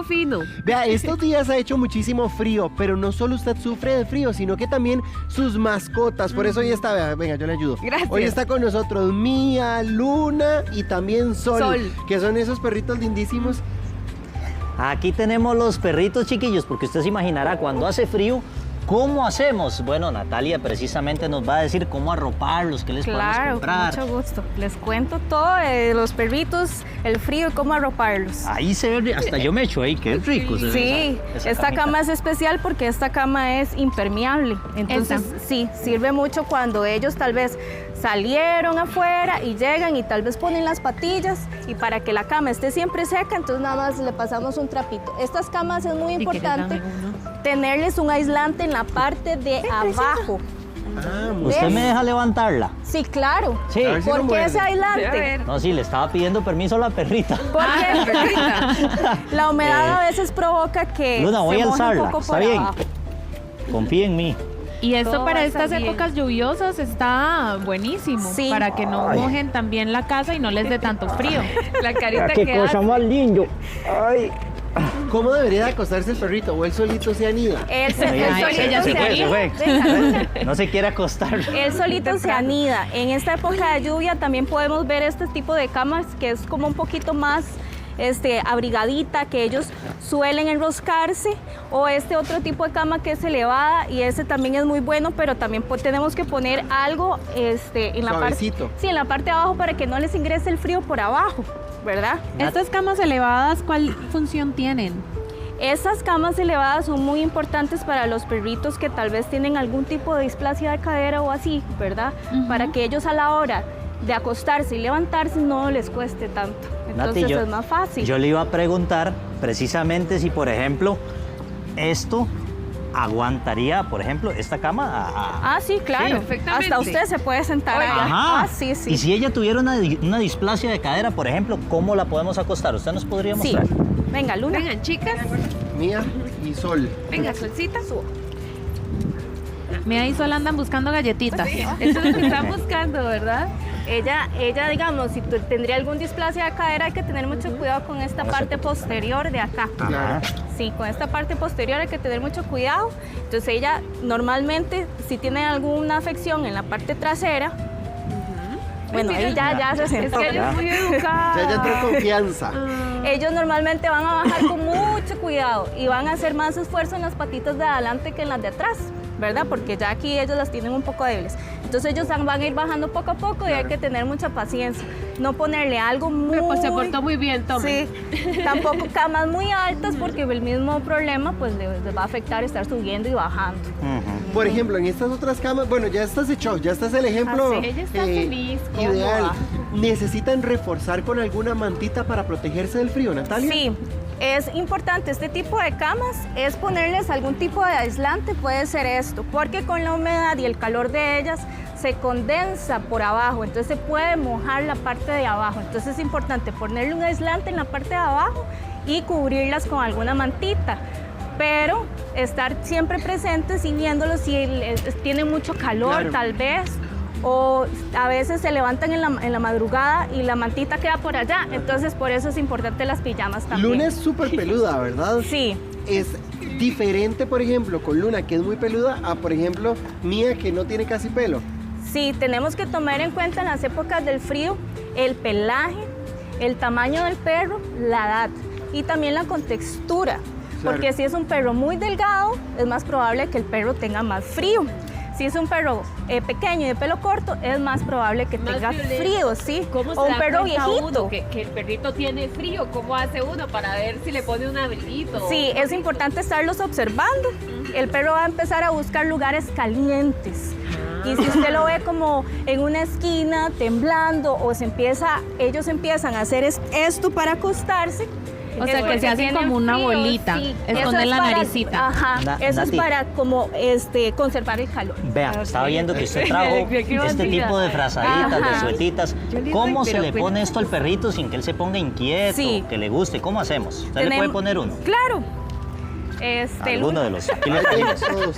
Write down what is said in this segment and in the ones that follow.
fino. Vea, estos días ha hecho muchísimo frío, pero no solo usted sufre de frío, sino que también sus mascotas. Por eso hoy está, vea, venga, yo le ayudo. Gracias. Hoy está con nosotros Mía, Luna y también Sol, que son esos perritos lindísimos. Aquí tenemos los perritos chiquillos, porque usted se imaginará, cuando hace frío, ¿cómo hacemos? Bueno, Natalia precisamente nos va a decir cómo arroparlos, qué les podemos comprar. Claro, con mucho gusto. Les cuento todo de los perritos, el frío y cómo arroparlos. Ahí se ve, hasta yo me echo ahí, qué rico se ve Sí, esa esta camita. cama es especial porque esta cama es impermeable. Entonces, sí, sirve mucho cuando ellos tal vez salieron afuera y llegan y tal vez ponen las patillas, y para que la cama esté siempre seca, entonces nada más le pasamos un trapito. Estas camas es muy importante tenerles un aislante en la parte de abajo. Ah, ¿Usted me deja levantarla? Sí, claro. Sí. A ver si no ¿Por qué muerde. ese A aislante? ver. No, sí, le estaba pidiendo permiso a la perrita. Porque la humedad a veces provoca que Luna, voy se a moje un alzarla, poco ¿está por bien? abajo. Confía en mí. Y esto Todo para va a estar estas bien. épocas lluviosas está buenísimo, Sí. para que no mojen también la casa y no les dé tanto frío. La carita que hace. más lindo. Ay. ¿Cómo debería de acostarse el perrito? ¿O él solito se anida? Él Ay, solito ella se se anida. fue. Venga. No se quiere acostar. Él solito se anida. En esta época de lluvia también podemos ver este tipo de camas que es como un poquito más abrigadita, que ellos suelen enroscarse, o este otro tipo de cama que es elevada, y ese también es muy bueno, pero también tenemos que poner algo en la parte, Suavecito. sí, en la parte de abajo para que no les ingrese el frío por abajo, ¿verdad? Estas camas elevadas, ¿cuál función tienen? Estas camas elevadas son muy importantes para los perritos que tal vez tienen algún tipo de displasia de cadera o así, ¿verdad? Para que ellos a la hora de acostarse y levantarse no les cueste tanto. Entonces Nati, es más fácil. Yo le iba a preguntar precisamente si, por ejemplo, esto aguantaría, por ejemplo, esta cama Ah, sí, claro. Sí, perfectamente. Hasta usted se puede sentar ahí. Ajá. Ah, sí, sí. Y si ella tuviera una displasia de cadera, por ejemplo, ¿cómo la podemos acostar? ¿Usted nos podría Sí. mostrar? Venga, Luna. Vengan, chicas. Mía y Sol. Venga, Solcita. Mira, y solo andan buscando galletitas. Eso es lo que están buscando, ¿verdad? Ella, digamos, si tendría algún displasia de cadera, hay que tener mucho cuidado con esta parte posterior de acá. Ajá. Sí, con esta parte posterior hay que tener mucho cuidado. Entonces ella normalmente, si tiene alguna afección en la parte trasera, bueno, ahí ya se Es sentó. que ella es muy educada. Ya entró en confianza. Ellos normalmente van a bajar con mucho cuidado y van a hacer más esfuerzo en las patitas de adelante que en las de atrás, ¿verdad? Porque ya aquí ellos las tienen un poco débiles. Entonces ellos van a ir bajando poco a poco y hay que tener mucha paciencia. No ponerle algo muy... Pues se portó muy bien, tome. Sí, tampoco camas muy altas porque el mismo problema pues les va a afectar estar subiendo y bajando. Ujú. Por ejemplo, en estas otras camas, bueno, ya estás hecho, ya estás el ejemplo Ah, sí. Ella está feliz, cómoda. ideal. ¿Necesitan reforzar con alguna mantita para protegerse del frío, Natalia? Sí, es importante este tipo de camas, es ponerles algún tipo de aislante, puede ser esto, porque con la humedad y el calor de ellas se condensa por abajo, entonces se puede mojar la parte de abajo. Entonces es importante ponerle un aislante en la parte de abajo y cubrirlas con alguna mantita, pero estar siempre presentes y viéndolos si tienen mucho calor, Claro. tal vez, o a veces se levantan en la madrugada y la mantita queda por allá, entonces por eso es importante las pijamas también. Luna es súper peluda, ¿verdad? Sí, Es diferente, por ejemplo, con Luna, que es muy peluda, a, por ejemplo, Mía, que no tiene casi pelo. sí, tenemos que tomar en cuenta en las épocas del frío el pelaje, el tamaño del perro, la edad y también la contextura, Claro. porque si es un perro muy delgado, es más probable que el perro tenga más frío. Si es un perro pequeño y de pelo corto, es más probable que Más tenga violento. frío, sí. ¿Cómo se O un da perro cuenta viejito. uno que el perrito tiene frío? ¿Cómo hace uno para ver si le pone un abriguito? Sí, es importante estarlos observando. El perro va a empezar a buscar lugares calientes. Y si usted lo ve como en una esquina temblando o ellos empiezan a hacer esto para acostarse. O sea, es que porque se hacen tienen como una frío, bolita, sí. esconden Eso es la para- naricita. Ajá, eso es Nati. para como conservar el calor. Vean, estaba viendo que usted trajo Qué este bandida. tipo de frazaditas, de Ajá. suetitas. Yo le ¿Cómo doy, se pero le pues- pone esto al perrito sin que él se ponga inquieto, Sí. que le guste? ¿Cómo hacemos? ¿Usted le puede poner uno? Claro. Alguno de los. Aquí le Hay de trajimos. todos.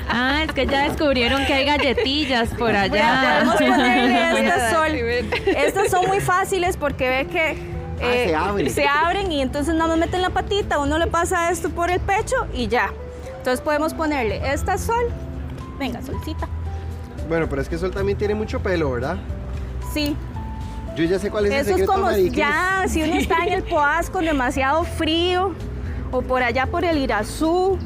Ah, es que ya descubrieron que hay galletitas por allá. Podemos ponerle Voy a estas dar, sol. sí, ven. Estas son muy fáciles porque ve que Se abren. Se abren y entonces nada más meten la patita, uno le pasa esto por el pecho y ya. Entonces podemos ponerle esta Sol. Venga, Solcita. Bueno, pero es que Sol también tiene mucho pelo, ¿verdad? Sí. Yo ya sé cuál es el Eso es secreto, como Mariquis. ya, si uno está en el Poás con demasiado frío, o por allá por el Irazú.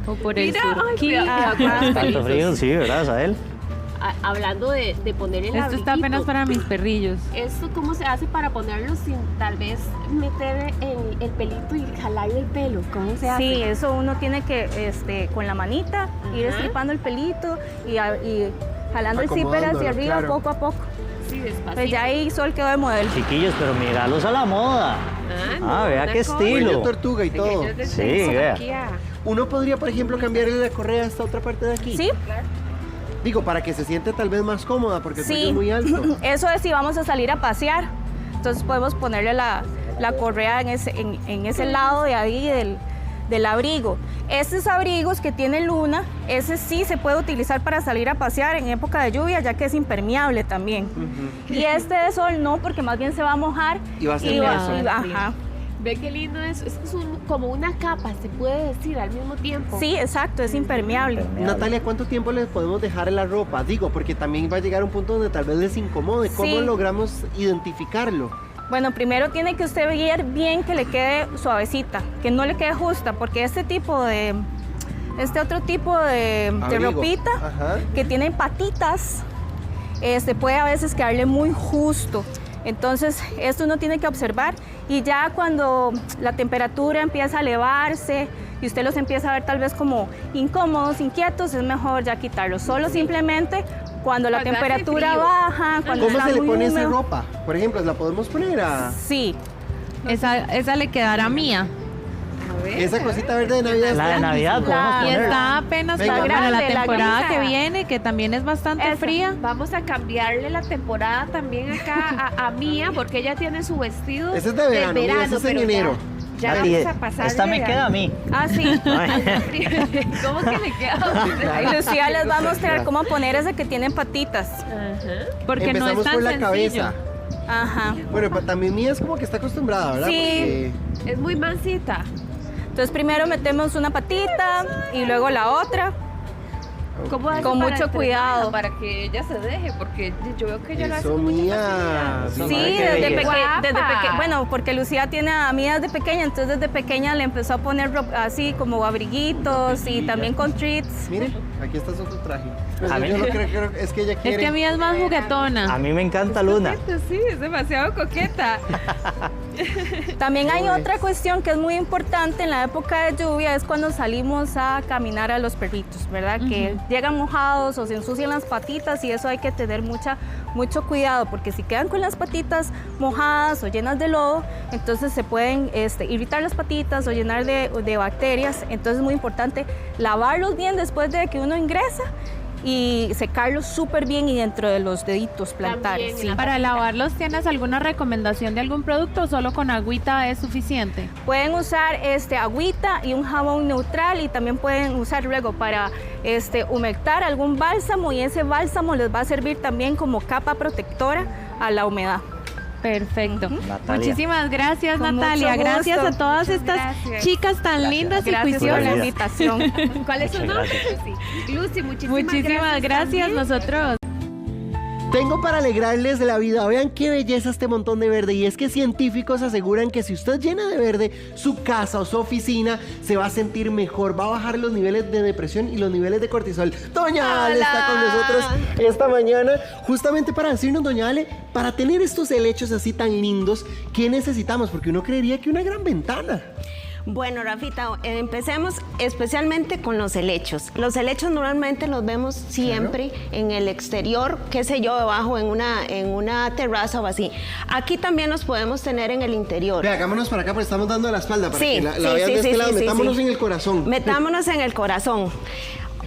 O por el Mira, ay, Surquí. cuidado. Tanto frío, sí, ¿verdad, Sael? Hablando de poner el Esto está abriguito, apenas para mis perrillos. ¿Esto cómo se hace para ponerlo sin tal vez meter el pelito y jalarle el pelo? ¿Cómo se hace? Sí, eso uno tiene que, con la manita, ir Ajá. estripando el pelito y jalando el zipper hacia Acomodándolo, arriba claro. poco a poco. Sí, despacito. Pues ya ahí Sol quedó de modelo. Chiquillos, pero míralos a la moda. no, vea una qué cosa. estilo. Cuello tortuga y todo. Pequeños de Sí, tecnología. Uno podría, por ejemplo, cambiarle la correa a esta otra parte de aquí. ¿Sí? Digo, para que se siente tal vez más cómoda, porque el cuello Sí. es muy alto. Eso es si vamos a salir a pasear. Entonces podemos ponerle la correa en ese lado de ahí del abrigo. Estos abrigos que tiene luna, ese sí se puede utilizar para salir a pasear en época de lluvia, ya que es impermeable también. Y este de Sol no, porque más bien se va a mojar. Y va a ser y más. ajá. Ve qué lindo es. Es como una capa, se puede decir al mismo tiempo. Sí, exacto, es impermeable. Natalia, ¿cuánto tiempo les podemos dejar en la ropa? Digo, porque también va a llegar un punto donde tal vez les incomode. ¿Cómo Sí. logramos identificarlo? Bueno, primero tiene que usted ver bien que le quede suavecita, que no le quede justa, porque este otro tipo de Abrigo. ropita Ajá. que tiene patitas, puede a veces quedarle muy justo. Entonces, esto uno tiene que observar y ya cuando la temperatura empieza a elevarse y usted los empieza a ver tal vez como incómodos, inquietos, es mejor ya quitarlos. Solo simplemente cuando la Cuando hace temperatura frío. baja, cuando ¿Cómo está se le muy pone esa húmedo. ropa? Por ejemplo, ¿la podemos poner a Sí, Esa le quedará mía. A ver, esa cosita verde de Navidad? La de Navidad, podemos Y ponerla. está apenas Venga, para grande, la la temporada grisa. que viene, que también es bastante Esa. fría. Vamos a cambiarle la temporada también acá a Mía, porque ella tiene su vestido Ese es de verano, del mira, ese es en pero enero. Ya Nati, vamos a pasar. esta me queda a mí. ah, sí. Ay, ¿Cómo que le queda? Ahí Lucía les va a mostrar cómo poner ese que tienen patitas. Ajá. Porque no Empezamos es tan por la sencillo. cabeza. Ajá. Bueno, también Mía es como que está acostumbrada, ¿verdad? Sí. Es muy mansita. Entonces primero metemos una patita y luego la otra. ¿Cómo hace Con para mucho entrenarla? cuidado. Para que ella se deje, porque yo veo que ella lo hace Eso, con mucha Mía. facilidad. Sí, Sí, madre, qué desde belleza. pequeña. Bueno, porque Lucía tiene a mí desde pequeña, entonces desde pequeña le empezó a poner así como abriguitos y también con treats. Mire, aquí está su traje. Pues A mí- yo no creo, es que ella quiere. Es que a mí es más juguetona. a mí me encanta Luna. Sí, es demasiado coqueta. También hay No, otra cuestión que es muy importante en la época de lluvia, es cuando salimos a caminar a los perritos, ¿verdad? Que llegan mojados o se ensucian las patitas y eso hay que tener mucho cuidado, porque si quedan con las patitas mojadas o llenas de lodo, entonces se pueden irritar las patitas o llenar de bacterias. Entonces es muy importante lavarlos bien después de que uno ingresa y secarlos súper bien y dentro de los deditos plantares. También, sí. la Para lavarlos, ¿tienes alguna recomendación de algún producto o solo con agüita es suficiente? Pueden usar agüita y un jabón neutral y también pueden usar luego para humectar algún bálsamo y ese bálsamo les va a servir también como capa protectora a la humedad. Perfecto. Natalia. Muchísimas gracias, Con Natalia. mucho gusto. Gracias a todas estas gracias. chicas tan lindas y Gracias por la juiciosas. invitación. ¿Cuál es su Muchas nombre, gracias. Lucy? Lucy, Muchísimas gracias. también. Nosotros. Tengo para alegrarles la vida. Vean qué belleza este montón de verde. Y es que científicos aseguran que si usted llena de verde su casa o su oficina, se va a sentir mejor. Va a bajar los niveles de depresión y los niveles de cortisol. Doña Ale está con nosotros esta mañana. Justamente para decirnos, doña Ale, para tener estos helechos así tan lindos, ¿qué necesitamos? Porque uno creería que una gran ventana. Bueno, Rafita, empecemos especialmente con los helechos. Los helechos normalmente los vemos siempre en el exterior, qué sé yo, debajo en una terraza o así. Aquí también los podemos tener en el interior. Vea, hagámonos para acá porque estamos dando la espalda para Sí, que la sí, vean sí, de este sí, lado. sí, Metámonos sí. en el corazón. Metámonos en el corazón.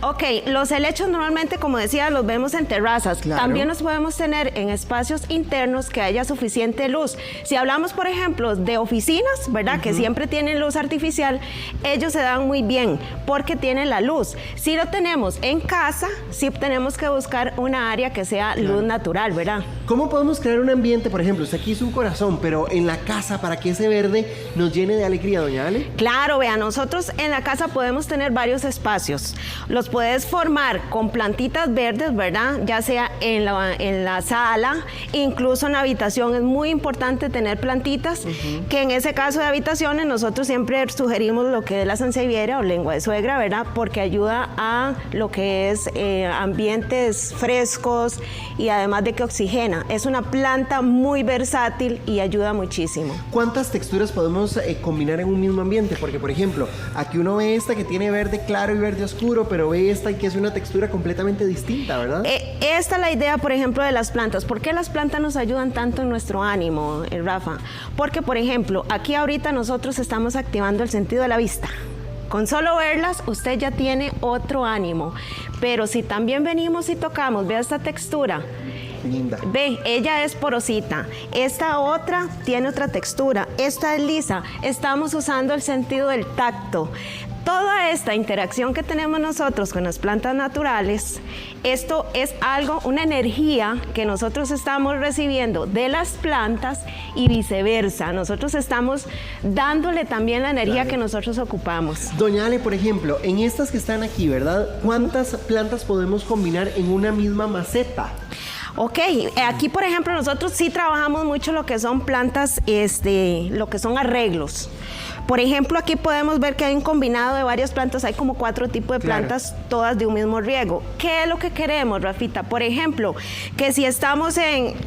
Ok, los helechos normalmente, como decía, los vemos en terrazas. Claro. También los podemos tener en espacios internos que haya suficiente luz. Si hablamos, por ejemplo, de oficinas, ¿verdad? Que siempre tienen luz artificial, ellos se dan muy bien porque tienen la luz. Si lo tenemos en casa, sí tenemos que buscar una área que sea luz natural, ¿verdad? ¿Cómo podemos crear un ambiente, por ejemplo, usted aquí hizo un corazón, pero en la casa para que ese verde nos llene de alegría, doña Ale? Claro, vea, nosotros en la casa podemos tener varios espacios. Los puedes formar con plantitas verdes, ¿verdad? Ya sea en la sala, incluso en la habitación. Es muy importante tener plantitas, que en ese caso de habitaciones nosotros siempre sugerimos lo que es la sansevieria o lengua de suegra, ¿verdad? Porque ayuda a lo que es ambientes frescos y además de que oxigena. Es una planta muy versátil y ayuda muchísimo. ¿Cuántas texturas podemos combinar en un mismo ambiente? Porque, por ejemplo, aquí uno ve esta que tiene verde claro y verde oscuro, pero ve esta que es una textura completamente distinta, ¿verdad? Esta es la idea, por ejemplo, de las plantas. ¿Por qué las plantas nos ayudan tanto en nuestro ánimo, Rafa? Porque, por ejemplo, aquí ahorita nosotros estamos activando el sentido de la vista. Con solo verlas, usted ya tiene otro ánimo. Pero si también venimos y tocamos, vea esta textura. Linda. Ve, ella es porosita. Esta otra tiene otra textura. Esta es lisa. Estamos usando el sentido del tacto. Toda esta interacción que tenemos nosotros con las plantas naturales, esto es algo, una energía que nosotros estamos recibiendo de las plantas y viceversa. Nosotros estamos dándole también la energía que nosotros ocupamos. Doña Ale, por ejemplo, en estas que están aquí, ¿verdad? ¿Cuántas plantas podemos combinar en una misma maceta? Ok, aquí por ejemplo nosotros sí trabajamos mucho lo que son plantas, lo que son arreglos. Por ejemplo, aquí podemos ver que hay un combinado de varias plantas, hay como 4 tipos de plantas, todas de un mismo riego. ¿Qué es lo que queremos, Rafita? Por ejemplo, que si estamos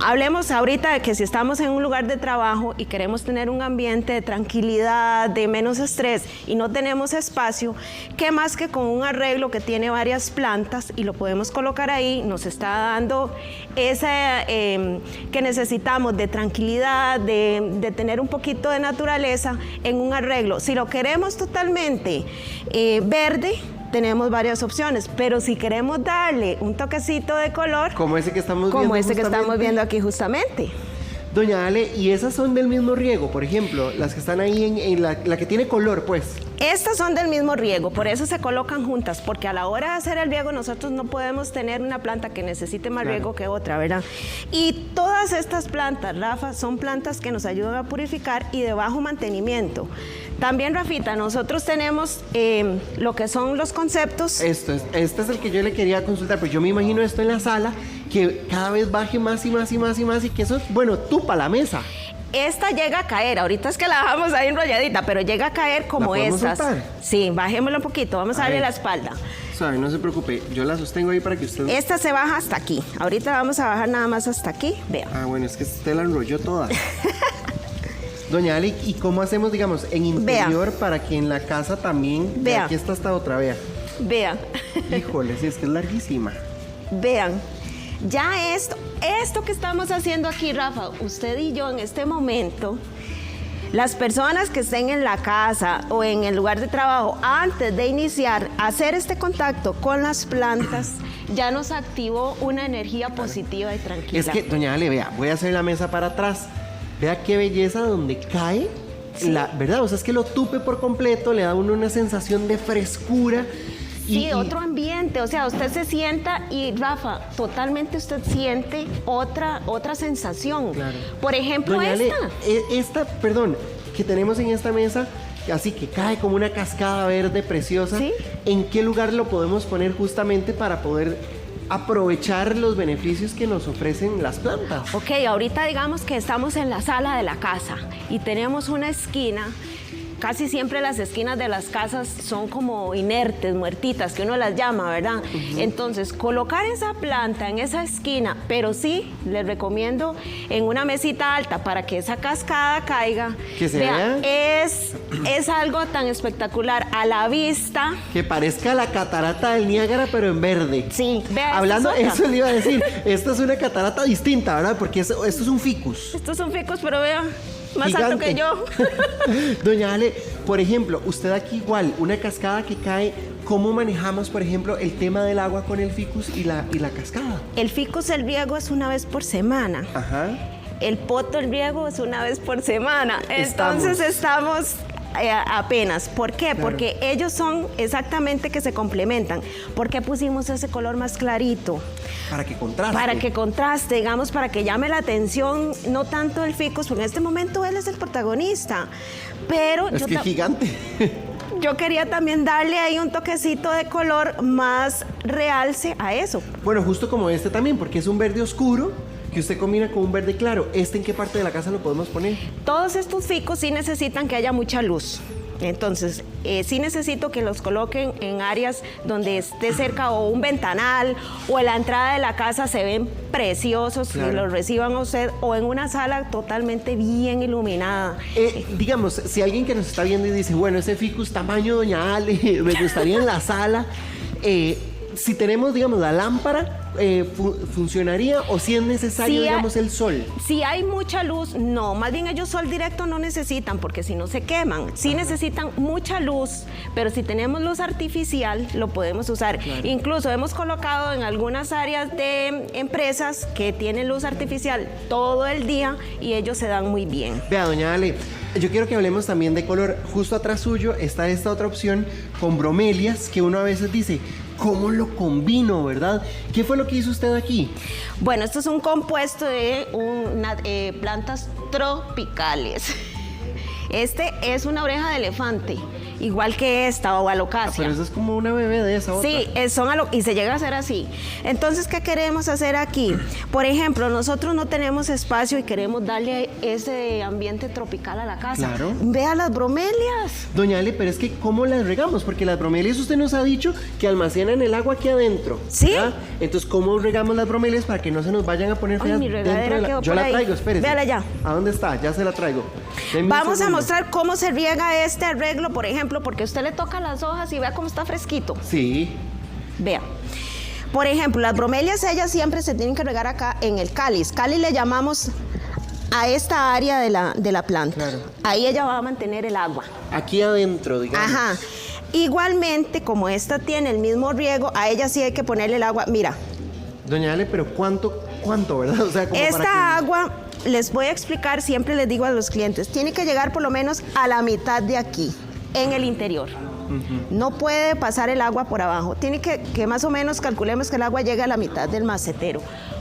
hablemos ahorita de que si estamos en un lugar de trabajo y queremos tener un ambiente de tranquilidad, de menos estrés y no tenemos espacio, ¿qué más que con un arreglo que tiene varias plantas y lo podemos colocar ahí? Nos está dando esa que necesitamos de tranquilidad, de tener un poquito de naturaleza en un arreglo. Si lo queremos totalmente verde, tenemos varias opciones, pero si queremos darle un toquecito de color, como ese que estamos viendo. Como ese que estamos viendo aquí justamente. Doña Ale, ¿y esas son del mismo riego? Por ejemplo, las que están ahí en la que tiene color, pues. Estas son del mismo riego, por eso se colocan juntas, porque a la hora de hacer el riego nosotros no podemos tener una planta que necesite más riego que otra, ¿verdad? Y todas estas plantas, Rafa, son plantas que nos ayudan a purificar y de bajo mantenimiento. También, Rafita, nosotros tenemos lo que son los conceptos. Este es el que yo le quería consultar, pues yo me imagino esto en la sala, que cada vez baje más y más y más y más y que eso, bueno, tupa la mesa. Esta llega a caer, ahorita es que la dejamos ahí enrolladita, pero llega a caer como estas. Soltar? Sí, bajémosla un poquito, vamos a darle la espalda. Suave, no se preocupe, yo la sostengo ahí para que usted... Esta se baja hasta aquí, ahorita vamos a bajar nada más hasta aquí, vea. Ah, bueno, es que usted la enrolló toda. Doña Ali, ¿y cómo hacemos, digamos, en interior para que en la casa también... Vea. Aquí está esta otra, vea. Vea. Híjole, sí, es que es larguísima. Vean, ya esto que estamos haciendo aquí, Rafa, usted y yo en este momento, las personas que estén en la casa o en el lugar de trabajo, antes de iniciar a hacer este contacto con las plantas, ya nos activó una energía positiva y tranquila. Es que, doña Ale, vea, voy a hacer la mesa para atrás. Vea qué belleza donde cae, sí. ¿Verdad? O sea, es que lo tupe por completo, le da a uno una sensación de frescura. Sí, otro ambiente, o sea, usted se sienta y, Rafa, totalmente usted siente otra sensación. Claro. Por ejemplo, doña Ale, esta, perdón, que tenemos en esta mesa, así que cae como una cascada verde preciosa. ¿Sí? ¿En qué lugar lo podemos poner justamente para poder aprovechar los beneficios que nos ofrecen las plantas? Ok, ahorita digamos que estamos en la sala de la casa y tenemos una esquina. Casi siempre las esquinas de las casas son como inertes, muertitas, que uno las llama, ¿verdad? Entonces, colocar esa planta en esa esquina, pero sí, les recomiendo en una mesita alta para que esa cascada caiga. Que se vea. Es algo tan espectacular a la vista. Que parezca la catarata del Niágara, pero en verde. Sí, vea. Hablando, eso le iba a decir, esta es una catarata distinta, ¿verdad? Porque esto es un ficus. Esto es un ficus, pero vea. Más gigante. alto que yo. Doña Ale, por ejemplo, usted aquí igual, una cascada que cae, ¿cómo manejamos, por ejemplo, el tema del agua con el ficus y la cascada? El ficus, el riego es una vez por semana. Ajá. El poto, el riego es una vez por semana. Entonces estamos apenas. ¿Por qué? Claro. Porque ellos son exactamente que se complementan. ¿Por qué pusimos ese color más clarito? Para que contraste. Para que contraste, digamos, para que llame la atención, no tanto el ficus, porque en este momento él es el protagonista. Pero Es que es gigante. yo quería también darle ahí un toquecito de color más realce a eso. Bueno, justo como este también, porque es un verde oscuro que usted combina con un verde claro. ¿Este en qué parte de la casa lo podemos poner? Todos estos ficus sí necesitan que haya mucha luz. Entonces, sí necesito que los coloquen en áreas donde esté cerca o un ventanal o en la entrada de la casa se ven preciosos, Claro. que los reciban a usted, o en una sala totalmente bien iluminada. Digamos, si alguien que nos está viendo y dice, bueno, ese ficus tamaño Doña Ale, me gustaría en la sala, si tenemos, digamos, la lámpara, ¿funcionaría o si es necesario, Sí, digamos, el sol? Si hay mucha luz, no, más bien ellos sol directo no necesitan porque si no se queman. Sí necesitan mucha luz, pero si tenemos luz artificial lo podemos usar. Claro. Incluso hemos colocado en algunas áreas de empresas que tienen luz artificial todo el día y ellos se dan muy bien. Vea, Doña Ale, yo quiero que hablemos también de color. Justo atrás suyo está esta otra opción con bromelias que uno a veces dice, ¿cómo lo combino, verdad? ¿Qué fue lo que hizo usted aquí? Bueno, esto es un compuesto de plantas tropicales. Este es una oreja de elefante, igual que esta o alocasia. Pero eso es como una bebé de esa otra. Sí, y se llega a hacer así. Entonces, ¿qué queremos hacer aquí? Por ejemplo, nosotros no tenemos espacio y queremos darle ese ambiente tropical a la casa. Claro. Vea las bromelias. Doña Ale, pero es que ¿cómo las regamos? Porque las bromelias usted nos ha dicho que almacenan el agua aquí adentro. Sí. ¿verdad? Entonces, ¿cómo regamos las bromelias para que no se nos vayan a poner Ay, feas mi regadera dentro de quedó Yo por la ahí. traigo, espérese. Véala ya. ¿A dónde está? Ya se la traigo. Deme un Vamos a segundo. mostrar cómo se riega este arreglo, por ejemplo, porque usted le toca las hojas y vea cómo está fresquito. Sí. Vea. Por ejemplo, las bromelias, ellas siempre se tienen que regar acá en el cáliz. Cáliz le llamamos a esta área de la planta. Claro. Ahí ella va a mantener el agua. Aquí adentro, digamos. Ajá. Igualmente, como esta tiene el mismo riego, a ella sí hay que ponerle el agua. Mira, Doña Ale, pero ¿cuánto, verdad? O sea, como esta para que... agua, les voy a explicar, siempre les digo a los clientes, tiene que llegar por lo menos a la mitad de aquí, en el interior. No puede pasar el agua por abajo. Tiene que más o menos calculemos que el agua llegue a la mitad del macetero.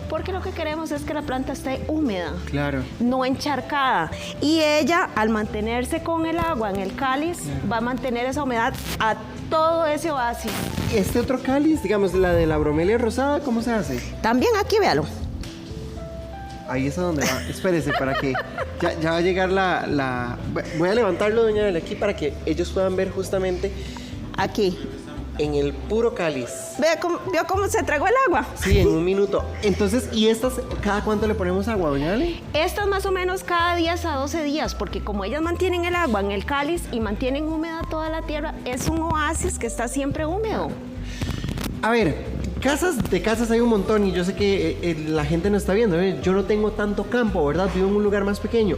Porque lo que queremos es que la planta esté húmeda, Claro. no encharcada. Y ella, al mantenerse con el agua en el cáliz, va a mantener esa humedad a todo ese oasis. Este otro cáliz, digamos, la de la bromelia rosada, ¿cómo se hace? También aquí, véalo. Ahí es a donde va. Espérese, para que ya va a llegar la... Voy a levantarlo, Doña Ale, aquí para que ellos puedan ver justamente Aquí. en el puro cáliz. ¿Veo cómo se tragó el agua? Sí, en un minuto. Entonces, ¿y estas cada cuánto le ponemos agua, Doña Ale? Estas más o menos cada 10 a 12 días, porque como ellas mantienen el agua en el cáliz y mantienen húmeda toda la tierra, es un oasis que está siempre húmedo. A ver, de casas hay un montón y yo sé que la gente no está viendo. Yo no tengo tanto campo, ¿verdad? Vivo en un lugar más pequeño.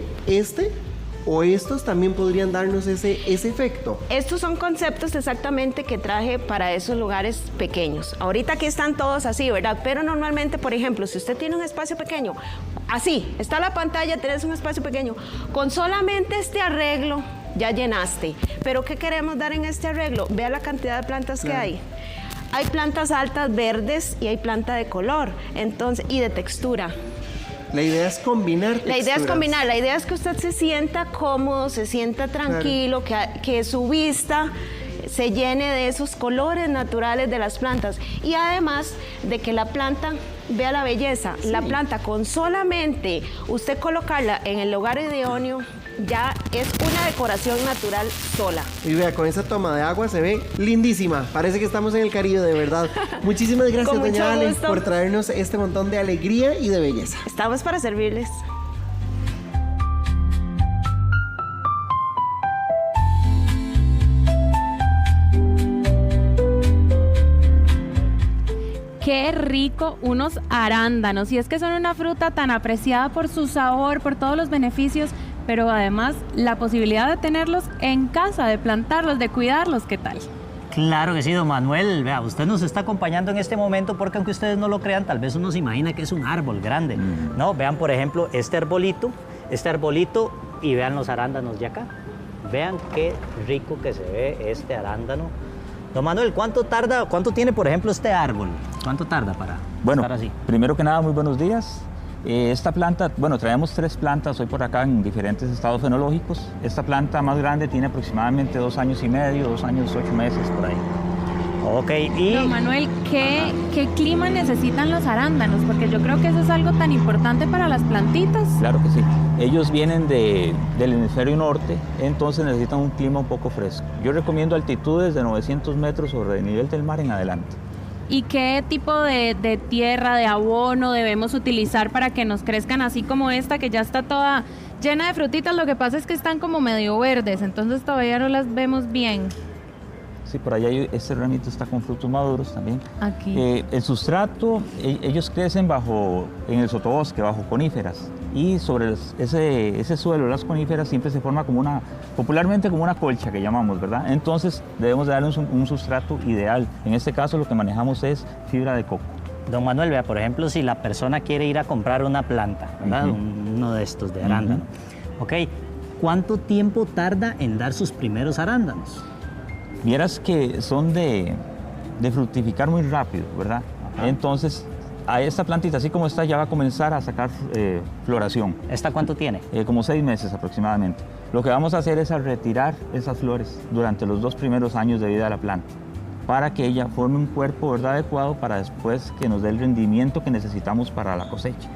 O estos también podrían darnos ese efecto. Estos son conceptos exactamente que traje para esos lugares pequeños. Ahorita aquí están todos así, ¿verdad? Pero normalmente, por ejemplo, si usted tiene un espacio pequeño, así, está la pantalla, tenés un espacio pequeño, con solamente este arreglo ya llenaste. Pero ¿qué queremos dar en este arreglo? Vea la cantidad de plantas que hay. Hay plantas altas verdes y hay planta de color, entonces, y de textura. La idea es combinar La idea es texturas. combinar, la idea es que usted se sienta cómodo, se sienta tranquilo, que su vista se llene de esos colores naturales de las plantas y además de que la planta vea la belleza. Sí. La planta con solamente usted colocarla en el lugar idóneo ya es una decoración natural sola. Y vea, con esa toma de agua se ve lindísima. Parece que estamos en el Caribe, de verdad. Muchísimas gracias, Con mucho doña Ale, gusto. por traernos este montón de alegría y de belleza. Estamos para servirles. Qué rico unos arándanos. Y es que son una fruta tan apreciada por su sabor, por todos los beneficios, pero además la posibilidad de tenerlos en casa, de plantarlos, de cuidarlos, ¿qué tal? Claro que sí, don Manuel. Vea, usted nos está acompañando en este momento porque aunque ustedes no lo crean, tal vez uno se imagina que es un árbol grande. No, vean por ejemplo este arbolito y vean los arándanos de acá. Vean qué rico que se ve este arándano. Don Manuel, ¿cuánto tiene, por ejemplo, este árbol? ¿Cuánto tarda para estar así? Primero que nada, muy buenos días. Esta planta, bueno, traemos 3 plantas hoy por acá en diferentes estados fenológicos. Esta planta más grande tiene aproximadamente 2 años y medio, 2 años, 8 meses por ahí. Ok, y... Don Manuel, ¿qué clima necesitan los arándanos? Porque yo creo que eso es algo tan importante para las plantitas. Claro que sí. Ellos vienen del hemisferio norte, entonces necesitan un clima un poco fresco. Yo recomiendo altitudes de 900 metros sobre el nivel del mar en adelante. ¿Y qué tipo de tierra, de abono debemos utilizar para que nos crezcan así como esta, que ya está toda llena de frutitas? Lo que pasa es que están como medio verdes, entonces todavía no las vemos bien. Sí, por allá este ramito está con frutos maduros también. Aquí. El sustrato, ellos crecen en el sotobosque, bajo coníferas. Y sobre ese suelo, las coníferas, siempre se forma popularmente como una colcha que llamamos, ¿verdad? Entonces debemos de darle un sustrato ideal. En este caso lo que manejamos es fibra de coco. Don Manuel, vea, por ejemplo, si la persona quiere ir a comprar una planta, ¿verdad? Uno de estos de arándano. Ok, ¿cuánto tiempo tarda en dar sus primeros arándanos? Vieras que son de fructificar muy rápido, ¿verdad? Ajá. Entonces, a esta plantita, así como está, ya va a comenzar a sacar floración. ¿Esta cuánto tiene? Como 6 meses aproximadamente. Lo que vamos a hacer es retirar esas flores durante los 2 primeros años de vida de la planta, para que ella forme un cuerpo, ¿verdad?, adecuado para después que nos dé el rendimiento que necesitamos para la cosecha.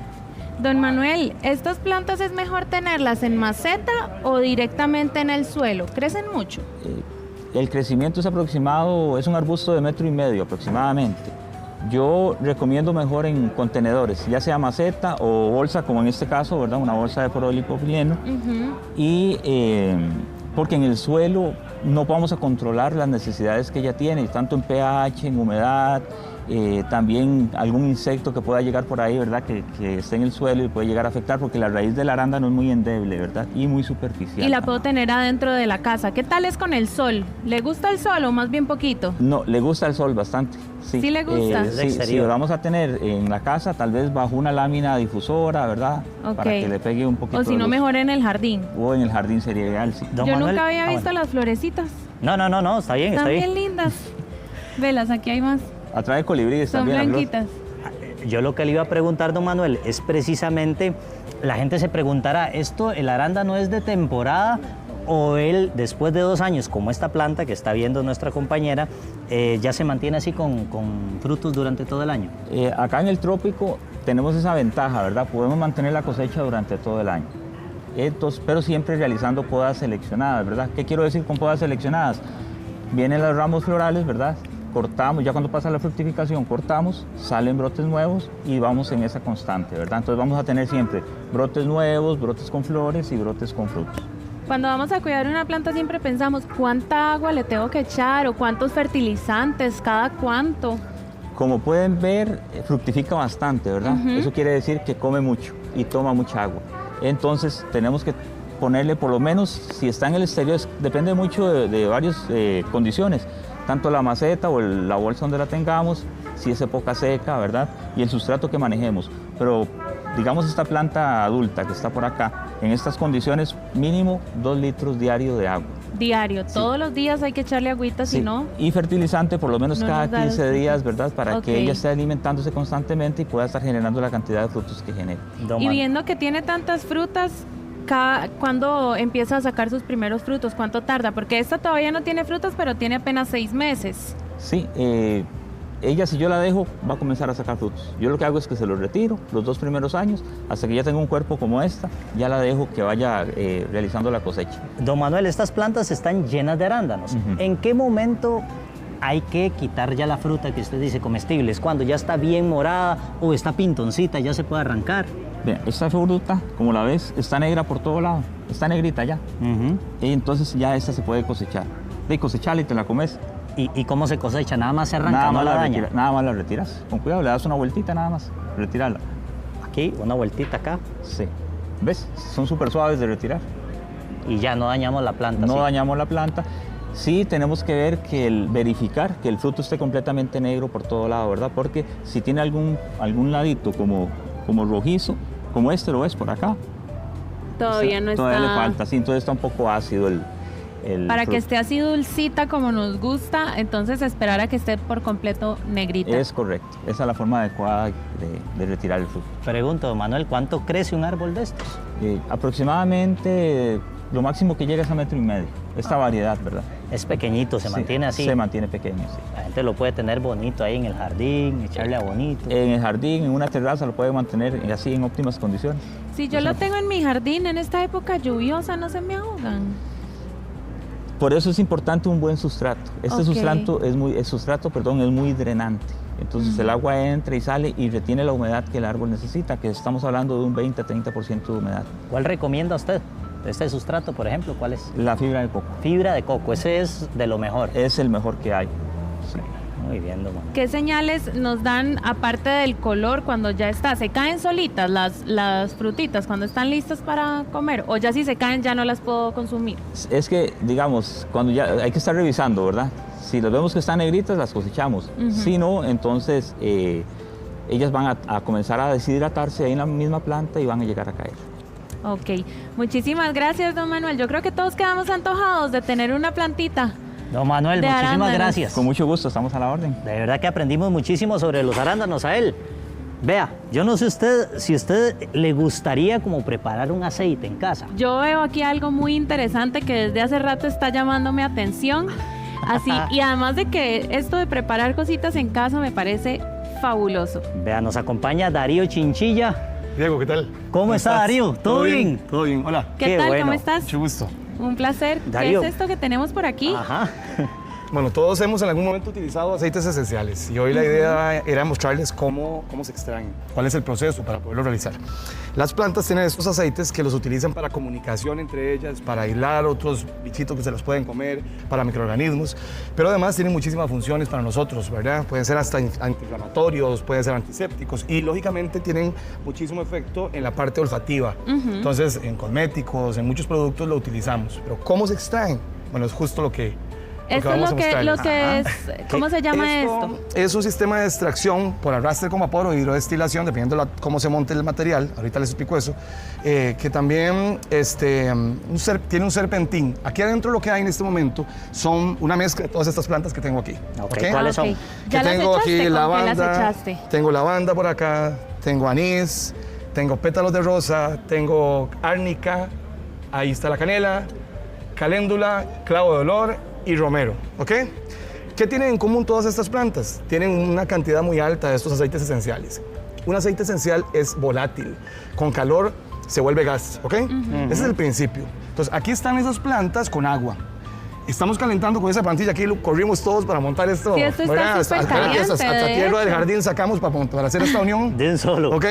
Don Manuel, ¿estas plantas es mejor tenerlas en maceta o directamente en el suelo? ¿Crecen mucho? El crecimiento es aproximado, es un arbusto de 1,5 metros aproximadamente. Yo recomiendo mejor en contenedores, ya sea maceta o bolsa, como en este caso, ¿verdad? Una bolsa de polipropileno. Y porque en el suelo no vamos a controlar las necesidades que ella tiene, tanto en pH, en humedad, también algún insecto que pueda llegar por ahí, ¿verdad? Que esté en el suelo y puede llegar a afectar, porque la raíz del arándano es muy endeble, ¿verdad? Y muy superficial. Y la puedo tener adentro de la casa. ¿Qué tal es con el sol? ¿Le gusta el sol o más bien poquito? No, le gusta el sol bastante. Sí, ¿Sí le gusta? Sí, lo vamos a tener en la casa, tal vez bajo una lámina difusora, ¿verdad? Okay. Para que le pegue un poquito. O si no, mejor en el jardín. O en el jardín sería ideal, sí. Yo nunca había visto las florecitas. No, está bien, Están bien lindas. Velas, aquí hay más. Atrae colibríes Son también. blanquitas. Yo lo que le iba a preguntar, don Manuel, es precisamente, la gente se preguntará, ¿el arándano es de temporada o él, después de 2 años, como esta planta que está viendo nuestra compañera, ya se mantiene así con frutos durante todo el año? Acá en el trópico tenemos esa ventaja, ¿verdad? Podemos mantener la cosecha durante todo el año. Entonces, pero siempre realizando podas seleccionadas, ¿verdad? ¿Qué quiero decir con podas seleccionadas? Vienen los ramos florales, ¿verdad? Cortamos, ya cuando pasa la fructificación, cortamos, salen brotes nuevos y vamos en esa constante, ¿verdad? Entonces vamos a tener siempre brotes nuevos, brotes con flores y brotes con frutos. Cuando vamos a cuidar una planta siempre pensamos cuánta agua le tengo que echar o cuántos fertilizantes, cada cuánto. Como pueden ver, fructifica bastante, ¿verdad? Eso quiere decir que come mucho y toma mucha agua. Entonces tenemos que ponerle, por lo menos, si está en el exterior, depende mucho de varias condiciones, tanto la maceta o la bolsa donde la tengamos, si es época seca, ¿verdad? Y el sustrato que manejemos. Pero digamos esta planta adulta que está por acá, en estas condiciones, mínimo 2 litros diarios de agua. Diario, todos los días hay que echarle agüita, si no... Y fertilizante por lo menos no cada 15 días, ¿verdad? Para que ella esté alimentándose constantemente y pueda estar generando la cantidad de frutos que genera. Y viendo que tiene tantas frutas, ¿cuándo empieza a sacar sus primeros frutos? ¿Cuánto tarda? Porque esta todavía no tiene frutos, pero tiene apenas 6 meses. Sí, ella, si yo la dejo, va a comenzar a sacar frutos. Yo lo que hago es que se los retiro los 2 primeros años, hasta que ya tenga un cuerpo como esta, ya la dejo que vaya realizando la cosecha. Don Manuel, estas plantas están llenas de arándanos. ¿En qué momento hay que quitar ya la fruta que usted dice comestible? ¿Es cuando ya está bien morada o está pintoncita, ya se puede arrancar? Bien, esta fruta, como la ves, está negra por todo lado, está negrita ya. Y entonces ya esta se puede cosechar. De cosecharla y te la comes. ¿Y cómo se cosecha? ¿Nada más se arranca? Nada ¿No más la la daña? nada más la retiras. Con cuidado, le das una vueltita nada más, retirarla. Aquí, una vueltita acá. Sí. ¿Ves? Son súper suaves de retirar. Y ya no dañamos la planta. No dañamos la planta. Sí tenemos que verificar que el fruto esté completamente negro por todo lado, ¿verdad? Porque si tiene algún ladito como rojizo, como este lo ves por acá. Todavía no está... Todavía le falta, sí, entonces está un poco ácido Para que fruto. esté así dulcita como nos gusta, entonces esperar a que esté por completo negrita. Es correcto, esa es la forma adecuada de retirar el fruto. Pregunto, don Manuel, ¿cuánto crece un árbol de estos? Aproximadamente lo máximo que llega es a 1,5 metros, esta variedad, ¿verdad? Es pequeñito, se Sí, mantiene así. Se mantiene pequeño, sí. La gente lo puede tener bonito ahí en el jardín, echarle a bonito. En el jardín, en una terraza, lo puede mantener así en óptimas condiciones. Si yo lo tengo en mi jardín en esta época lluviosa, no se me ahogan. Por eso es importante un buen sustrato. Este Ok. sustrato es muy drenante. Entonces el agua entra y sale y retiene la humedad que el árbol necesita, que estamos hablando de un 20-30% de humedad. ¿Cuál recomienda usted? Este sustrato, por ejemplo, ¿cuál es? La fibra de coco Fibra de coco, ese es de lo mejor. es el mejor que hay. Sí. Muy bien, don Manuel. ¿Qué señales nos dan, aparte del color, cuando ya está? ¿Se caen solitas las frutitas cuando están listas para comer? ¿O ya si se caen ya no las puedo consumir? Es que, digamos, cuando ya hay que estar revisando, ¿verdad? Si los vemos que están negritas, las cosechamos. Si no, entonces ellas van a comenzar a deshidratarse ahí en la misma planta y van a llegar a caer. Ok, muchísimas gracias, don Manuel. Yo creo que todos quedamos antojados de tener una plantita. Don Manuel, De muchísimas arándanos. gracias. Con mucho gusto, estamos a la orden. De verdad que aprendimos muchísimo sobre los arándanos a él. Vea, yo no sé si usted le gustaría como preparar un aceite en casa. Yo veo aquí algo muy interesante que desde hace rato está llamando mi atención. Así, y además de que esto de preparar cositas en casa me parece fabuloso. Vea, nos acompaña Darío Chinchilla. Diego, ¿qué tal? ¿Cómo está, estás? Darío? ¿Todo bien? Todo bien, hola. ¿Qué Qué tal? bueno. ¿Cómo estás? Mucho gusto. Un placer. Darío. ¿Qué es esto que tenemos por aquí? Ajá. Bueno, todos hemos en algún momento utilizado aceites esenciales y hoy la idea era mostrarles cómo se extraen, cuál es el proceso para poderlo realizar. Las plantas tienen estos aceites que los utilizan para comunicación entre ellas, para aislar otros bichitos que se los pueden comer, para microorganismos, pero además tienen muchísimas funciones para nosotros, ¿verdad? Pueden ser hasta antiinflamatorios, pueden ser antisépticos y lógicamente tienen muchísimo efecto en la parte olfativa. Entonces, en cosméticos, en muchos productos lo utilizamos. Pero ¿cómo se extraen? Bueno, es justo lo que Esto es vamos a lo mostrarles. que es. ¿Cómo se llama esto? Es un sistema de extracción por arrastre con vapor o hidrodestilación, dependiendo de cómo se monte el material. Ahorita les explico eso. Que también tiene un serpentín. Aquí adentro lo que hay en este momento son una mezcla de todas estas plantas que tengo aquí. Ok, ¿cuáles son? Ok. Que ¿Ya las tengo echaste? aquí ¿Con qué lavanda, las echaste? tengo lavanda por acá, tengo anís, tengo pétalos de rosa, tengo árnica, ahí está la canela, caléndula, clavo de olor y romero, ¿ok? ¿Qué tienen en común todas estas plantas? Tienen una cantidad muy alta de estos aceites esenciales. Un aceite esencial es volátil, con calor se vuelve gas, ¿ok? Ese es el principio. Entonces, aquí están esas plantas con agua. Estamos calentando con esa plantilla, aquí lo corrimos todos para montar esto. Sí, esto está ¿verdad? súper Hasta caliente, hasta de tierra del hecho. jardín sacamos para hacer esta unión. De un solo. ¿Ok?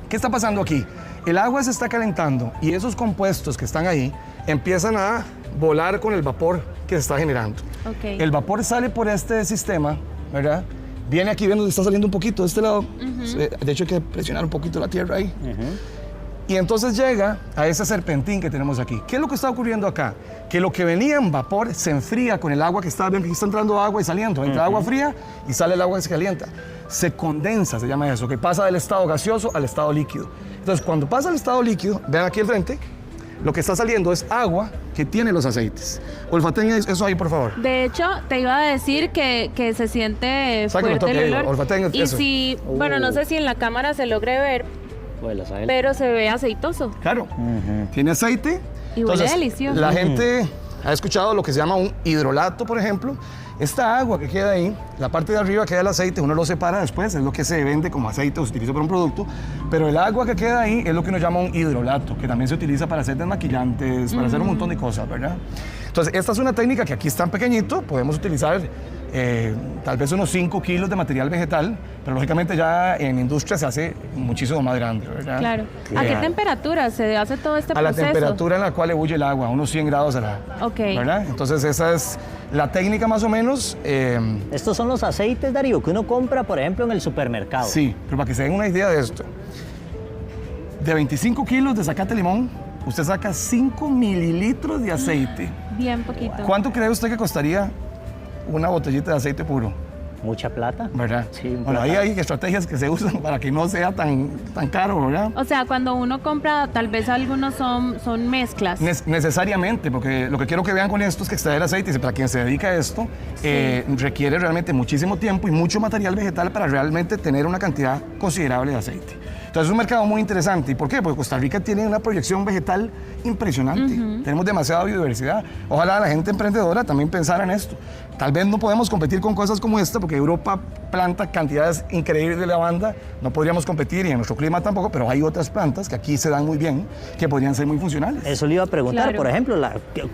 ¿Qué está pasando aquí? El agua se está calentando y esos compuestos que están ahí empiezan a volar con el vapor que se está generando. Ok. El vapor sale por este sistema, ¿verdad? Viene aquí, viendo que está saliendo un poquito de este lado. De hecho, hay que presionar un poquito la tierra ahí. Y entonces llega a ese serpentín que tenemos aquí. ¿Qué es lo que está ocurriendo acá? Que lo que venía en vapor se enfría con el agua que está entrando agua y saliendo. Entra agua fría y sale el agua que se calienta. Se condensa, se llama eso, que pasa del estado gaseoso al estado líquido. Entonces, cuando pasa al estado líquido, vean aquí al frente, lo que está saliendo es agua que tiene los aceites. Olfateen eso ahí, por favor. De hecho, te iba a decir que se siente Sáquenlo, fuerte el toque ahí, olor. olfateen Y eso. si, bueno, no sé si en la cámara se logre ver, Vuelas a él. pero se ve aceitoso. Claro, tiene aceite. Y huele delicioso. La gente ha escuchado lo que se llama un hidrolato, por ejemplo. Esta agua que queda ahí, la parte de arriba queda el aceite, uno lo separa después, es lo que se vende como aceite o se utiliza para un producto, pero el agua que queda ahí es lo que nos llama un hidrolato, que también se utiliza para hacer desmaquillantes, para hacer un montón de cosas, ¿verdad? Entonces, esta es una técnica que aquí es tan pequeñito, podemos utilizar tal vez unos 5 kilos de material vegetal, pero lógicamente ya en industria se hace muchísimo más grande, ¿verdad? Claro. ¿A qué temperatura se hace todo este A la proceso? temperatura en la cual ebullice el agua, unos 100 grados Ok. ¿verdad? Entonces esa es la técnica más o menos. Estos son los aceites, Darío, que uno compra, por ejemplo, en el supermercado. Sí, pero para que se den una idea de esto, de 25 kilos de zacate limón, usted saca 5 mililitros de aceite. Bien poquito. ¿Cuánto cree usted que costaría una botellita de aceite puro? Mucha plata. ¿Verdad? Sí, Bueno, ahí hay estrategias que se usan para que no sea tan caro, ¿verdad? O sea, cuando uno compra, tal vez algunos son mezclas. Necesariamente, porque lo que quiero que vean con esto es que extraer aceite, y para quien se dedica a esto, requiere realmente muchísimo tiempo y mucho material vegetal para realmente tener una cantidad considerable de aceite. Entonces es un mercado muy interesante. ¿Y por qué? Porque Costa Rica tiene una proyección vegetal impresionante. Tenemos demasiada biodiversidad. Ojalá la gente emprendedora también pensara en esto. Tal vez no podemos competir con cosas como esta, porque Europa planta cantidades increíbles de lavanda. No podríamos competir, y en nuestro clima tampoco, pero hay otras plantas que aquí se dan muy bien, que podrían ser muy funcionales. Eso le iba a preguntar, Claro. por ejemplo,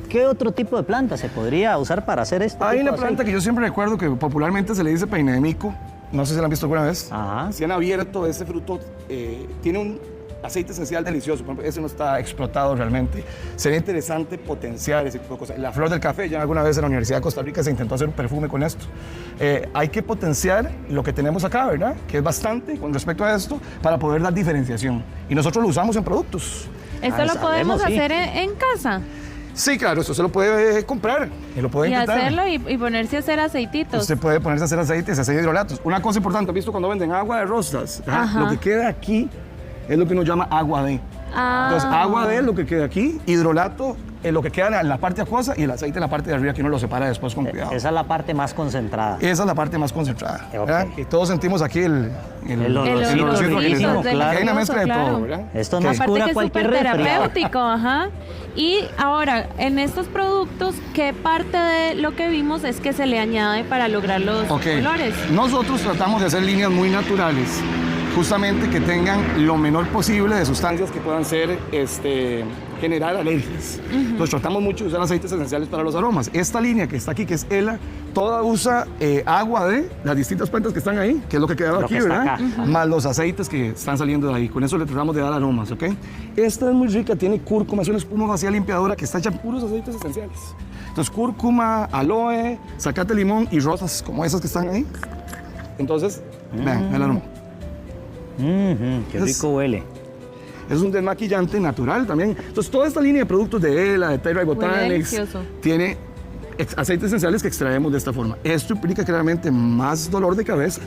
¿qué otro tipo de planta se podría usar para hacer esto? Hay una planta que yo siempre recuerdo que popularmente se le dice peine de mico. No sé si la han visto alguna vez. Ajá. Si han abierto ese fruto, tiene un aceite esencial delicioso. Por ejemplo, ese no está explotado realmente. Sería interesante potenciar ese tipo de cosas. La flor del café, ya alguna vez en la Universidad de Costa Rica se intentó hacer un perfume con esto. Hay que potenciar lo que tenemos acá, ¿verdad? Que es bastante con respecto a esto, para poder dar diferenciación. Y nosotros lo usamos en productos. ¿Esto lo podemos sabemos, sí. hacer en casa? Sí, claro, eso se lo puede comprar y lo puede Y intentar. hacerlo y ponerse a hacer aceititos. Usted puede ponerse a hacer aceites, hacer hidrolatos. Una cosa importante, ¿has visto cuando venden agua de rosas? Ajá. Lo que queda aquí es lo que uno llama agua de. Ah. Entonces, agua de es lo que queda aquí, hidrolato es lo que queda en la parte acuosa, y el aceite en la parte de arriba, que uno lo separa después con cuidado. Esa es la parte más concentrada. Esa es la parte más concentrada. Ok. ¿verdad? Y todos sentimos aquí el olorcito olorcito que les da. riquísimo, claro. Hay una mezcla de Claro. todo, ¿verdad? Esto nos Aparte cura que es cualquier súper resfriado. terapéutico, ajá. Y ahora, en estos productos, ¿qué parte de lo que vimos es que se le añade para lograr los Ok. colores? Nosotros tratamos de hacer líneas muy naturales, justamente que tengan lo menor posible de sustancias que puedan ser, generar alergias. Entonces tratamos mucho de usar aceites esenciales para los aromas. Esta línea que está aquí, que es ELA, toda usa agua de las distintas plantas que están ahí, que es lo que queda Lo aquí, que está ¿verdad? acá. Ujú. Más los aceites que están saliendo de ahí. Con eso le tratamos de dar aromas, ¿ok? Esta es muy rica, tiene cúrcuma, es una espuma vacía limpiadora que está hecha en puros aceites esenciales. Entonces, cúrcuma, aloe, zacate de limón y rosas como esas que están ahí. Entonces, vean el aroma. Qué rico huele. Es un desmaquillante natural también. Entonces, toda esta línea de productos de ELA, de Terra Botanics, delicioso. tiene aceites esenciales que extraemos de esta forma. Esto implica claramente más dolor de cabeza.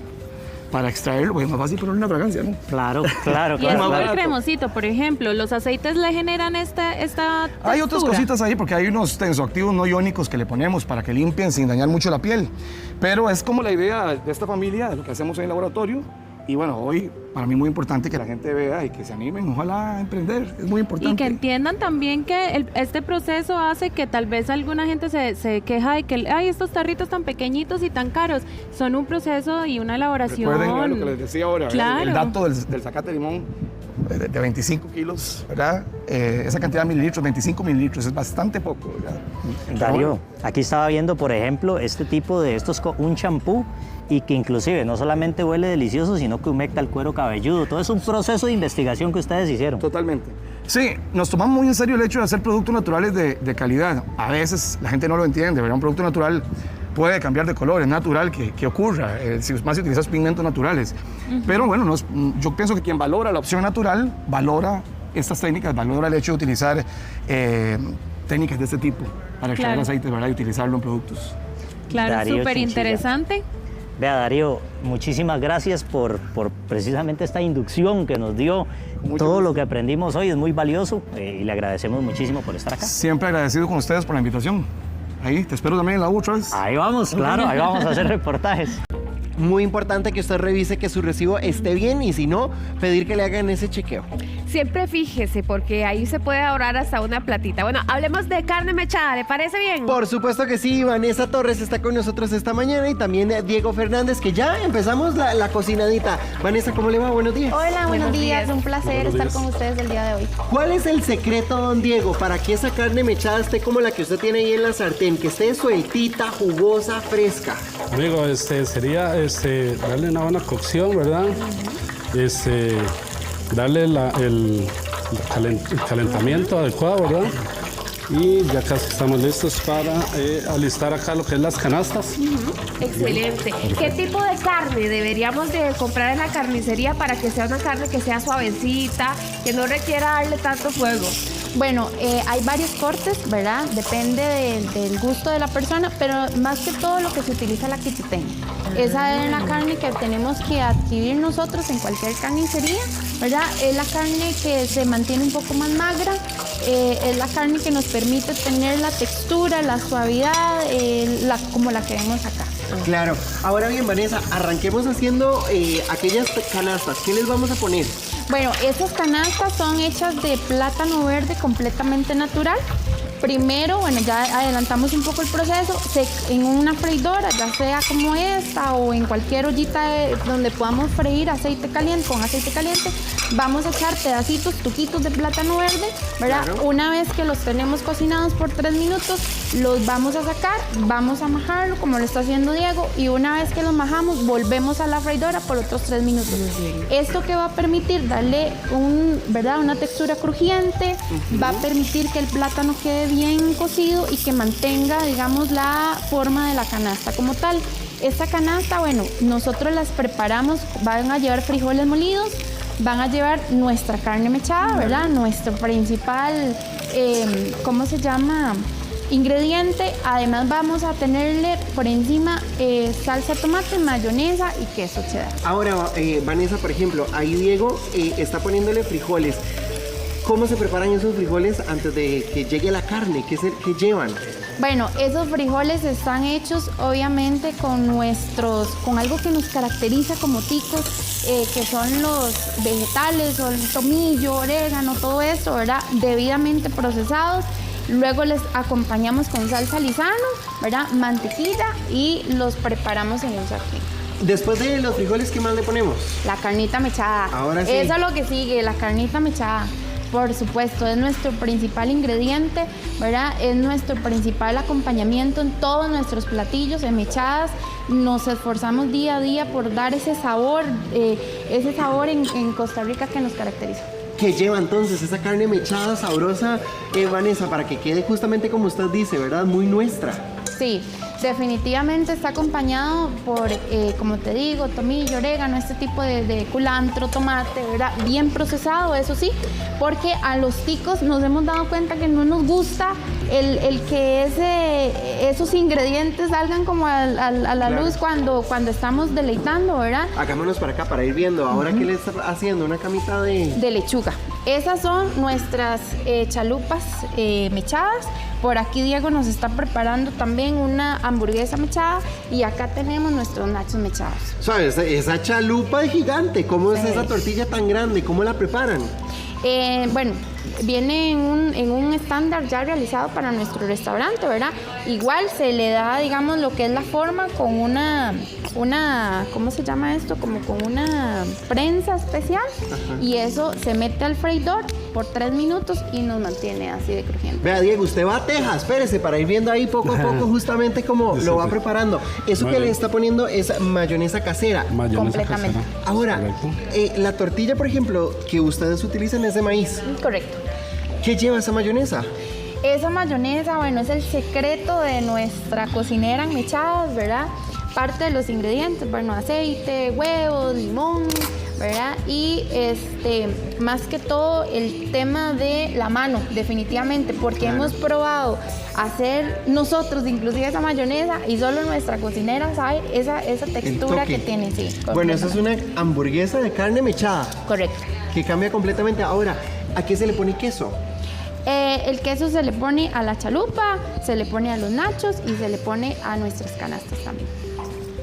Para extraerlo, pues es más fácil poner una fragancia, ¿no? Claro, claro, Y es claro. muy cremosito, por ejemplo, los aceites le generan esta Hay otras textura. cositas ahí, porque hay unos tensoactivos no iónicos que le ponemos para que limpien sin dañar mucho la piel. Pero es como la idea de esta familia, de lo que hacemos en el laboratorio. Y bueno, hoy para mí muy importante que la gente vea y que se animen, ojalá a emprender, es muy importante. Y que entiendan también que este proceso hace que tal vez alguna gente se queja de que ay, estos tarritos tan pequeñitos y tan caros. Son un proceso y una elaboración. Recuerden lo que les decía ahora, ¿verdad? Claro. El dato del zacate de limón de 25 kilos, ¿verdad? Esa cantidad de mililitros, 25 mililitros, es bastante poco, ¿verdad? Darío, aquí estaba viendo, por ejemplo, este tipo de un champú, y que inclusive no solamente huele delicioso, sino que humecta el cuero cabelludo. Todo es un proceso de investigación que ustedes hicieron. Totalmente. Sí, nos tomamos muy en serio el hecho de hacer productos naturales de calidad. A veces la gente no lo entiende, ¿verdad? Un producto natural puede cambiar de color, es natural que ocurra, más si utilizas pigmentos naturales. Pero bueno, yo pienso que quien valora la opción natural, valora estas técnicas, valora el hecho de utilizar técnicas de este tipo para extraer Claro. aceite, ¿verdad? Y utilizarlo en productos. Claro, Darío súper Chinchilla. interesante. Vea, Darío, muchísimas gracias por precisamente esta inducción que nos dio. Mucho Todo gusto. lo que aprendimos hoy es muy valioso, y le agradecemos muchísimo por estar acá. Siempre agradecido con ustedes por la invitación. Ahí, te espero también en la U otra vez. Ahí vamos, claro, ahí vamos a hacer reportajes. Muy importante que usted revise que su recibo esté bien, y si no, pedir que le hagan ese chequeo. Siempre fíjese, porque ahí se puede ahorrar hasta una platita. Bueno, hablemos de carne mechada, ¿le parece bien? Por supuesto que sí, Vanessa Torres está con nosotros esta mañana, y también Diego Fernández, que ya empezamos la cocinadita. Vanessa, ¿cómo le va? Buenos días. Hola, buenos Buenos días. días. Un placer estar con ustedes el día de hoy. ¿Cuál es el secreto, don Diego, para que esa carne mechada esté como la que usted tiene ahí en la sartén, que esté sueltita, jugosa, fresca? Amigo, sería darle una buena cocción, ¿verdad? Darle el calentamiento adecuado, ¿verdad? Y ya casi estamos listos para alistar acá lo que es las canastas. Excelente. ¿Qué tipo de carne deberíamos de comprar en la carnicería para que sea una carne que sea suavecita, que no requiera darle tanto fuego? Bueno, hay varios cortes, ¿verdad? Depende del gusto de la persona, pero más que todo lo que se utiliza es la quichitén. Esa es la carne que tenemos que adquirir nosotros en cualquier carnicería, ¿verdad? Es la carne que se mantiene un poco más magra, es la carne que nos permite tener la textura, la suavidad, como la que vemos acá. Claro. Ahora bien, Vanessa, arranquemos haciendo aquellas canastas. ¿Qué les vamos a poner? Bueno, esas canastas son hechas de plátano verde completamente natural. Primero, bueno, ya adelantamos un poco el proceso, en una freidora, ya sea como esta o en cualquier ollita donde podamos freír aceite caliente, con aceite caliente, vamos a echar pedacitos, tuquitos de plátano verde, ¿verdad? Claro. Una vez que los tenemos cocinados por 3 minutos, los vamos a sacar, vamos a majarlo como lo está haciendo Diego, y una vez que los majamos, volvemos a la freidora por otros 3 minutos. Esto que va a permitir darle ¿verdad? Una textura crujiente, va a permitir que el plátano quede bien cocido y que mantenga, digamos, la forma de la canasta como tal. Esta canasta, bueno, nosotros las preparamos, van a llevar frijoles molidos, van a llevar nuestra carne mechada, ¿verdad? Nuestro principal, ¿cómo se llama? Ingrediente. Además vamos a tenerle por encima salsa de tomate, mayonesa y queso cheddar. Ahora, Vanessa, por ejemplo, ahí Diego está poniéndole frijoles. ¿Cómo se preparan esos frijoles antes de que llegue la carne? ¿Qué llevan? Bueno, esos frijoles están hechos obviamente con algo que nos caracteriza como ticos, que son los vegetales, o el tomillo, orégano, todo eso, ¿verdad? Debidamente procesados. Luego les acompañamos con salsa Lizano, ¿verdad? Mantequilla, y los preparamos en un sartén. Después de los frijoles, ¿qué más le ponemos? La carnita mechada. Ahora sí. Eso es lo que sigue, la carnita mechada. Por supuesto, es nuestro principal ingrediente, ¿verdad? Es nuestro principal acompañamiento en todos nuestros platillos en mechadas. Nos esforzamos día a día por dar ese sabor en Costa Rica que nos caracteriza. ¿Qué lleva entonces esa carne mechada, sabrosa, Vanessa, para que quede justamente como usted dice, ¿verdad? Muy nuestra. Sí. Definitivamente está acompañado por, como te digo, tomillo, orégano, este tipo de culantro, tomate, ¿verdad? Bien procesado, eso sí, porque a los ticos nos hemos dado cuenta que no nos gusta el que esos ingredientes salgan como a la luz cuando estamos deleitando, ¿verdad? Hagámonos para acá para ir viendo. Ahora, ¿qué le está haciendo? Una camita de lechuga. Esas son nuestras chalupas mechadas. Por aquí Diego nos está preparando también una hamburguesa mechada, y acá tenemos nuestros nachos mechados. ¿Sabes? Esa chalupa es gigante. ¿Cómo es esa tortilla tan grande? ¿Cómo la preparan? Bueno, viene en un estándar ya realizado para nuestro restaurante, ¿verdad? Igual se le da, digamos, lo que es la forma con una ¿cómo se llama esto? Como con una prensa especial. Ajá. Y eso se mete al freidor por 3 minutos y nos mantiene así de crujiente. Vea, Diego, usted va a Texas, espérese, para ir viendo ahí poco a poco justamente cómo lo va preparando. Eso que le está poniendo es mayonesa casera. Completamente. Casera. Ahora, la tortilla, por ejemplo, que ustedes utilizan es de maíz. Correcto. ¿Qué lleva esa mayonesa? Esa mayonesa, bueno, es el secreto de nuestra cocinera en mechadas, ¿verdad? Parte de los ingredientes, bueno, aceite, huevos, limón, ¿verdad? Y más que todo el tema de la mano, definitivamente, porque hemos probado hacer nosotros inclusive esa mayonesa y solo nuestra cocinera sabe esa textura que tiene, sí. Bueno, esa es una hamburguesa de carne mechada. Correcto. Que cambia completamente. Ahora, ¿a qué se le pone queso? El queso se le pone a la chalupa, se le pone a los nachos y se le pone a nuestras canastas también.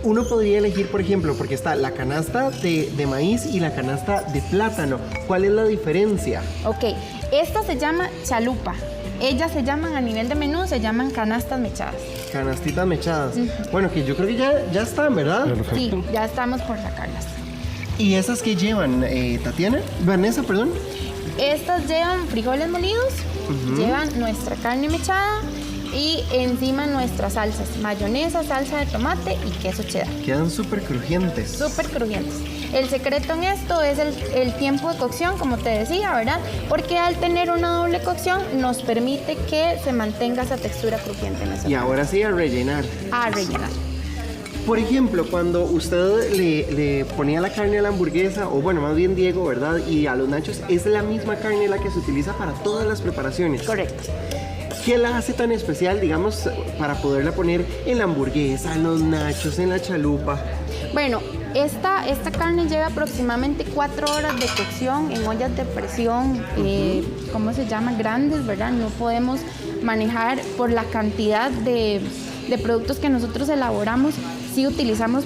Uno podría elegir, por ejemplo, porque está la canasta de maíz y la canasta de plátano. ¿Cuál es la diferencia? Ok, esta se llama chalupa. Ellas se llaman, a nivel de menú, se llaman canastas mechadas. Canastitas mechadas. Bueno, que yo creo que ya están, ¿verdad? Perfecto. Sí, ya estamos por sacarlas. ¿Y esas qué llevan, Tatiana? Vanessa, perdón. Estas llevan frijoles molidos, llevan nuestra carne mechada y encima nuestras salsas, mayonesa, salsa de tomate y queso cheddar. Quedan súper crujientes. Súper crujientes. El secreto en esto es el tiempo de cocción, como te decía, ¿verdad? Porque al tener una doble cocción nos permite que se mantenga esa textura crujiente en ese Y ahora sí, a rellenar. A rellenar. Por ejemplo, cuando usted le ponía la carne a la hamburguesa, o bueno, más bien Diego, ¿verdad? Y a los nachos, es la misma carne la que se utiliza para todas las preparaciones. Correcto. ¿Qué la hace tan especial, digamos, para poderla poner en la hamburguesa, en los nachos, en la chalupa? Bueno, esta carne lleva aproximadamente 4 horas de cocción en ollas de presión, ¿cómo se llama? Grandes, ¿verdad? No podemos manejar por la cantidad de productos que nosotros elaboramos. Sí utilizamos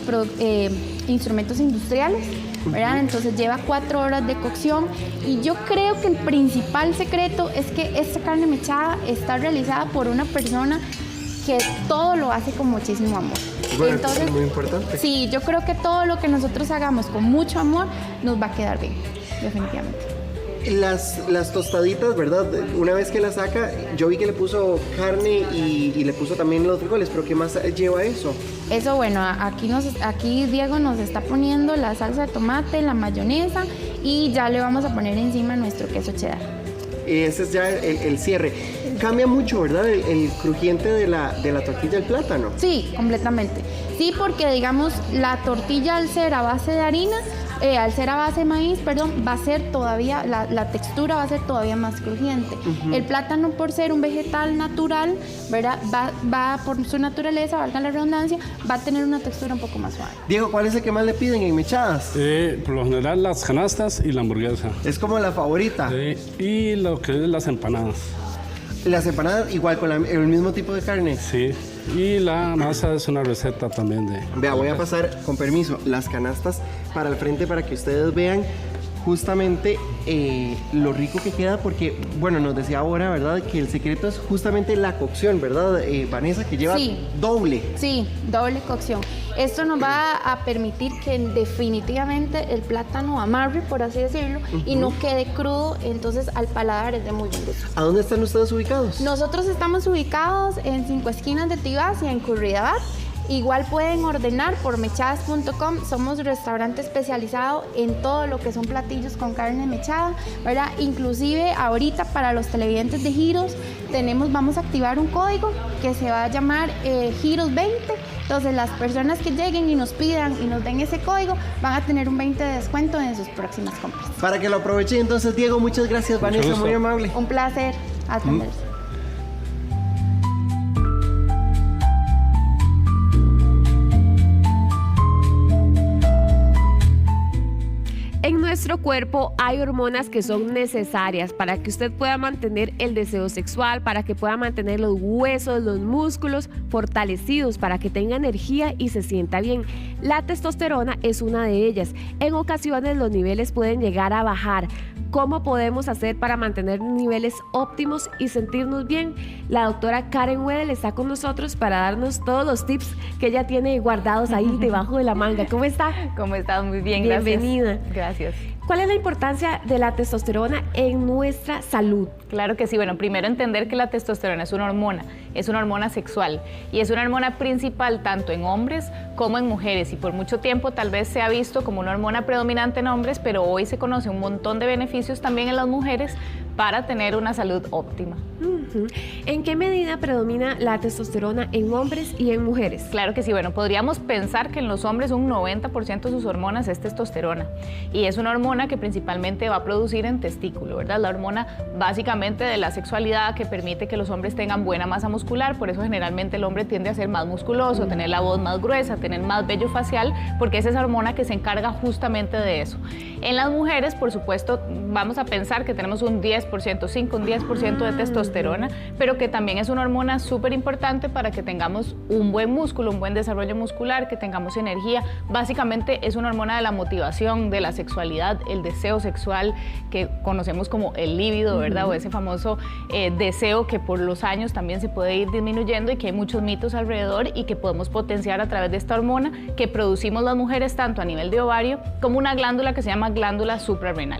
instrumentos industriales, ¿verdad? Entonces lleva 4 horas de cocción y yo creo que el principal secreto es que esta carne mechada está realizada por una persona que todo lo hace con muchísimo amor. Bueno, entonces, es muy importante. Sí, yo creo que todo lo que nosotros hagamos con mucho amor nos va a quedar bien, definitivamente. Las tostaditas, ¿verdad? Una vez que la saca, yo vi que le puso carne y le puso también los frijoles, pero ¿qué más lleva eso? Eso, bueno, aquí Diego nos está poniendo la salsa de tomate, la mayonesa y ya le vamos a poner encima nuestro queso cheddar. Ese es ya el cierre. Cambia mucho, ¿verdad? El crujiente de la tortilla al plátano. Sí, completamente. Sí, porque digamos, la tortilla al ser a base de harina, al ser a base de maíz, perdón, va a ser todavía, la textura va a ser todavía más crujiente. El plátano, por ser un vegetal natural, ¿verdad? Va por su naturaleza, valga la redundancia, va a tener una textura un poco más suave. Diego, ¿cuál es el que más le piden en mechadas? Por lo general las canastas y la hamburguesa. Es como la favorita. Y lo que es las empanadas. Las empanadas igual con el mismo tipo de carne. Sí. Y la masa es una receta también de... Vea, voy a pasar, con permiso, las canastas para el frente para que ustedes vean justamente lo rico que queda, porque, bueno, nos decía ahora, ¿verdad? Que el secreto es justamente la cocción, ¿verdad, Vanessa? Que lleva doble. Sí, doble cocción. Esto nos va a permitir que definitivamente el plátano amarre, por así decirlo, y no quede crudo, entonces al paladar es de muy buen gusto. ¿A dónde están ustedes ubicados? Nosotros estamos ubicados en 5 esquinas de Tibás y en Curridabat. Igual pueden ordenar por mechadas.com. Somos un restaurante especializado en todo lo que son platillos con carne mechada, ¿verdad? Inclusive ahorita para los televidentes de Giros vamos a activar un código que se va a llamar Giros 20. Entonces las personas que lleguen y nos pidan y nos den ese código van a tener un 20% de descuento en sus próximas compras. Para que lo aprovechen entonces, Diego, muchas gracias, Vanessa, muy amable. Un placer atenderse. En nuestro cuerpo hay hormonas que son necesarias para que usted pueda mantener el deseo sexual, para que pueda mantener los huesos, los músculos fortalecidos, para que tenga energía y se sienta bien. La testosterona es una de ellas. En ocasiones los niveles pueden llegar a bajar. ¿Cómo podemos hacer para mantener niveles óptimos y sentirnos bien? La doctora Karen Wedel está con nosotros para darnos todos los tips que ella tiene guardados ahí debajo de la manga. ¿Cómo está? ¿Cómo estás? Muy bien, gracias. Bienvenida. Gracias. ¿Cuál es la importancia de la testosterona en nuestra salud? Claro que sí. Bueno, primero entender que la testosterona es una hormona sexual y es una hormona principal tanto en hombres como en mujeres, y por mucho tiempo tal vez se ha visto como una hormona predominante en hombres, pero hoy se conoce un montón de beneficios también en las mujeres para tener una salud óptima. ¿En qué medida predomina la testosterona en hombres y en mujeres? Claro que sí. Bueno, podríamos pensar que en los hombres un 90% de sus hormonas es testosterona, y es una hormona que principalmente va a producir en testículo, ¿verdad? La hormona básicamente de la sexualidad que permite que los hombres tengan buena masa muscular. Por eso generalmente el hombre tiende a ser más musculoso, tener la voz más gruesa, tener más vello facial, porque es esa hormona que se encarga justamente de eso. En las mujeres, por supuesto, vamos a pensar que tenemos un 10%, un 10% de testosterona, pero que también es una hormona súper importante para que tengamos un buen músculo, un buen desarrollo muscular, que tengamos energía. Básicamente es una hormona de la motivación, de la sexualidad, el deseo sexual, que conocemos como el líbido, ¿verdad? O ese famoso deseo que por los años también se puede ir disminuyendo, y que hay muchos mitos alrededor y que podemos potenciar a través de esta hormona que producimos las mujeres tanto a nivel de ovario como una glándula que se llama glándula suprarrenal.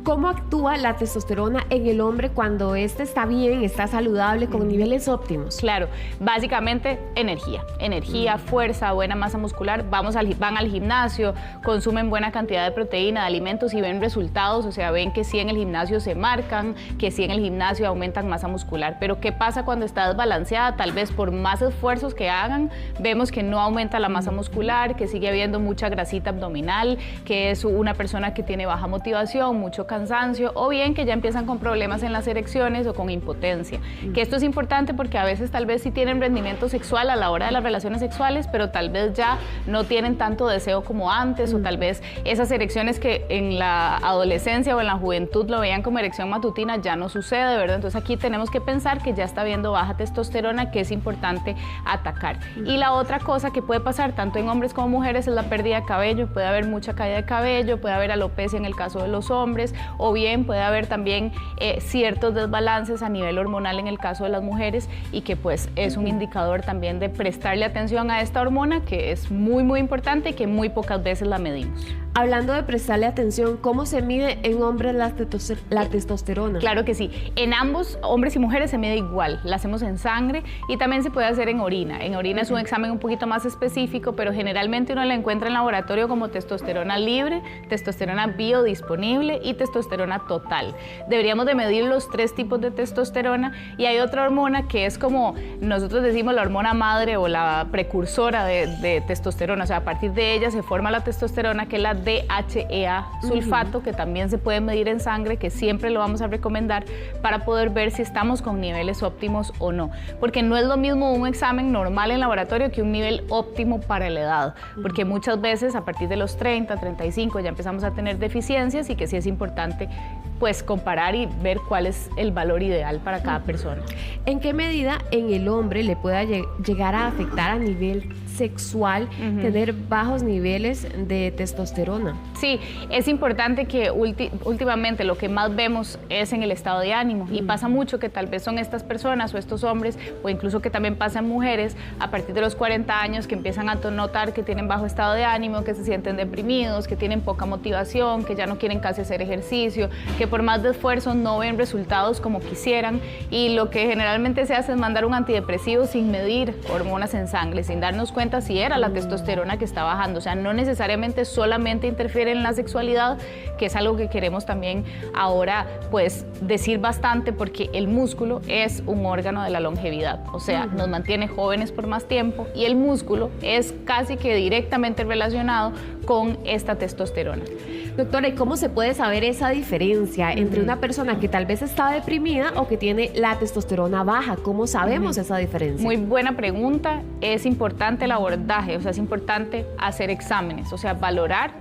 ¿Cómo actúa la testosterona en el hombre cuando este está bien, está saludable, con niveles óptimos? Claro, básicamente energía, fuerza, buena masa muscular, van al gimnasio, consumen buena cantidad de proteína, de alimentos y ven resultados, o sea, ven que sí en el gimnasio se marcan, que sí en el gimnasio aumentan masa muscular. Pero ¿qué pasa cuando está desbalanceada? Tal vez por más esfuerzos que hagan, vemos que no aumenta la masa muscular, que sigue habiendo mucha grasita abdominal, que es una persona que tiene baja motivación, mucho cansancio, o bien que ya empiezan con problemas en las erecciones o con impotencia. Que esto es importante porque a veces tal vez sí tienen rendimiento sexual a la hora de las relaciones sexuales, pero tal vez ya no tienen tanto deseo como antes, o tal vez esas erecciones que en la adolescencia o en la juventud lo veían como erección matutina ya no sucede, ¿verdad? Entonces aquí tenemos que pensar que ya está habiendo baja testosterona, que es importante atacar. Y la otra cosa que puede pasar tanto en hombres como mujeres es la pérdida de cabello. Puede haber mucha caída de cabello, puede haber alopecia en el caso de los hombres, o bien puede haber también ciertos desbalances a nivel hormonal en el caso de las mujeres, y que pues es un indicador también de prestarle atención a esta hormona, que es muy importante y que muy pocas veces la medimos. Hablando de prestarle atención, ¿cómo se mide en hombres la testosterona? Claro que sí. En ambos, hombres y mujeres, se mide igual. La hacemos en sangre y también se puede hacer en orina. En orina es un examen un poquito más específico, pero generalmente uno la encuentra en laboratorio como testosterona libre, testosterona biodisponible y testosterona total. Deberíamos de medir los 3 tipos de testosterona, y hay otra hormona que es como nosotros decimos la hormona madre o la precursora de testosterona. O sea, a partir de ella se forma la testosterona, que es la DHEA sulfato, que también se puede medir en sangre, que siempre lo vamos a recomendar para poder ver si estamos con niveles óptimos o no. Porque no es lo mismo un examen normal en laboratorio que un nivel óptimo para la edad, porque muchas veces a partir de los 30, 35 ya empezamos a tener deficiencias, y que sí es importante pues comparar y ver cuál es el valor ideal para cada persona. ¿En qué medida en el hombre le pueda llegar a afectar a nivel sexual tener bajos niveles de testosterona? Sí, es importante que últimamente lo que más vemos es en el estado de ánimo, y pasa mucho que tal vez son estas personas o estos hombres, o incluso que también pasa en mujeres a partir de los 40 años, que empiezan a notar que tienen bajo estado de ánimo, que se sienten deprimidos, que tienen poca motivación, que ya no quieren casi hacer ejercicio, que por más de esfuerzo no ven resultados como quisieran, y lo que generalmente se hace es mandar un antidepresivo sin medir hormonas en sangre, sin darnos cuenta si era la testosterona que está bajando. O sea, no necesariamente solamente interfiere en la sexualidad, que es algo que queremos también ahora pues decir bastante, porque el músculo es un órgano de la longevidad, o sea, nos mantiene jóvenes por más tiempo, y el músculo es casi que directamente relacionado con esta testosterona. Doctora, ¿y cómo se puede saber esa diferencia entre una persona que tal vez está deprimida o que tiene la testosterona baja? ¿Cómo sabemos esa diferencia? Muy buena pregunta. Es importante el abordaje, o sea, es importante hacer exámenes, o sea, valorar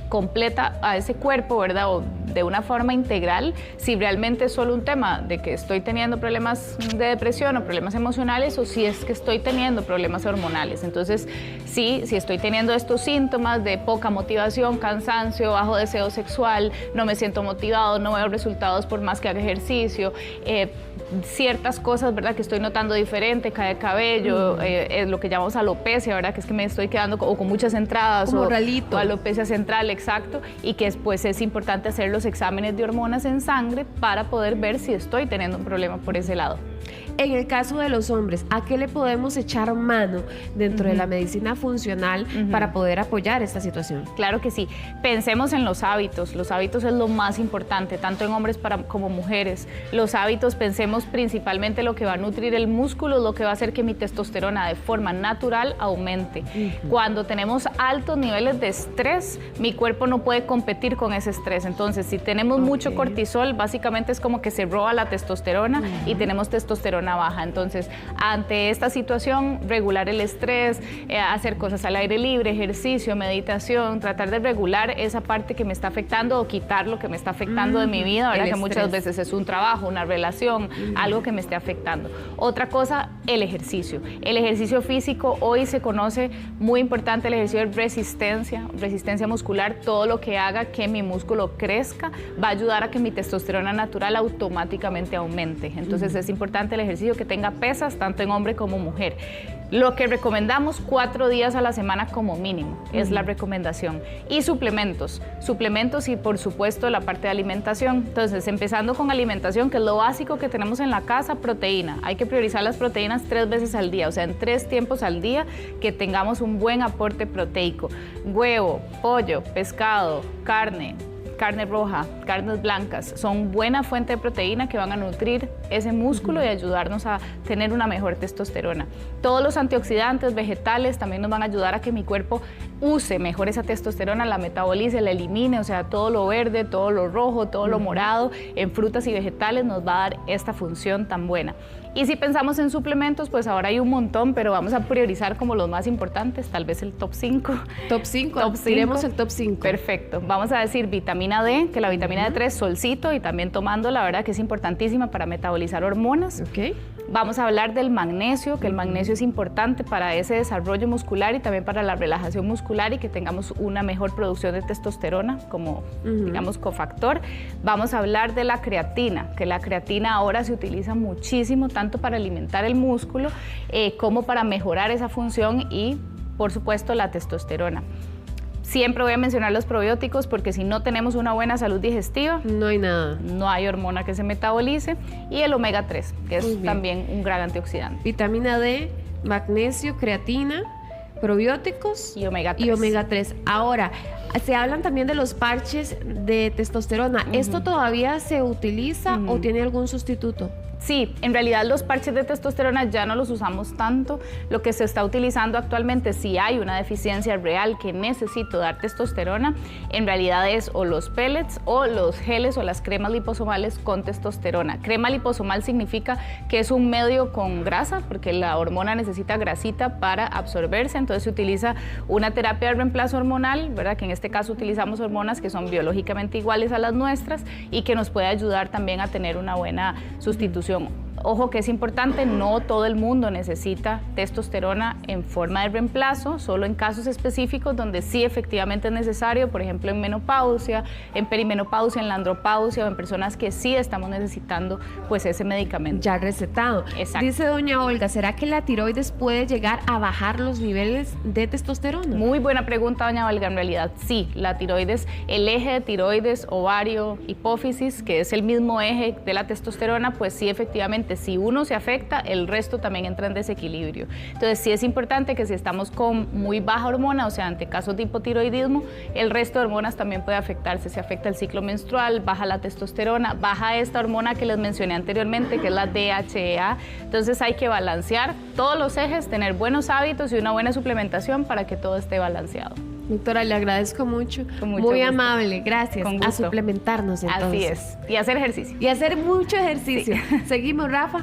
completa a ese cuerpo, ¿verdad? O de una forma integral, si realmente es solo un tema de que estoy teniendo problemas de depresión o problemas emocionales, o si es que estoy teniendo problemas hormonales. Entonces, sí, si estoy teniendo estos síntomas de poca motivación, cansancio, bajo deseo sexual, no me siento motivado, no veo resultados por más que haga ejercicio, ciertas cosas, ¿verdad?, que estoy notando diferente, cae de cabello, es lo que llamamos alopecia, ¿verdad?, que es que me estoy quedando con muchas entradas, como o ralito, o alopecia central, exacto, y que después es importante hacer los exámenes de hormonas en sangre para poder ver si estoy teniendo un problema por ese lado. En el caso de los hombres, ¿a qué le podemos echar mano dentro de la medicina funcional para poder apoyar esta situación? Claro que sí. Pensemos en los hábitos. Los hábitos es lo más importante, tanto en hombres como mujeres. Los hábitos, pensemos principalmente lo que va a nutrir el músculo, lo que va a hacer que mi testosterona de forma natural aumente. Cuando tenemos altos niveles de estrés, mi cuerpo no puede competir con ese estrés. Entonces, si tenemos mucho cortisol, básicamente es como que se roba la testosterona y tenemos testosterona baja. Entonces, ante esta situación, regular el estrés, hacer cosas al aire libre, ejercicio, meditación, tratar de regular esa parte que me está afectando o quitar lo que me está afectando de mi vida, ¿verdad? Que muchas veces es un trabajo, una relación, algo que me esté afectando. Otra cosa, el ejercicio. El ejercicio físico hoy se conoce muy importante, el ejercicio de resistencia muscular. Todo lo que haga que mi músculo crezca va a ayudar a que mi testosterona natural automáticamente aumente. Entonces, es importante el ejercicio ejercicio que tenga pesas, tanto en hombre como mujer. Lo que recomendamos 4 días a la semana como mínimo, es la recomendación. Y suplementos y por supuesto la parte de alimentación. Entonces, empezando con alimentación, que es lo básico que tenemos en la casa, proteína. Hay que priorizar las proteínas 3 veces al día, o sea, en 3 tiempos al día que tengamos un buen aporte proteico. Huevo, pollo, pescado, carne roja, carnes blancas, son buena fuente de proteína que van a nutrir ese músculo y ayudarnos a tener una mejor testosterona. Todos los antioxidantes vegetales también nos van a ayudar a que mi cuerpo use mejor esa testosterona, la metabolice, la elimine, o sea, todo lo verde, todo lo rojo, todo lo morado, en frutas y vegetales nos va a dar esta función tan buena. Y si pensamos en suplementos, pues ahora hay un montón, pero vamos a priorizar como los más importantes, tal vez el top 5. Top 5, diremos el top 5. Perfecto. Vamos a decir vitamina D, que la vitamina D3, solcito y también tomando, la verdad que es importantísima para metabolizar hormonas. Ok. Vamos a hablar del magnesio, que el magnesio es importante para ese desarrollo muscular y también para la relajación muscular y que tengamos una mejor producción de testosterona como, digamos, cofactor. Vamos a hablar de la creatina, que la creatina ahora se utiliza muchísimo, tanto para alimentar el músculo como para mejorar esa función y, por supuesto, la testosterona. Siempre voy a mencionar los probióticos porque si no tenemos una buena salud digestiva, no hay nada. No hay hormona que se metabolice. Y el omega 3, que es también un gran antioxidante. Vitamina D, magnesio, creatina, probióticos y omega 3. Ahora, se hablan también de los parches de testosterona. ¿Esto todavía se utiliza o tiene algún sustituto? Sí, en realidad los parches de testosterona ya no los usamos tanto. Lo que se está utilizando actualmente, si hay una deficiencia real que necesito dar testosterona, en realidad es o los pellets o los geles o las cremas liposomales con testosterona. Crema liposomal significa que es un medio con grasa, porque la hormona necesita grasita para absorberse, entonces se utiliza una terapia de reemplazo hormonal, ¿verdad? Que en este caso utilizamos hormonas que son biológicamente iguales a las nuestras y que nos puede ayudar también a tener una buena sustitución. Ojo que es importante, no todo el mundo necesita testosterona en forma de reemplazo, solo en casos específicos donde sí efectivamente es necesario, por ejemplo en menopausia, en perimenopausia, en la andropausia o en personas que sí estamos necesitando pues ese medicamento. Ya recetado. Exacto. Dice doña Olga, ¿será que la tiroides puede llegar a bajar los niveles de testosterona? Muy buena pregunta, doña Olga, en realidad sí, la tiroides, el eje de tiroides, ovario, hipófisis, que es el mismo eje de la testosterona, pues sí efectivamente si uno se afecta, el resto también entra en desequilibrio. Entonces sí es importante que si estamos con muy baja hormona, o sea, ante casos de hipotiroidismo, el resto de hormonas también puede afectarse. Se afecta el ciclo menstrual, baja la testosterona, baja esta hormona que les mencioné anteriormente, que es la DHEA. Entonces hay que balancear todos los ejes, tener buenos hábitos y una buena suplementación para que todo esté balanceado. Doctora, le agradezco mucho. Muy gusto. Amable, gracias. Con gusto. A suplementarnos entonces. Así es. Y hacer ejercicio. Y hacer mucho ejercicio. Sí. Seguimos, Rafa.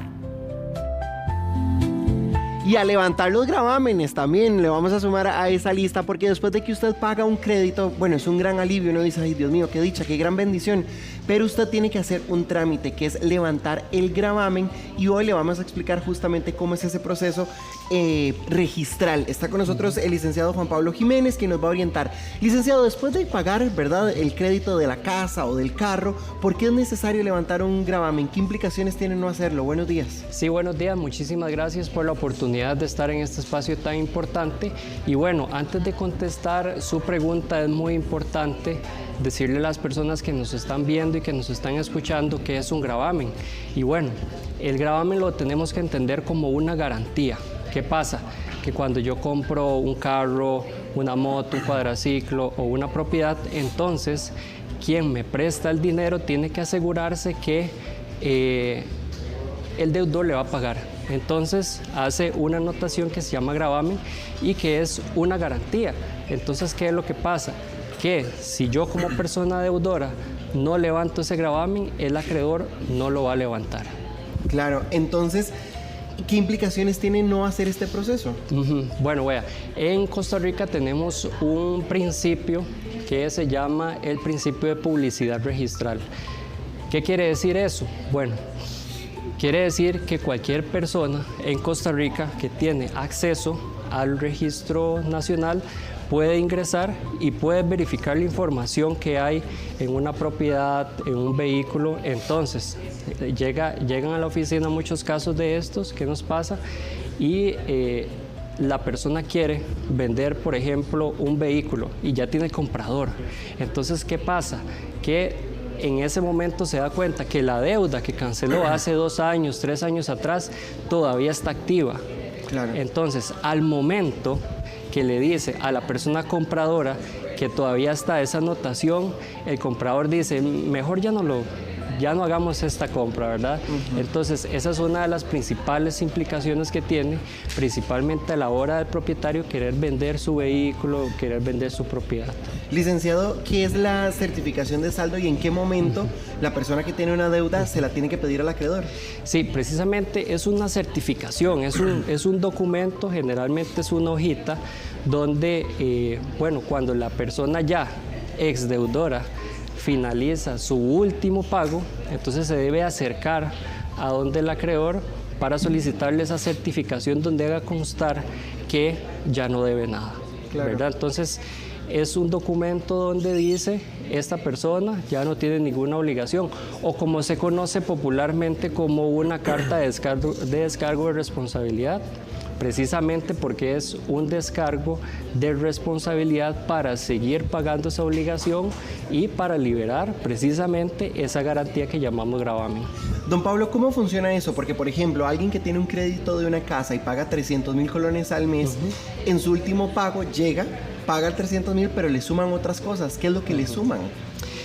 Y a levantar los gravámenes también le vamos a sumar a esa lista, porque después de que usted paga un crédito, bueno, es un gran alivio, uno dice, ay Dios mío, qué dicha, qué gran bendición, pero usted tiene que hacer un trámite que es levantar el gravamen y hoy le vamos a explicar justamente cómo es ese proceso registral. Está con nosotros el licenciado Juan Pablo Jiménez, que nos va a orientar. Licenciado, después de pagar, ¿verdad?, el crédito de la casa o del carro, ¿por qué es necesario levantar un gravamen? ¿Qué implicaciones tiene no hacerlo? Buenos días. Sí, buenos días, muchísimas gracias por la oportunidad de estar en este espacio tan importante. Y bueno, antes de contestar su pregunta, es muy importante decirle a las personas que nos están viendo y que nos están escuchando qué es un gravamen. Y bueno, el gravamen lo tenemos que entender como una garantía. ¿Qué pasa? Que cuando yo compro un carro, una moto, un cuadraciclo o una propiedad, entonces quien me presta el dinero tiene que asegurarse que el deudor le va a pagar. Entonces hace una anotación que se llama gravamen y que es una garantía. Entonces, ¿qué es lo que pasa? Que si yo como persona deudora no levanto ese gravamen, el acreedor no lo va a levantar. Claro, entonces, ¿qué implicaciones tiene no hacer este proceso? Bueno, vea, en Costa Rica tenemos un principio que se llama el principio de publicidad registral. ¿Qué quiere decir eso? Bueno, quiere decir que cualquier persona en Costa Rica que tiene acceso al Registro Nacional, puede ingresar y puede verificar la información que hay en una propiedad, en un vehículo. Entonces, llegan a la oficina muchos casos de estos que nos pasa y la persona quiere vender, por ejemplo, un vehículo y ya tiene comprador. Entonces, ¿qué pasa? Que en ese momento se da cuenta que la deuda que canceló hace 2 años, 3 años atrás, todavía está activa. Claro. Entonces, al momento que le dice a la persona compradora que todavía está esa anotación, el comprador dice, mejor ya no hagamos esta compra, ¿verdad? Entonces, esa es una de las principales implicaciones que tiene, principalmente a la hora del propietario querer vender su vehículo, querer vender su propiedad. Licenciado, ¿qué es la certificación de saldo y en qué momento la persona que tiene una deuda se la tiene que pedir al acreedor? Sí, precisamente es una certificación, es un documento, generalmente es una hojita, donde, cuando la persona ya ex deudora finaliza su último pago, entonces se debe acercar a donde el acreedor para solicitarle esa certificación donde haga constar que ya no debe nada, claro, ¿verdad? Entonces, es un documento donde dice, esta persona ya no tiene ninguna obligación, o como se conoce popularmente como una carta de descargo de responsabilidad, precisamente porque es un descargo de responsabilidad para seguir pagando esa obligación y para liberar precisamente esa garantía que llamamos gravamen. Don Pablo, ¿cómo funciona eso? Porque, por ejemplo, alguien que tiene un crédito de una casa y paga 300,000 colones al mes, en su último pago llega, paga el 300,000, pero le suman otras cosas. ¿Qué es lo que le suman?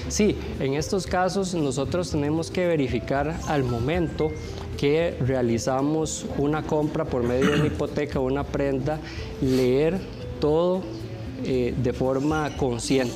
Sí, en estos casos nosotros tenemos que verificar al momento que realizamos una compra por medio de una hipoteca o una prenda, leer todo de forma consciente.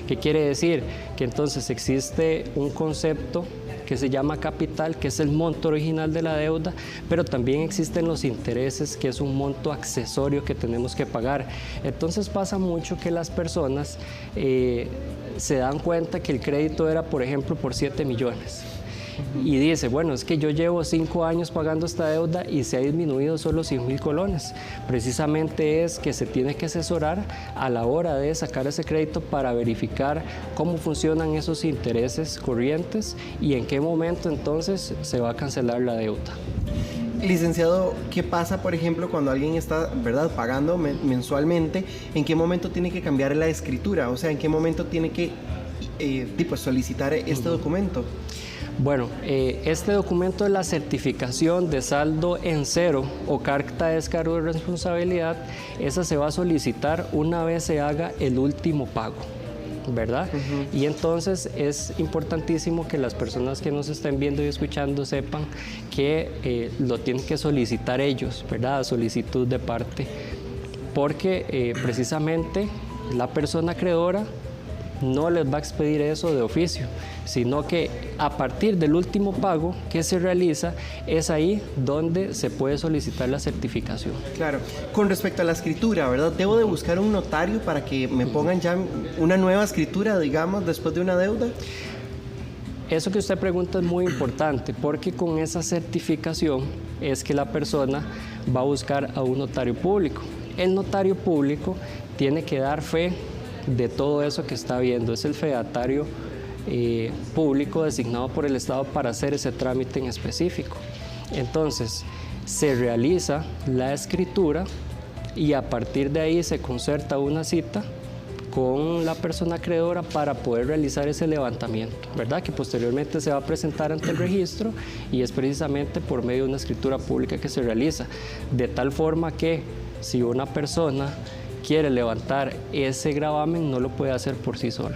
¿Qué quiere decir? Que entonces existe un concepto que se llama capital, que es el monto original de la deuda, pero también existen los intereses, que es un monto accesorio que tenemos que pagar. Entonces pasa mucho que las personas se dan cuenta que el crédito era, por ejemplo, por 7 millones. Y dice, bueno, es que yo llevo 5 años pagando esta deuda y se ha disminuido solo 100,000 colones. Precisamente es que se tiene que asesorar a la hora de sacar ese crédito para verificar cómo funcionan esos intereses corrientes y en qué momento entonces se va a cancelar la deuda. Licenciado, ¿qué pasa, por ejemplo, cuando alguien está, ¿verdad?, pagando mensualmente? ¿En qué momento tiene que cambiar la escritura? O sea, ¿en qué momento tiene que solicitar este documento? Bueno, este documento de la certificación de saldo en cero o carta de descargo de responsabilidad, esa se va a solicitar una vez se haga el último pago, ¿verdad? Y entonces es importantísimo que las personas que nos estén viendo y escuchando sepan que lo tienen que solicitar ellos, ¿verdad? A solicitud de parte, porque precisamente la persona acreedora no les va a expedir eso de oficio, sino que a partir del último pago que se realiza, es ahí donde se puede solicitar la certificación. Claro. Con respecto a la escritura, ¿verdad? ¿Debo de buscar un notario para que me pongan ya una nueva escritura, digamos, después de una deuda? Eso que usted pregunta es muy importante, porque con esa certificación es que la persona va a buscar a un notario público. El notario público tiene que dar fe de todo eso que está viendo, es el fedatario público designado por el Estado para hacer ese trámite en específico. Entonces, se realiza la escritura y a partir de ahí se concerta una cita con la persona acreedora para poder realizar ese levantamiento, ¿verdad? Que posteriormente se va a presentar ante el registro y es precisamente por medio de una escritura pública que se realiza, de tal forma que si una persona quiere levantar ese gravamen, no lo puede hacer por sí solo.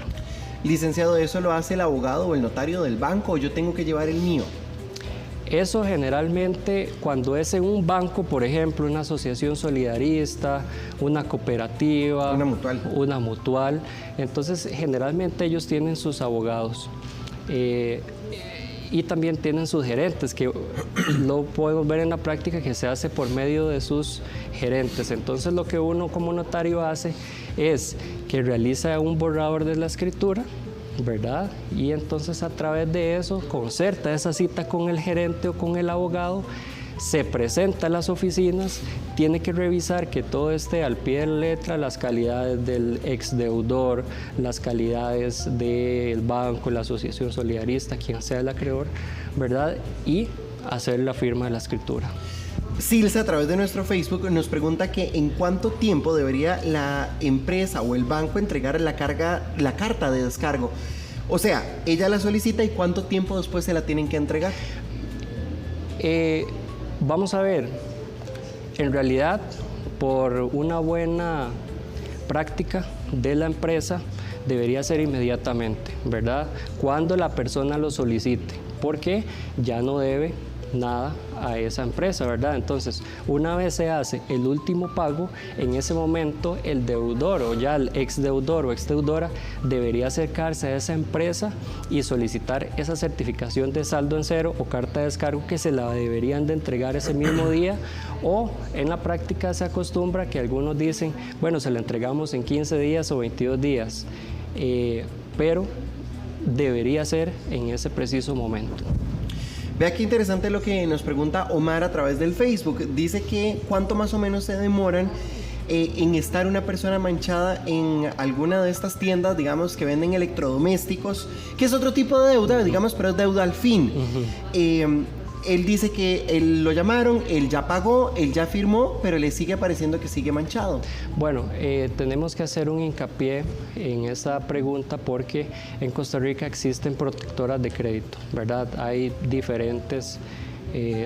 Licenciado, ¿eso lo hace el abogado o el notario del banco o yo tengo que llevar el mío? Eso generalmente cuando es en un banco, por ejemplo, una asociación solidarista, una cooperativa, una mutual, entonces generalmente ellos tienen sus abogados. Y también tienen sus gerentes, que lo podemos ver en la práctica que se hace por medio de sus gerentes. Entonces lo que uno como notario hace es que realiza un borrador de la escritura, ¿verdad? Y entonces a través de eso concerta esa cita con el gerente o con el abogado, se presenta a las oficinas, tiene que revisar que todo esté al pie de la letra, las calidades del exdeudor, las calidades del banco, la asociación solidarista, quien sea el acreedor, ¿verdad? Y hacer la firma de la escritura. Silsa, a través de nuestro Facebook, nos pregunta que en cuánto tiempo debería la empresa o el banco entregar la carta de descargo. O sea, ella la solicita y cuánto tiempo después se la tienen que entregar. Vamos a ver, en realidad, por una buena práctica de la empresa, debería ser inmediatamente, ¿verdad? Cuando la persona lo solicite, porque ya no debe nada a esa empresa, ¿verdad? Entonces, una vez se hace el último pago, en ese momento el deudor o ya el exdeudor o exdeudora debería acercarse a esa empresa y solicitar esa certificación de saldo en cero o carta de descargo, que se la deberían de entregar ese mismo día, o en la práctica se acostumbra que algunos dicen, bueno, se la entregamos en 15 días o 22 días, pero debería ser en ese preciso momento. Vea qué interesante lo que nos pregunta Omar a través del Facebook. Dice que cuánto más o menos se demoran en estar una persona manchada en alguna de estas tiendas, digamos, que venden electrodomésticos, que es otro tipo de deuda, digamos, pero es deuda al fin. Él dice que él lo llamaron, él ya pagó, él ya firmó, pero le sigue pareciendo que sigue manchado. Bueno, tenemos que hacer un hincapié en esta pregunta porque en Costa Rica existen protectoras de crédito, ¿verdad? Hay diferentes,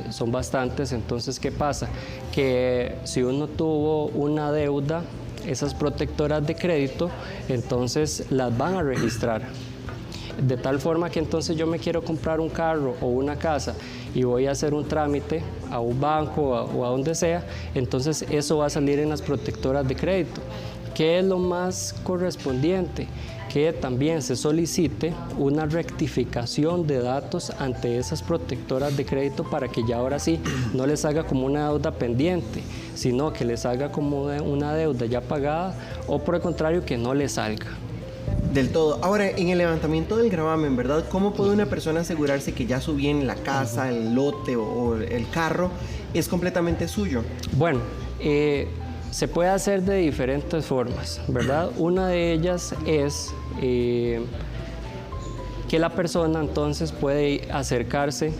son bastantes. Entonces, ¿qué pasa? Que si uno tuvo una deuda, esas protectoras de crédito, entonces las van a registrar. De tal forma que entonces yo me quiero comprar un carro o una casa y voy a hacer un trámite a un banco o a donde sea, entonces eso va a salir en las protectoras de crédito. ¿Qué es lo más correspondiente? Que también se solicite una rectificación de datos ante esas protectoras de crédito para que ya ahora sí no les haga como una deuda pendiente, sino que les haga como una deuda ya pagada, o por el contrario, que no les salga. Del todo. Ahora, en el levantamiento del gravamen, ¿verdad? ¿Cómo puede una persona asegurarse que ya su bien, la casa, el lote o el carro, es completamente suyo? Bueno, se puede hacer de diferentes formas, ¿verdad? Una de ellas es que la persona entonces puede acercarse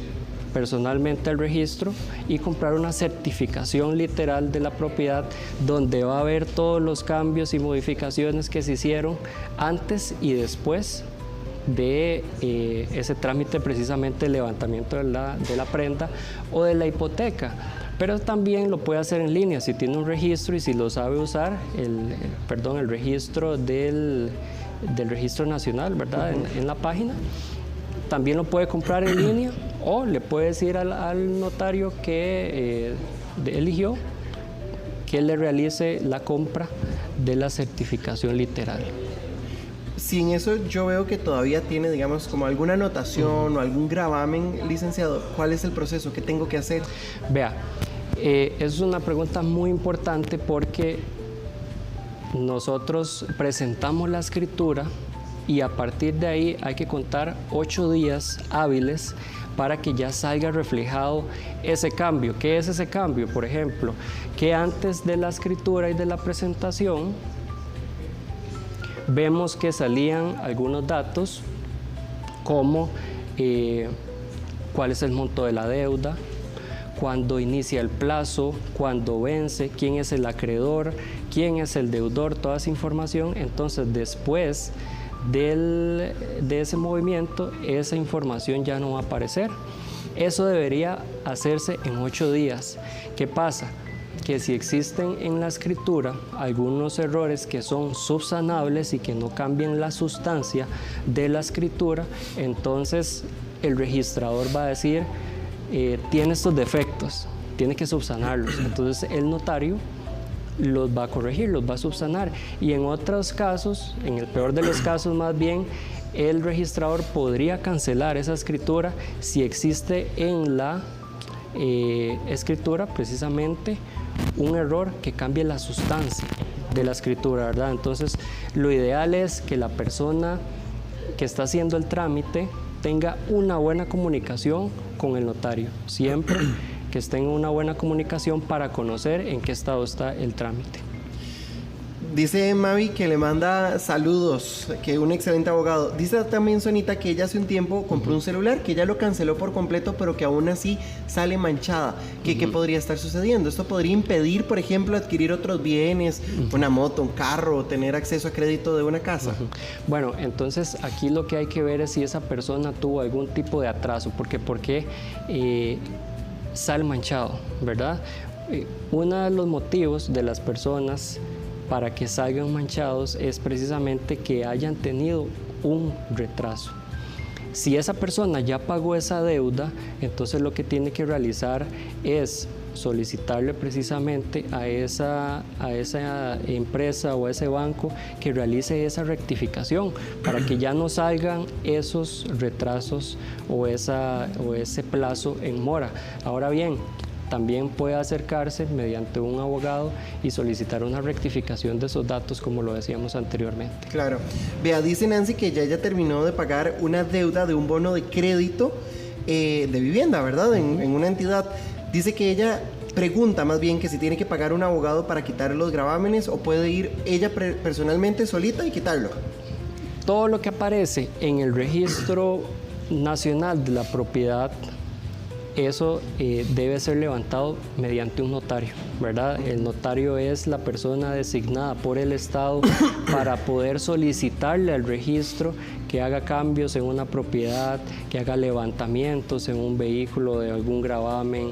personalmente al registro y comprar una certificación literal de la propiedad, donde va a ver todos los cambios y modificaciones que se hicieron antes y después de ese trámite, precisamente el levantamiento de la prenda o de la hipoteca. Pero también lo puede hacer en línea si tiene un registro y si lo sabe usar, el registro del registro nacional, ¿verdad? En la página. También lo puede comprar en línea, o le puede decir al notario que eligió que le realice la compra de la certificación literal. Si en eso yo veo que todavía tiene, digamos, como alguna anotación o algún gravamen, licenciado, ¿cuál es el proceso? ¿Qué tengo que hacer? Vea, es una pregunta muy importante porque nosotros presentamos la escritura y a partir de ahí hay que contar 8 días hábiles para que ya salga reflejado ese cambio. ¿Qué es ese cambio? Por ejemplo, que antes de la escritura y de la presentación vemos que salían algunos datos como cuál es el monto de la deuda, cuándo inicia el plazo, cuándo vence, quién es el acreedor, quién es el deudor, toda esa información. Entonces, después de ese movimiento, esa información ya no va a aparecer. Eso debería hacerse en 8 días. ¿Qué pasa? Que si existen en la escritura algunos errores que son subsanables y que no cambian la sustancia de la escritura, entonces el registrador va a decir, tiene estos defectos, tiene que subsanarlos. Entonces el notario los va a corregir, los va a subsanar. Y en otros casos, en el peor de los casos más bien, el registrador podría cancelar esa escritura si existe en la escritura precisamente un error que cambie la sustancia de la escritura, ¿verdad? Entonces, lo ideal es que la persona que está haciendo el trámite tenga una buena comunicación con el notario. Siempre que estén en una buena comunicación para conocer en qué estado está el trámite. Dice Mavi que le manda saludos, que un excelente abogado. Dice también Sonita que ella hace un tiempo compró un celular, que ella lo canceló por completo, pero que aún así sale manchada. ¿Qué podría estar sucediendo? Esto podría impedir, por ejemplo, adquirir otros bienes, una moto, un carro, o tener acceso a crédito de una casa. Bueno, entonces aquí lo que hay que ver es si esa persona tuvo algún tipo de atraso, porque ¿por qué sale manchado, verdad? Uno de los motivos de las personas para que salgan manchados es precisamente que hayan tenido un retraso. Si esa persona ya pagó esa deuda, entonces lo que tiene que realizar es solicitarle precisamente a esa empresa o a ese banco que realice esa rectificación para que ya no salgan esos retrasos o ese plazo en mora. Ahora bien, también puede acercarse mediante un abogado y solicitar una rectificación de esos datos, como lo decíamos anteriormente. Claro. Vea, dice Nancy que ya terminó de pagar una deuda de un bono de crédito de vivienda, ¿verdad? En una entidad. Dice que ella pregunta más bien que si tiene que pagar un abogado para quitar los gravámenes o puede ir ella personalmente solita y quitarlo. Todo lo que aparece en el Registro Nacional de la Propiedad, eso debe ser levantado mediante un notario, ¿verdad? El notario es la persona designada por el Estado para poder solicitarle al registro que haga cambios en una propiedad, que haga levantamientos en un vehículo de algún gravamen.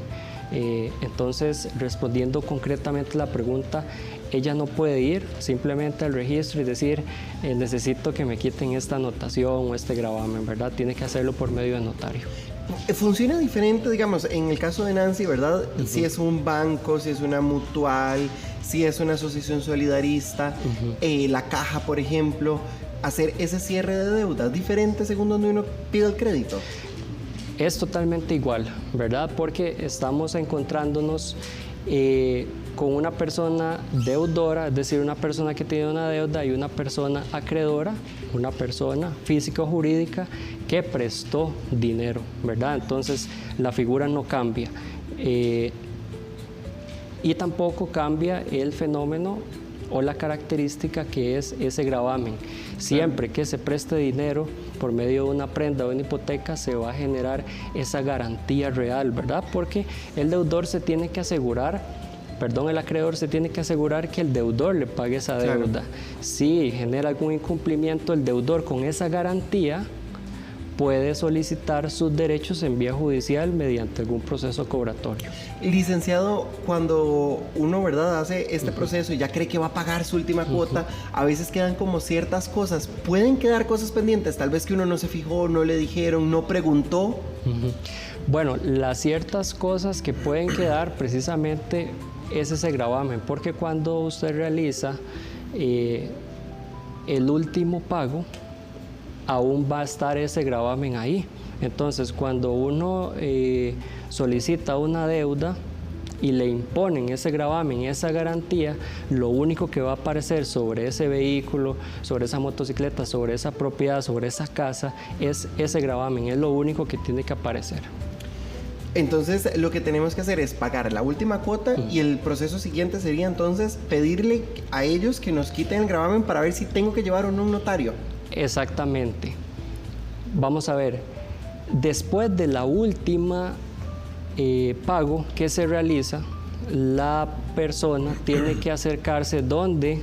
Entonces, respondiendo concretamente a la pregunta, ella no puede ir simplemente al registro y decir necesito que me quiten esta anotación o este gravamen, ¿verdad? Tiene que hacerlo por medio de notario. Funciona diferente, digamos, en el caso de Nancy, ¿verdad? Si es un banco, si es una mutual, si es una asociación solidarista, la caja, por ejemplo, hacer ese cierre de deudas diferente según donde uno pide el crédito. Es totalmente igual, ¿verdad? Porque estamos encontrándonos con una persona deudora, es decir, una persona que tiene una deuda y una persona acreedora, una persona física o jurídica que prestó dinero, ¿verdad? Entonces la figura no cambia y tampoco cambia el fenómeno o la característica que es ese gravamen. Siempre que se preste dinero por medio de una prenda o una hipoteca se va a generar esa garantía real, ¿verdad? Porque el deudor se tiene que asegurar, el acreedor se tiene que asegurar que el deudor le pague esa deuda. Claro. Si genera algún incumplimiento, el deudor con esa garantía puede solicitar sus derechos en vía judicial mediante algún proceso cobratorio. Licenciado, cuando uno, ¿verdad?, hace este proceso y ya cree que va a pagar su última cuota, a veces quedan como ciertas cosas. Pueden quedar cosas pendientes, tal vez que uno no se fijó, no le dijeron, no preguntó. Bueno, las ciertas cosas que pueden quedar precisamente es ese gravamen, porque cuando usted realiza el último pago, aún va a estar ese gravamen ahí. Entonces, cuando uno solicita una deuda y le imponen ese gravamen, esa garantía, lo único que va a aparecer sobre ese vehículo, sobre esa motocicleta, sobre esa propiedad, sobre esa casa, es ese gravamen, es lo único que tiene que aparecer. Entonces, lo que tenemos que hacer es pagar la última cuota y el proceso siguiente sería entonces pedirle a ellos que nos quiten el gravamen para ver si tengo que llevar o no un notario. Exactamente. Vamos a ver, después de la última pago que se realiza, la persona tiene que acercarse donde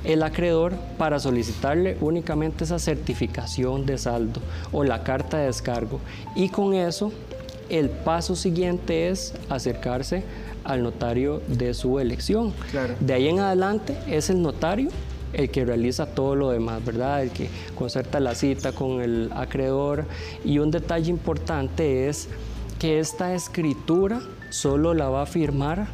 el acreedor para solicitarle únicamente esa certificación de saldo o la carta de descargo, y con eso el paso siguiente es acercarse al notario de su elección. Claro. De ahí en adelante es el notario el que realiza todo lo demás, ¿verdad? El que concerta la cita con el acreedor. Y un detalle importante es que esta escritura solo la va a firmar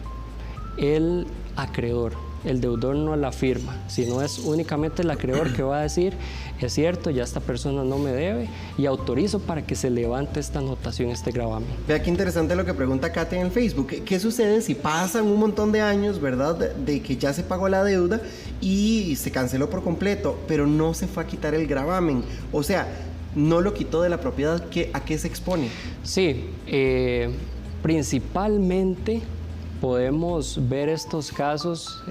el acreedor. El deudor no la firma, sino es únicamente el acreedor que va a decir, es cierto, ya esta persona no me debe y autorizo para que se levante esta anotación, este gravamen. Vea qué interesante lo que pregunta Katy en el Facebook. ¿Qué sucede si pasan un montón de años, verdad, de que ya se pagó la deuda y se canceló por completo, pero no se fue a quitar el gravamen? O sea, no lo quitó de la propiedad, ¿a qué se expone? Sí, Principalmente podemos ver estos casos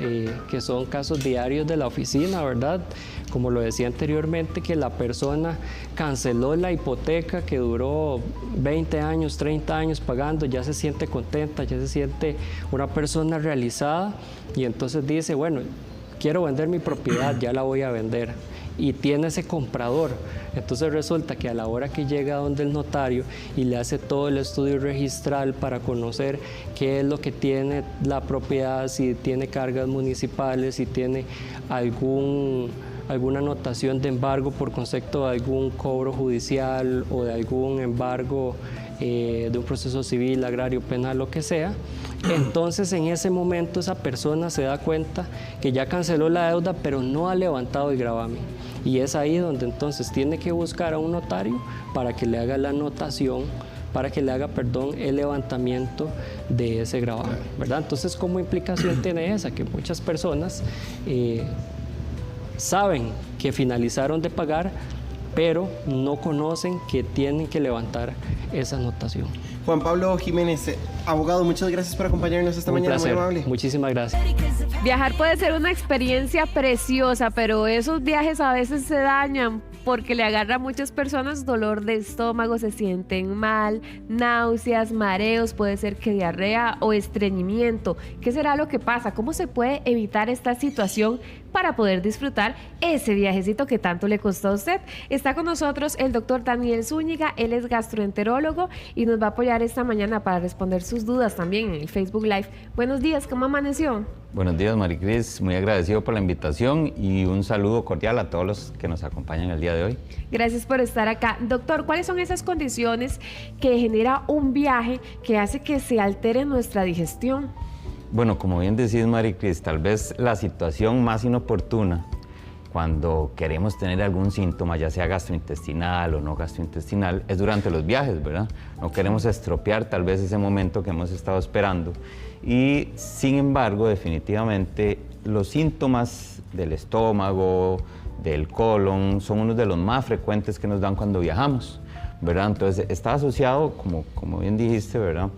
que son casos diarios de la oficina, ¿verdad? Como lo decía anteriormente, que la persona canceló la hipoteca que duró 20 años, 30 años pagando, ya se siente contenta, ya se siente una persona realizada y entonces dice, bueno, quiero vender mi propiedad, ya la voy a vender. Y tiene ese comprador. Entonces resulta que a la hora que llega donde el notario y le hace todo el estudio registral para conocer qué es lo que tiene la propiedad, si tiene cargas municipales, si tiene alguna anotación de embargo por concepto de algún cobro judicial o de algún embargo de un proceso civil, agrario, penal, lo que sea, entonces en ese momento esa persona se da cuenta que ya canceló la deuda pero no ha levantado el gravamen y es ahí donde entonces tiene que buscar a un notario para que le haga la anotación, para que le haga, el levantamiento de ese gravamen, ¿verdad? Entonces, ¿cómo implicación tiene esa? Que muchas personas saben que finalizaron de pagar, pero no conocen que tienen que levantar esa anotación. Juan Pablo Jiménez, abogado, muchas gracias por acompañarnos esta mañana. Placer. Muy amable. Muchísimas gracias. Viajar puede ser una experiencia preciosa, pero esos viajes a veces se dañan porque le agarra a muchas personas dolor de estómago, se sienten mal, náuseas, mareos, puede ser que diarrea o estreñimiento. ¿Qué será lo que pasa? ¿Cómo se puede evitar esta situación para poder disfrutar ese viajecito que tanto le costó a usted? Está con nosotros el doctor Daniel Zúñiga, él es gastroenterólogo y nos va a apoyar esta mañana para responder sus dudas también en el Facebook Live. Buenos días, ¿cómo amaneció? Buenos días, Maricris. Muy agradecido por la invitación y un saludo cordial a todos los que nos acompañan el día de hoy. Gracias por estar acá. Doctor, ¿cuáles son esas condiciones que genera un viaje que hace que se altere nuestra digestión? Bueno, como bien decís, Maricris, tal vez la situación más inoportuna cuando queremos tener algún síntoma, ya sea gastrointestinal o no gastrointestinal, es durante los viajes, ¿verdad? No queremos estropear tal vez ese momento que hemos estado esperando. Y sin embargo, definitivamente, los síntomas del estómago, del colon, son unos de los más frecuentes que nos dan cuando viajamos, ¿verdad? Entonces, está asociado, como bien dijiste, ¿verdad?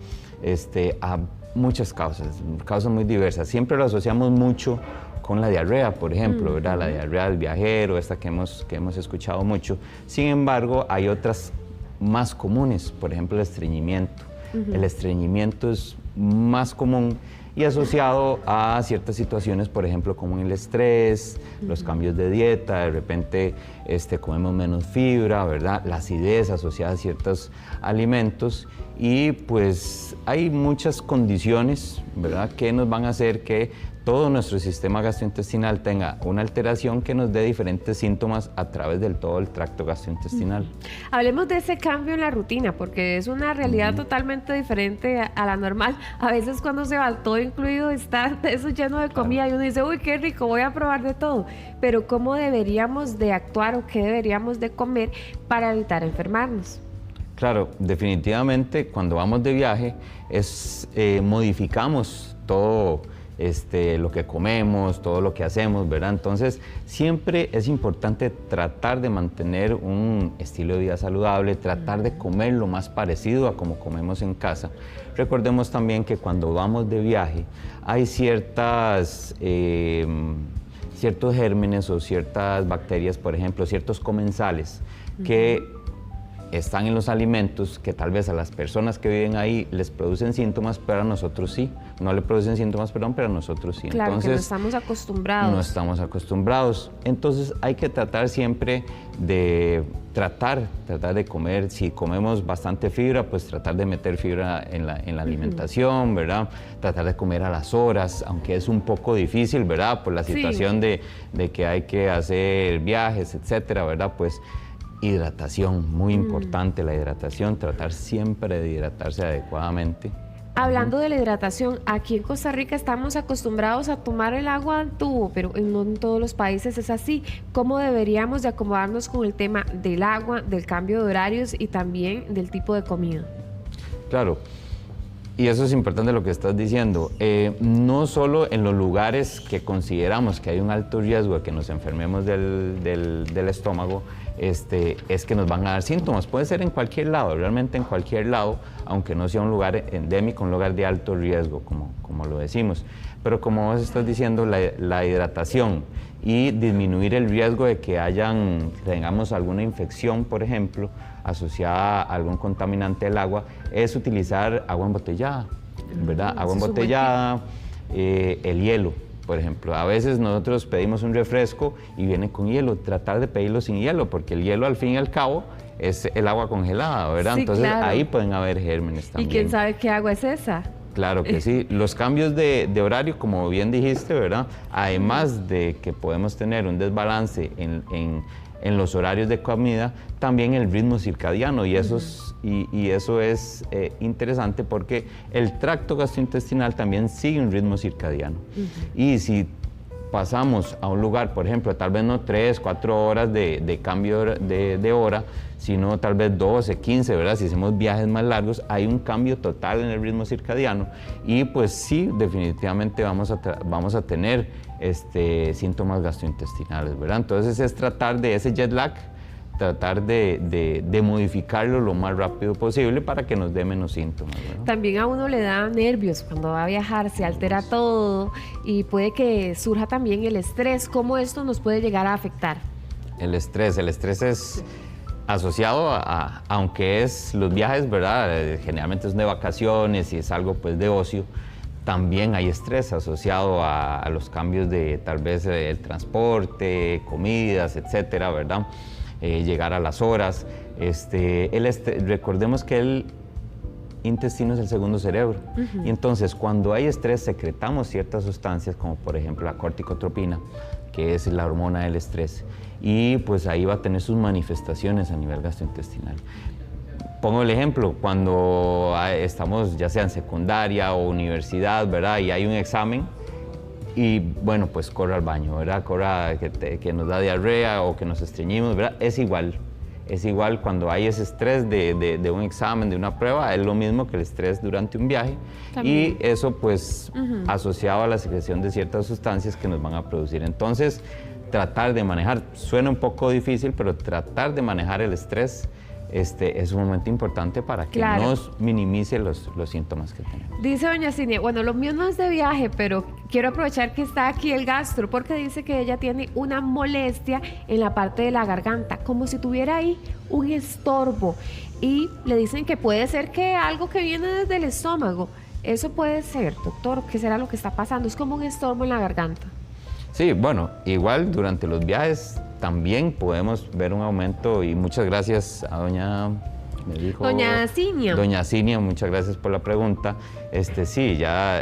A muchas causas muy diversas. Siempre lo asociamos mucho con la diarrea, por ejemplo, ¿verdad? La diarrea del viajero, esta que hemos escuchado mucho. Sin embargo, hay otras más comunes, por ejemplo, el estreñimiento. El estreñimiento es más común y asociado a ciertas situaciones, por ejemplo, como el estrés, los cambios de dieta, de repente comemos menos fibra, ¿verdad? La acidez asociada a ciertos alimentos y pues hay muchas condiciones, ¿verdad?, que nos van a hacer que todo nuestro sistema gastrointestinal tenga una alteración que nos dé diferentes síntomas a través del todo el tracto gastrointestinal. Hablemos de ese cambio en la rutina, porque es una realidad totalmente diferente a la normal. A veces cuando se va todo incluido, está eso lleno de comida y uno dice, uy, qué rico, voy a probar de todo. Pero ¿cómo deberíamos de actuar o qué deberíamos de comer para evitar enfermarnos? Claro, definitivamente cuando vamos de viaje modificamos todo lo que comemos, todo lo que hacemos, ¿verdad? Entonces, siempre es importante tratar de mantener un estilo de vida saludable, tratar de comer lo más parecido a como comemos en casa. Recordemos también que cuando vamos de viaje hay ciertos gérmenes o ciertas bacterias, por ejemplo, ciertos comensales que están en los alimentos que tal vez a las personas que viven ahí les producen síntomas, pero a nosotros sí. No le producen síntomas, perdón, pero a nosotros sí. Claro, entonces, que no estamos acostumbrados. No estamos acostumbrados. Entonces hay que tratar siempre de tratar de comer. Si comemos bastante fibra, pues tratar de meter fibra en la alimentación, ¿verdad? Tratar de comer a las horas, aunque es un poco difícil, ¿verdad? Por la situación de que hay que hacer viajes, etcétera, ¿verdad? Pues hidratación, muy importante la hidratación, tratar siempre de hidratarse adecuadamente. Hablando de la hidratación, aquí en Costa Rica estamos acostumbrados a tomar el agua en tubo, pero no en todos los países es así. ¿Cómo deberíamos de acomodarnos con el tema del agua, del cambio de horarios y también del tipo de comida? Claro, Y eso es importante lo que estás diciendo. No solo en los lugares que consideramos que hay un alto riesgo de que nos enfermemos del estómago, es que nos van a dar síntomas. Puede ser en cualquier lado, realmente en cualquier lado, aunque no sea un lugar endémico, un lugar de alto riesgo, como lo decimos. Pero como vos estás diciendo, la hidratación y disminuir el riesgo de que tengamos alguna infección, por ejemplo, asociada a algún contaminante del agua, es utilizar agua embotellada, ¿verdad? Agua embotellada, el hielo, por ejemplo. A veces nosotros pedimos un refresco y viene con hielo, tratar de pedirlo sin hielo, porque el hielo al fin y al cabo es el agua congelada, ¿verdad? Sí, entonces claro. Ahí pueden haber gérmenes también. ¿Y quién sabe qué agua es esa? Claro que sí. Los cambios de horario, como bien dijiste, ¿verdad? Además de que podemos tener un desbalance en los horarios de comida, también el ritmo circadiano, y eso es interesante porque el tracto gastrointestinal también sigue un ritmo circadiano. Y si pasamos a un lugar, por ejemplo, tal vez no 3, 4 horas de cambio de hora, sino tal vez 12, 15, ¿verdad? Si hacemos viajes más largos, hay un cambio total en el ritmo circadiano y pues sí, definitivamente vamos a tener síntomas gastrointestinales, ¿verdad? Entonces es tratar de ese jet lag, tratar de modificarlo lo más rápido posible para que nos dé menos síntomas, ¿verdad? También a uno le da nervios cuando va a viajar, se altera todo y puede que surja también el estrés. ¿Cómo esto nos puede llegar a afectar? El estrés es asociado aunque es los viajes, ¿verdad? Generalmente es de vacaciones y es algo pues de ocio. También hay estrés asociado a los cambios de tal vez el transporte, comidas, etcétera, ¿verdad? Llegar a las horas. Recordemos que el intestino es el segundo cerebro. Y entonces cuando hay estrés secretamos ciertas sustancias como por ejemplo la corticotropina, que es la hormona del estrés, y pues ahí va a tener sus manifestaciones a nivel gastrointestinal. Pongo el ejemplo, cuando estamos ya sea en secundaria o universidad, ¿verdad? Y hay un examen y bueno, pues corre al baño, ¿verdad? Corre que nos da diarrea o que nos estreñimos, ¿verdad? Es igual cuando hay ese estrés de un examen, de una prueba, es lo mismo que el estrés durante un viaje. También. Y eso pues asociado a la secreción de ciertas sustancias que nos van a producir. Entonces, tratar de manejar, suena un poco difícil, pero tratar de manejar el estrés es un momento importante para que nos minimice los síntomas que tenemos. Dice doña Cinia, bueno, lo mío no es de viaje, pero quiero aprovechar que está aquí el gastro, porque dice que ella tiene una molestia en la parte de la garganta, como si tuviera ahí un estorbo, y le dicen que puede ser que algo que viene desde el estómago. Eso puede ser, doctor, ¿qué será lo que está pasando? Es como un estorbo en la garganta. Sí, bueno, igual durante los viajes también podemos ver un aumento, y muchas gracias a doña Cinia. Doña Cinia, muchas gracias por la pregunta. Sí, ya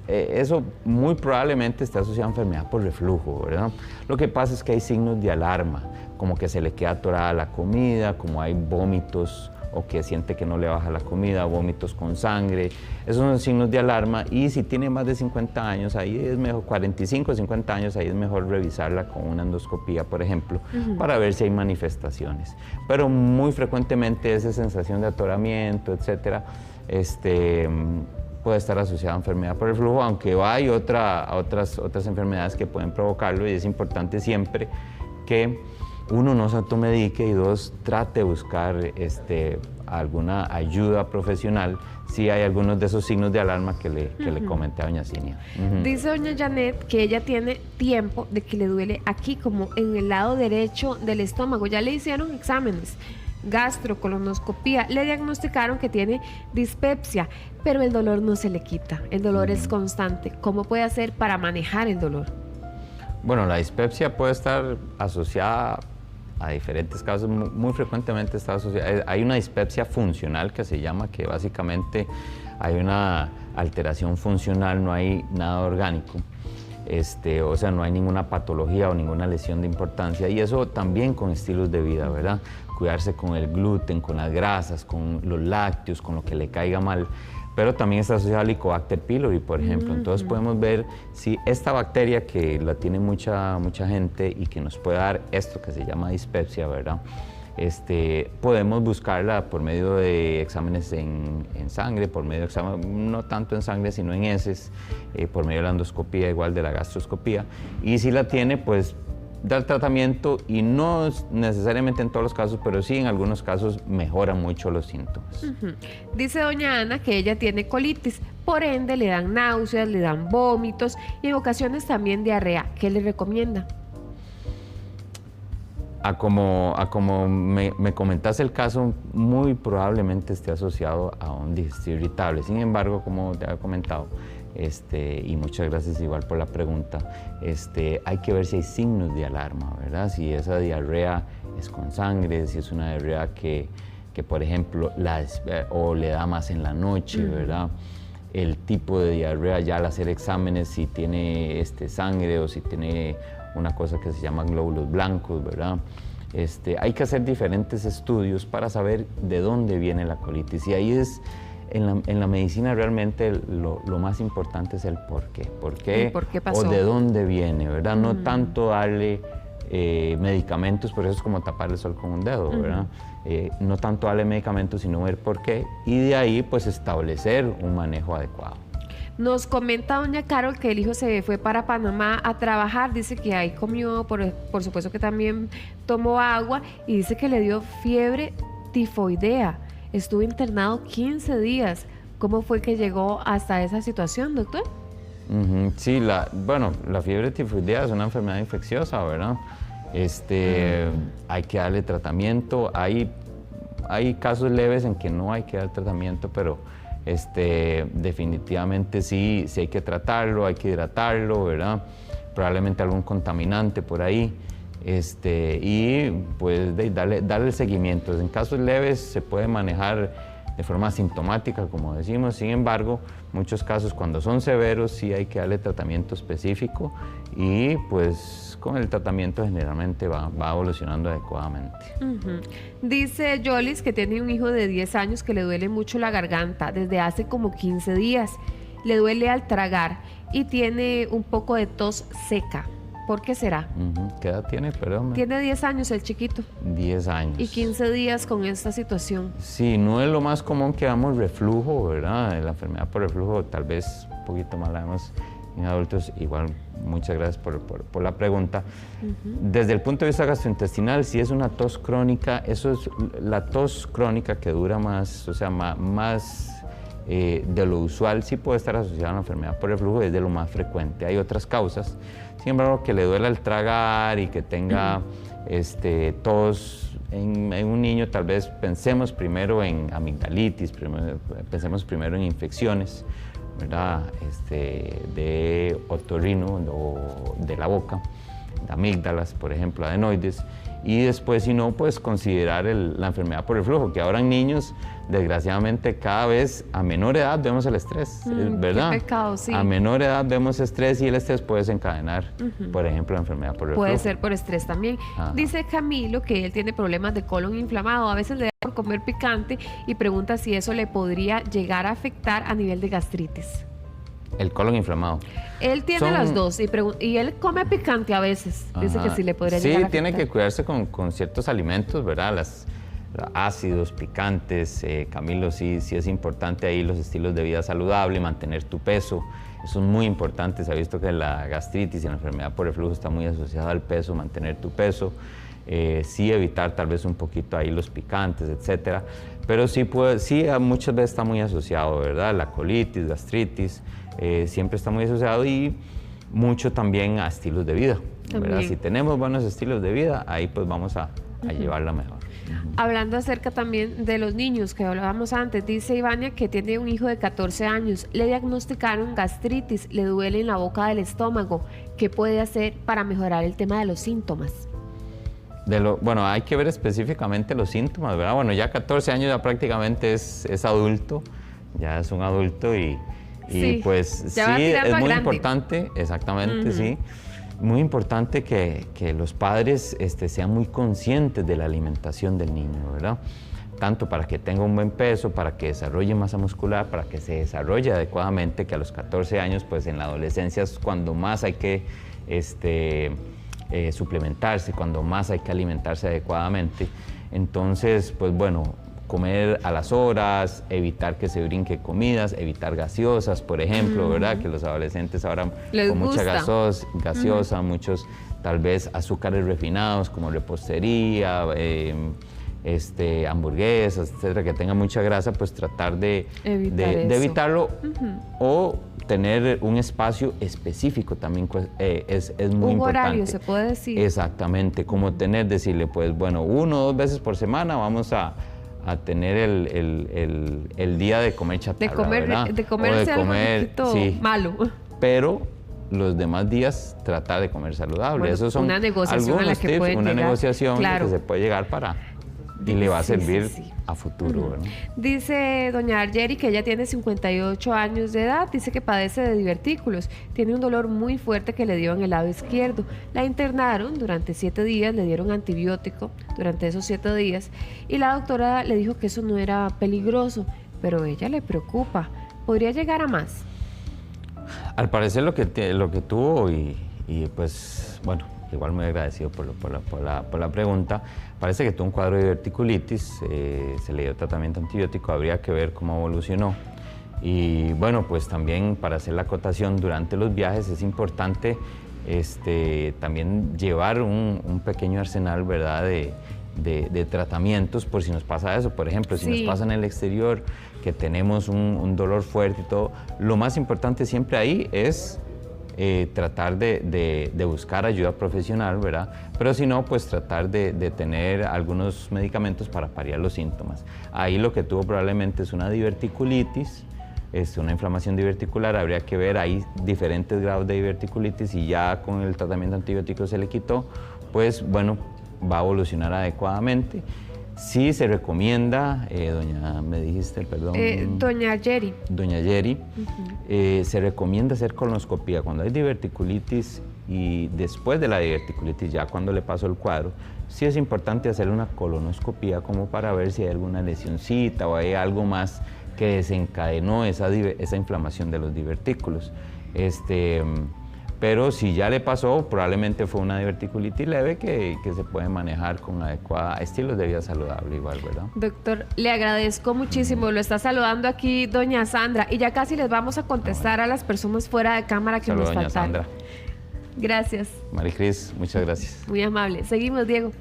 eso muy probablemente está asociado a enfermedad por reflujo, ¿verdad? Lo que pasa es que hay signos de alarma, como que se le queda atorada la comida, como hay vómitos o que siente que no le baja la comida, vómitos con sangre. Esos son signos de alarma, y si tiene más de 50 años, ahí es mejor, 45 o 50 años, ahí es mejor revisarla con una endoscopía, por ejemplo, para ver si hay manifestaciones. Pero muy frecuentemente esa sensación de atoramiento, etcétera, puede estar asociada a enfermedad por reflujo, aunque hay otras enfermedades que pueden provocarlo, y es importante siempre que uno, no se automedique, y dos, trate de buscar alguna ayuda profesional si hay algunos de esos signos de alarma que le comenté a doña Cinia. Dice doña Janet que ella tiene tiempo de que le duele aquí, como en el lado derecho del estómago. Ya le hicieron exámenes, gastrocolonoscopía, le diagnosticaron que tiene dispepsia, pero el dolor no se le quita, el dolor es constante. ¿Cómo puede hacer para manejar el dolor? Bueno, la dispepsia puede estar asociada a diferentes casos, muy frecuentemente está asociada. Hay una dispepsia funcional que se llama, que básicamente hay una alteración funcional, no hay nada orgánico, o sea, no hay ninguna patología o ninguna lesión de importancia, y eso también con estilos de vida, ¿verdad? Cuidarse con el gluten, con las grasas, con los lácteos, con lo que le caiga mal. Pero también está asociado al Helicobacter pylori, por ejemplo. Entonces podemos ver si esta bacteria, que la tiene mucha gente y que nos puede dar esto que se llama dispepsia, ¿verdad? podemos buscarla por medio de exámenes en sangre, por medio de exámenes, no tanto en sangre, sino en heces, por medio de la endoscopía, igual de la gastroscopía. Y si la tiene, pues dar tratamiento, y no necesariamente en todos los casos, pero sí en algunos casos mejora mucho los síntomas. Dice doña Ana que ella tiene colitis, por ende le dan náuseas, le dan vómitos y en ocasiones también diarrea. ¿Qué le recomienda? A como me comentaste el caso, muy probablemente esté asociado a un digestivo irritable. Sin embargo, como te había comentado, y muchas gracias igual por la pregunta, hay que ver si hay signos de alarma, ¿verdad? Si esa diarrea es con sangre, si es una diarrea que por ejemplo, o le da más en la noche, ¿verdad? El tipo de diarrea, ya al hacer exámenes, si tiene sangre o si tiene una cosa que se llama glóbulos blancos, ¿verdad? Hay que hacer diferentes estudios para saber de dónde viene la colitis, y ahí es, en la medicina realmente lo más importante es el por qué. ¿Por qué pasó? O de dónde viene, ¿verdad? No tanto darle medicamentos, por eso es como tapar el sol con un dedo, ¿verdad? No tanto darle medicamentos, sino ver por qué, y de ahí pues establecer un manejo adecuado. Nos comenta doña Carol que el hijo se fue para Panamá a trabajar, dice que ahí comió, por supuesto que también tomó agua, y dice que le dio fiebre tifoidea. Estuvo internado 15 días. ¿Cómo fue que llegó hasta esa situación, doctor? Sí, la fiebre tifoidea es una enfermedad infecciosa, ¿verdad? Hay que darle tratamiento. Hay casos leves en que no hay que dar tratamiento, pero definitivamente sí hay que tratarlo, hay que hidratarlo, ¿verdad? Probablemente algún contaminante por ahí. Y pues darle el seguimiento. En casos leves se puede manejar de forma asintomática, como decimos. Sin embargo, muchos casos cuando son severos sí hay que darle tratamiento específico, y pues con el tratamiento generalmente va evolucionando adecuadamente. Dice Yolis que tiene un hijo de 10 años que le duele mucho la garganta desde hace como 15 días. Le duele al tragar y tiene un poco de tos seca. ¿Por qué será? ¿Qué edad tiene? Perdón. Tiene 10 años el chiquito. 10 años. Y 15 días con esta situación. Sí, no es lo más común que damos reflujo, ¿verdad? La enfermedad por reflujo tal vez un poquito más la vemos en adultos. Igual, muchas gracias por la pregunta. Desde el punto de vista gastrointestinal, si es una tos crónica, eso es la tos crónica que dura más, o sea, más de lo usual, sí puede estar asociada a la enfermedad por reflujo, es de lo más frecuente. Hay otras causas. Sin embargo, que le duela el tragar y que tenga tos en un niño, tal vez pensemos primero en amigdalitis, pensemos primero en infecciones, ¿verdad? De otorrino o de la boca, de amígdalas, por ejemplo, adenoides, y después, si no, pues considerar la enfermedad por reflujo, que ahora en niños, desgraciadamente, cada vez a menor edad vemos el estrés, ¿verdad? Qué pecado, sí. A menor edad vemos estrés, y el estrés puede desencadenar, por ejemplo, la enfermedad por reflujo. Puede ser por estrés también. Dice Camilo que él tiene problemas de colon inflamado, a veces le da por comer picante, y pregunta si eso le podría llegar a afectar a nivel de gastritis. El colon inflamado. Él tiene las dos y él come picante a veces. Dice que sí le podría llegar a afectar. Sí, tiene que cuidarse con ciertos alimentos, ¿verdad? Los ácidos, picantes. Camilo, sí es importante ahí los estilos de vida saludable, mantener tu peso. Eso es muy importante. Se ha visto que la gastritis y la enfermedad por reflujo está muy asociada al peso, mantener tu peso. Sí evitar tal vez un poquito ahí los picantes, etcétera. Pero sí muchas veces está muy asociado, ¿verdad? La colitis, gastritis, siempre está muy asociado, y mucho también a estilos de vida, ¿verdad? Si tenemos buenos estilos de vida, ahí pues vamos a llevarla mejor. Hablando acerca también de los niños que hablábamos antes, dice Ivania que tiene un hijo de 14 años, le diagnosticaron gastritis, le duele en la boca del estómago. ¿Qué puede hacer para mejorar el tema de los síntomas? Hay que ver específicamente los síntomas, ¿verdad? Bueno, ya 14 años ya prácticamente es adulto, ya es un adulto, y pues sí, es muy importante, exactamente, sí, muy importante que los padres sean muy conscientes de la alimentación del niño, ¿verdad? Tanto para que tenga un buen peso, para que desarrolle masa muscular, para que se desarrolle adecuadamente, que a los 14 años, pues en la adolescencia es cuando más hay que suplementarse, cuando más hay que alimentarse adecuadamente. Entonces, pues bueno, comer a las horas, evitar que se brinque comidas, evitar gaseosas, por ejemplo, ¿verdad? Que los adolescentes ahora Les con mucha gusta. gaseosa, muchos tal vez azúcares refinados como repostería, hamburguesas, etcétera, que tengan mucha grasa, pues tratar de evitarlo o tener un espacio específico también es muy importante. Un horario, se puede decir. Exactamente, como decirle, pues bueno, 1 o 2 veces por semana vamos a tener el día de comer chatarra, ¿verdad? De comerse algo un poquito malo. Pero los demás días tratar de comer saludable. Bueno, Esos son una negociación algunos a la que tips, pueden una llegar. negociación Claro. que se puede llegar y le va a servir a futuro. ¿verdad? Dice doña Argeri que ella tiene 58 años de edad, dice que padece de divertículos, tiene un dolor muy fuerte que le dio en el lado izquierdo. La internaron durante 7 días, le dieron antibiótico durante esos 7 días y la doctora le dijo que eso no era peligroso, pero a ella le preocupa. ¿Podría llegar a más? Al parecer lo que tuvo y pues bueno, igual muy agradecido por la pregunta. Parece que tuvo un cuadro de diverticulitis, se le dio tratamiento antibiótico, habría que ver cómo evolucionó. Y bueno, pues también para hacer la acotación durante los viajes es importante también llevar un pequeño arsenal, ¿verdad?, de tratamientos por si nos pasa eso. Por ejemplo, si nos pasa en el exterior que tenemos un dolor fuerte y todo, lo más importante siempre ahí es tratar de buscar ayuda profesional, ¿verdad? Pero si no, pues tratar de tener algunos medicamentos para paliar los síntomas. Ahí lo que tuvo probablemente es una diverticulitis, una inflamación diverticular, habría que ver, hay diferentes grados de diverticulitis y ya con el tratamiento antibiótico se le quitó, pues bueno, va a evolucionar adecuadamente. Sí se recomienda, me dijiste, perdón. Doña Argeri. Doña Argeri, se recomienda hacer colonoscopía cuando hay diverticulitis y después de la diverticulitis, ya cuando le pasó el cuadro, sí es importante hacer una colonoscopía como para ver si hay alguna lesioncita o hay algo más que desencadenó esa inflamación de los divertículos. Pero si ya le pasó, probablemente fue una diverticulitis leve que se puede manejar con estilos de vida saludable igual, ¿verdad? Doctor, le agradezco muchísimo. Lo está saludando aquí doña Sandra y ya casi les vamos a contestar a las personas fuera de cámara que nos faltaron. Sandra. Gracias. Maricris, muchas gracias. Muy amable. Seguimos, Diego.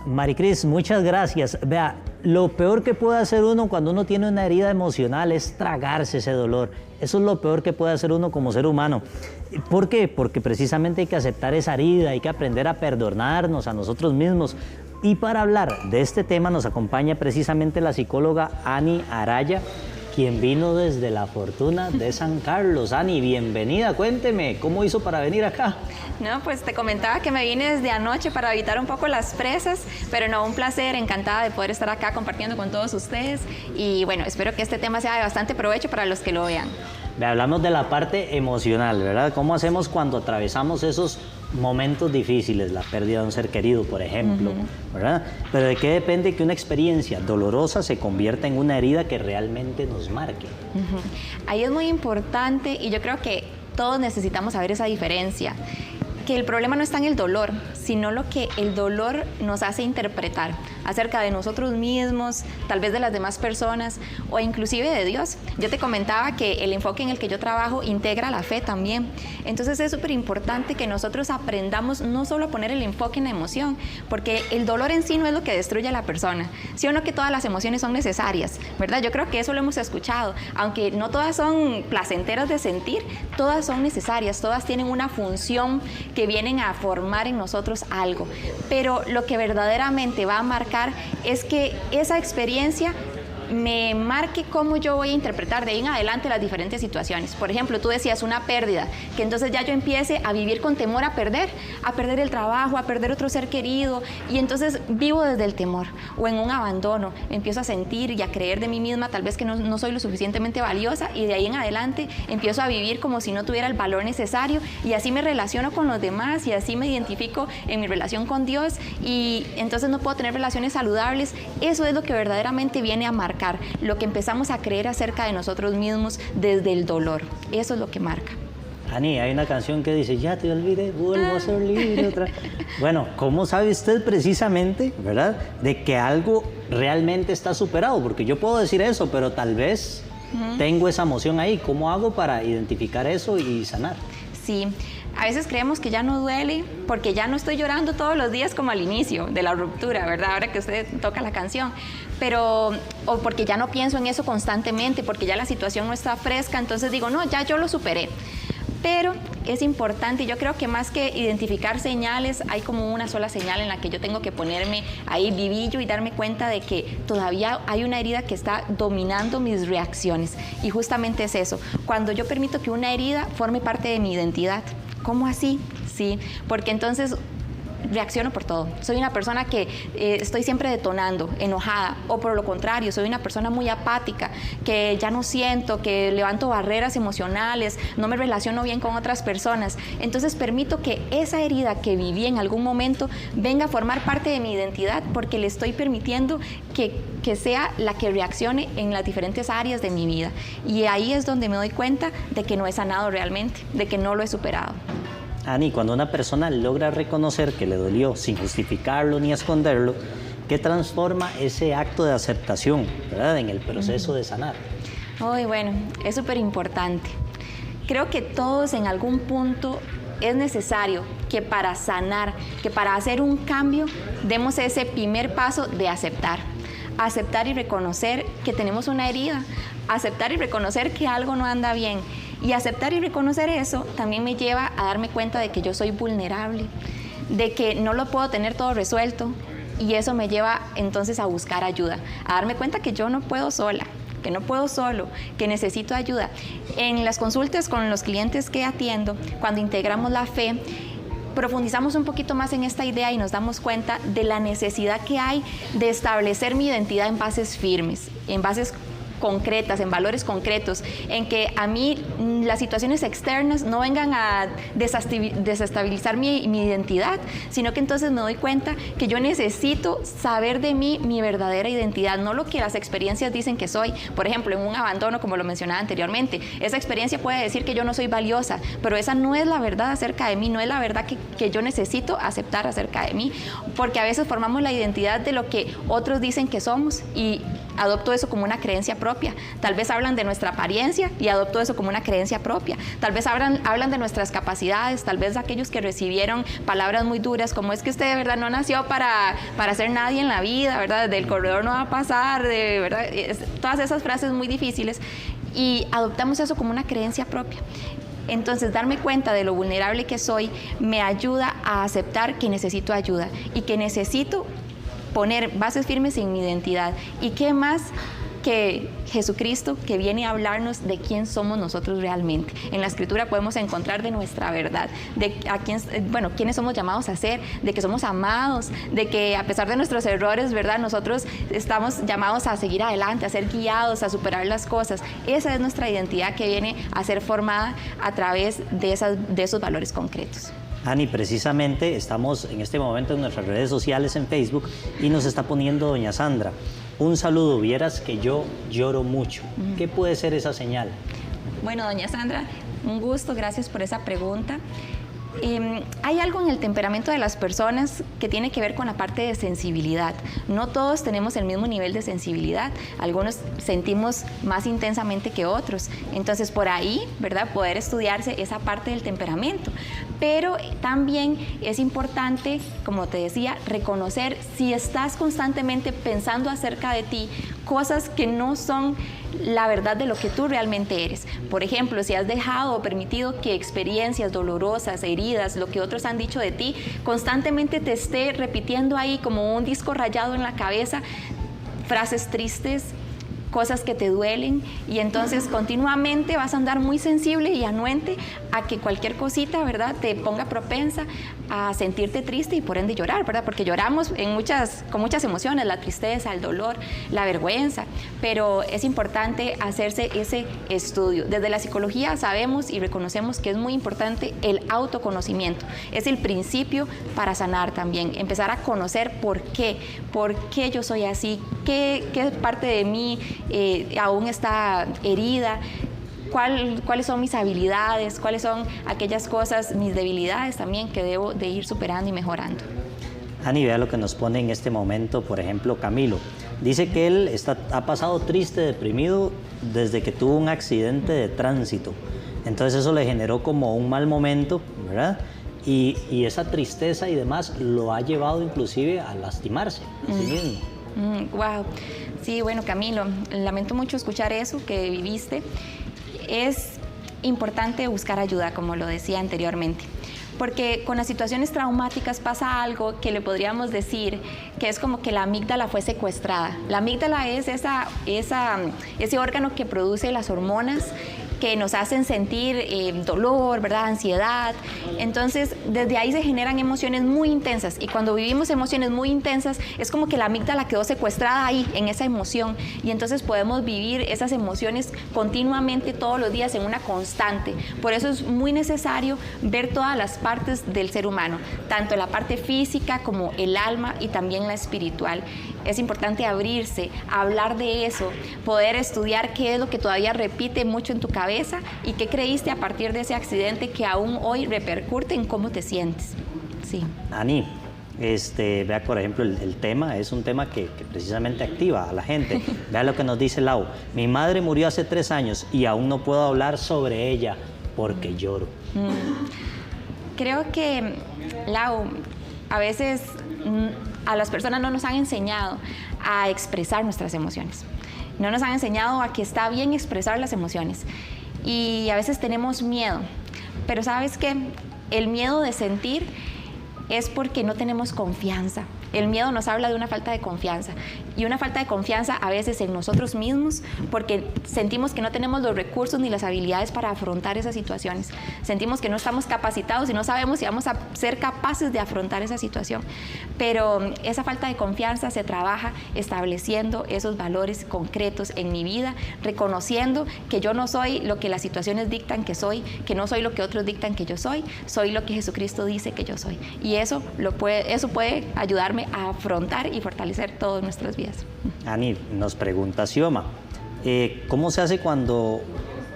Maricris, muchas gracias. Vea, lo peor que puede hacer uno cuando uno tiene una herida emocional es tragarse ese dolor. Eso es lo peor que puede hacer uno como ser humano. ¿Por qué? Porque precisamente hay que aceptar esa herida, hay que aprender a perdonarnos a nosotros mismos. Y para hablar de este tema nos acompaña precisamente la psicóloga Ani Araya, quien vino desde La Fortuna de San Carlos. Ani, bienvenida, cuénteme, ¿cómo hizo para venir acá? No, pues te comentaba que me vine desde anoche para evitar un poco las presas, pero no, un placer, encantada de poder estar acá compartiendo con todos ustedes y bueno, espero que este tema sea de bastante provecho para los que lo vean. Hablamos de la parte emocional, ¿verdad? ¿Cómo hacemos cuando atravesamos esos momentos difíciles, la pérdida de un ser querido, por ejemplo, ¿verdad? Pero ¿de qué depende que una experiencia dolorosa se convierta en una herida que realmente nos marque? Ahí es muy importante y yo creo que todos necesitamos saber esa diferencia. Que el problema no está en el dolor, sino lo que el dolor nos hace interpretar acerca de nosotros mismos, tal vez de las demás personas o inclusive de Dios. Yo te comentaba que el enfoque en el que yo trabajo integra la fe también. Entonces es súper importante que nosotros aprendamos no solo a poner el enfoque en la emoción, porque el dolor en sí no es lo que destruye a la persona, sino que todas las emociones son necesarias, ¿verdad? Yo creo que eso lo hemos escuchado, aunque no todas son placenteras de sentir, todas son necesarias, todas tienen una función que vienen a formar en nosotros algo, pero lo que verdaderamente va a marcar es que esa experiencia me marque cómo yo voy a interpretar de ahí en adelante las diferentes situaciones. Por ejemplo, tú decías una pérdida, que entonces ya yo empiece a vivir con temor a perder el trabajo, a perder otro ser querido, y entonces vivo desde el temor, o en un abandono, empiezo a sentir y a creer de mí misma tal vez que no soy lo suficientemente valiosa, y de ahí en adelante empiezo a vivir como si no tuviera el valor necesario, y así me relaciono con los demás, y así me identifico en mi relación con Dios, y entonces no puedo tener relaciones saludables. Eso es lo que verdaderamente viene a marcar lo que empezamos a creer acerca de nosotros mismos desde el dolor. Eso es lo que marca. Ani, hay una canción que dice, ya te olvidé, vuelvo a ser libre otra. Bueno, ¿cómo sabe usted precisamente, verdad, de que algo realmente está superado? Porque yo puedo decir eso, pero tal vez tengo esa emoción ahí. ¿Cómo hago para identificar eso y sanar? Sí, a veces creemos que ya no duele porque ya no estoy llorando todos los días como al inicio de la ruptura, ¿verdad? Ahora que usted toca la canción. O porque ya no pienso en eso constantemente, porque ya la situación no está fresca, entonces digo, no, ya yo lo superé. Pero es importante, yo creo que más que identificar señales, hay como una sola señal en la que yo tengo que ponerme ahí vivillo y darme cuenta de que todavía hay una herida que está dominando mis reacciones. Y justamente es eso, cuando yo permito que una herida forme parte de mi identidad. ¿Cómo así? Sí, porque entonces reacciono por todo. Soy una persona que estoy siempre detonando, enojada, o por lo contrario, soy una persona muy apática, que ya no siento, que levanto barreras emocionales, no me relaciono bien con otras personas. Entonces permito que esa herida que viví en algún momento venga a formar parte de mi identidad porque le estoy permitiendo que sea la que reaccione en las diferentes áreas de mi vida. Y ahí es donde me doy cuenta de que no he sanado realmente, de que no lo he superado. Ani, cuando una persona logra reconocer que le dolió sin justificarlo ni esconderlo, ¿qué transforma ese acto de aceptación, ¿verdad?, en el proceso de sanar? Ay, bueno, es súper importante. Creo que todos en algún punto es necesario que para sanar, que para hacer un cambio, demos ese primer paso de aceptar. Aceptar y reconocer que tenemos una herida, aceptar y reconocer que algo no anda bien. Y aceptar y reconocer eso también me lleva a darme cuenta de que yo soy vulnerable, de que no lo puedo tener todo resuelto, y eso me lleva entonces a buscar ayuda, a darme cuenta que yo no puedo sola, que no puedo solo, que necesito ayuda. En las consultas con los clientes que atiendo, cuando integramos la fe, profundizamos un poquito más en esta idea y nos damos cuenta de la necesidad que hay de establecer mi identidad en bases firmes, en bases concretas, en valores concretos, en que a mí las situaciones externas no vengan a desestabilizar mi identidad, sino que entonces me doy cuenta que yo necesito saber de mí mi verdadera identidad, no lo que las experiencias dicen que soy. Por ejemplo, en un abandono, como lo mencionaba anteriormente, esa experiencia puede decir que yo no soy valiosa, pero esa no es la verdad acerca de mí, no es la verdad que yo necesito aceptar acerca de mí, porque a veces formamos la identidad de lo que otros dicen que somos y adopto eso como una creencia propia. Tal vez hablan de nuestra apariencia y adopto eso como una creencia propia. Tal vez hablan de nuestras capacidades, tal vez aquellos que recibieron palabras muy duras, como es que usted de verdad no nació para ser nadie en la vida, ¿verdad? Del corredor no va a pasar, de verdad, todas esas frases muy difíciles, y adoptamos eso como una creencia propia. Entonces, darme cuenta de lo vulnerable que soy me ayuda a aceptar que necesito ayuda y que necesito poner bases firmes en mi identidad. ¿Y qué más que Jesucristo, que viene a hablarnos de quién somos nosotros realmente? En la Escritura podemos encontrar de nuestra verdad, de quiénes somos llamados a ser, de que somos amados, de que a pesar de nuestros errores, ¿verdad?, nosotros estamos llamados a seguir adelante, a ser guiados, a superar las cosas. Esa es nuestra identidad que viene a ser formada a través de esos valores concretos. Ani, precisamente estamos en este momento en nuestras redes sociales, en Facebook, y nos está poniendo doña Sandra: un saludo, vieras que yo lloro mucho. ¿Qué puede ser esa señal? Bueno, doña Sandra, un gusto, gracias por esa pregunta. Hay algo en el temperamento de las personas que tiene que ver con la parte de sensibilidad. No todos tenemos el mismo nivel de sensibilidad, algunos sentimos más intensamente que otros. Entonces, por ahí, ¿verdad?, poder estudiarse esa parte del temperamento. Pero también es importante, como te decía, reconocer si estás constantemente pensando acerca de ti cosas que no son la verdad de lo que tú realmente eres. Por ejemplo, si has dejado o permitido que experiencias dolorosas, heridas, lo que otros han dicho de ti, constantemente te esté repitiendo ahí como un disco rayado en la cabeza, frases tristes, cosas que te duelen, y entonces continuamente vas a andar muy sensible y anuente a que cualquier cosita, ¿verdad?, te ponga propensa a sentirte triste y por ende llorar, ¿verdad? Porque lloramos con muchas emociones, la tristeza, el dolor, la vergüenza, pero es importante hacerse ese estudio. Desde la psicología sabemos y reconocemos que es muy importante el autoconocimiento. Es el principio para sanar también, empezar a conocer por qué yo soy así, qué parte de mí aún está herida. cuáles son mis habilidades, cuáles son aquellas cosas, mis debilidades también que debo de ir superando y mejorando. Ani, vea lo que nos pone en este momento, por ejemplo, Camilo. Dice que él ha pasado triste, deprimido, desde que tuvo un accidente de tránsito. Entonces eso le generó como un mal momento, ¿verdad? Y esa tristeza y demás lo ha llevado inclusive a lastimarse a sí mismo. Wow. Sí, bueno, Camilo, lamento mucho escuchar eso que viviste. Es importante buscar ayuda, como lo decía anteriormente. Porque con las situaciones traumáticas pasa algo que le podríamos decir que es como que la amígdala fue secuestrada. La amígdala es ese órgano que produce las hormonas que nos hacen sentir dolor, ¿verdad? Ansiedad. Entonces, desde ahí se generan emociones muy intensas y cuando vivimos emociones muy intensas es como que la amígdala quedó secuestrada ahí, en esa emoción, y entonces podemos vivir esas emociones continuamente todos los días en una constante. Por eso es muy necesario ver todas las partes del ser humano, tanto la parte física como el alma y también la espiritual. Es importante abrirse, hablar de eso, poder estudiar qué es lo que todavía repite mucho en tu cabeza y qué creíste a partir de ese accidente que aún hoy repercute en cómo te sientes. Sí. Ani, vea por ejemplo el tema, es un tema que precisamente activa a la gente. Vea lo que nos dice Lau. Mi madre murió hace 3 años y aún no puedo hablar sobre ella porque lloro. Creo que, Lau, a veces a las personas no nos han enseñado a expresar nuestras emociones. No nos han enseñado a que está bien expresar las emociones. Y a veces tenemos miedo. Pero ¿sabes qué? El miedo de sentir es porque no tenemos confianza. El miedo nos habla de una falta de confianza. Y una falta de confianza a veces en nosotros mismos porque sentimos que no tenemos los recursos ni las habilidades para afrontar esas situaciones. Sentimos que no estamos capacitados y no sabemos si vamos a ser capaces de afrontar esa situación. Pero esa falta de confianza se trabaja estableciendo esos valores concretos en mi vida, reconociendo que yo no soy lo que las situaciones dictan que soy, que no soy lo que otros dictan que yo soy lo que Jesucristo dice que yo soy. Y eso puede ayudarme a afrontar y fortalecer todas nuestras vidas. Ani, nos pregunta Xioma, ¿cómo se hace cuando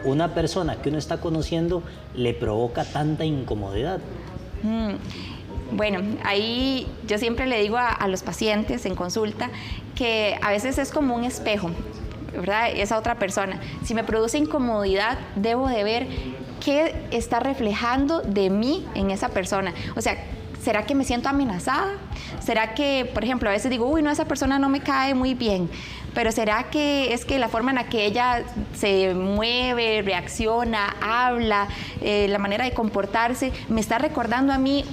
una persona que uno está conociendo le provoca tanta incomodidad? Bueno, ahí yo siempre le digo a los pacientes en consulta que a veces es como un espejo, ¿verdad? Esa otra persona. Si me produce incomodidad, debo de ver qué está reflejando de mí en esa persona. O sea, ¿será que me siento amenazada? ¿Será que, por ejemplo, a veces digo, uy, no, esa persona no me cae muy bien? Pero ¿será que es que la forma en la que ella se mueve, reacciona, habla, la manera de comportarse, me está recordando a mí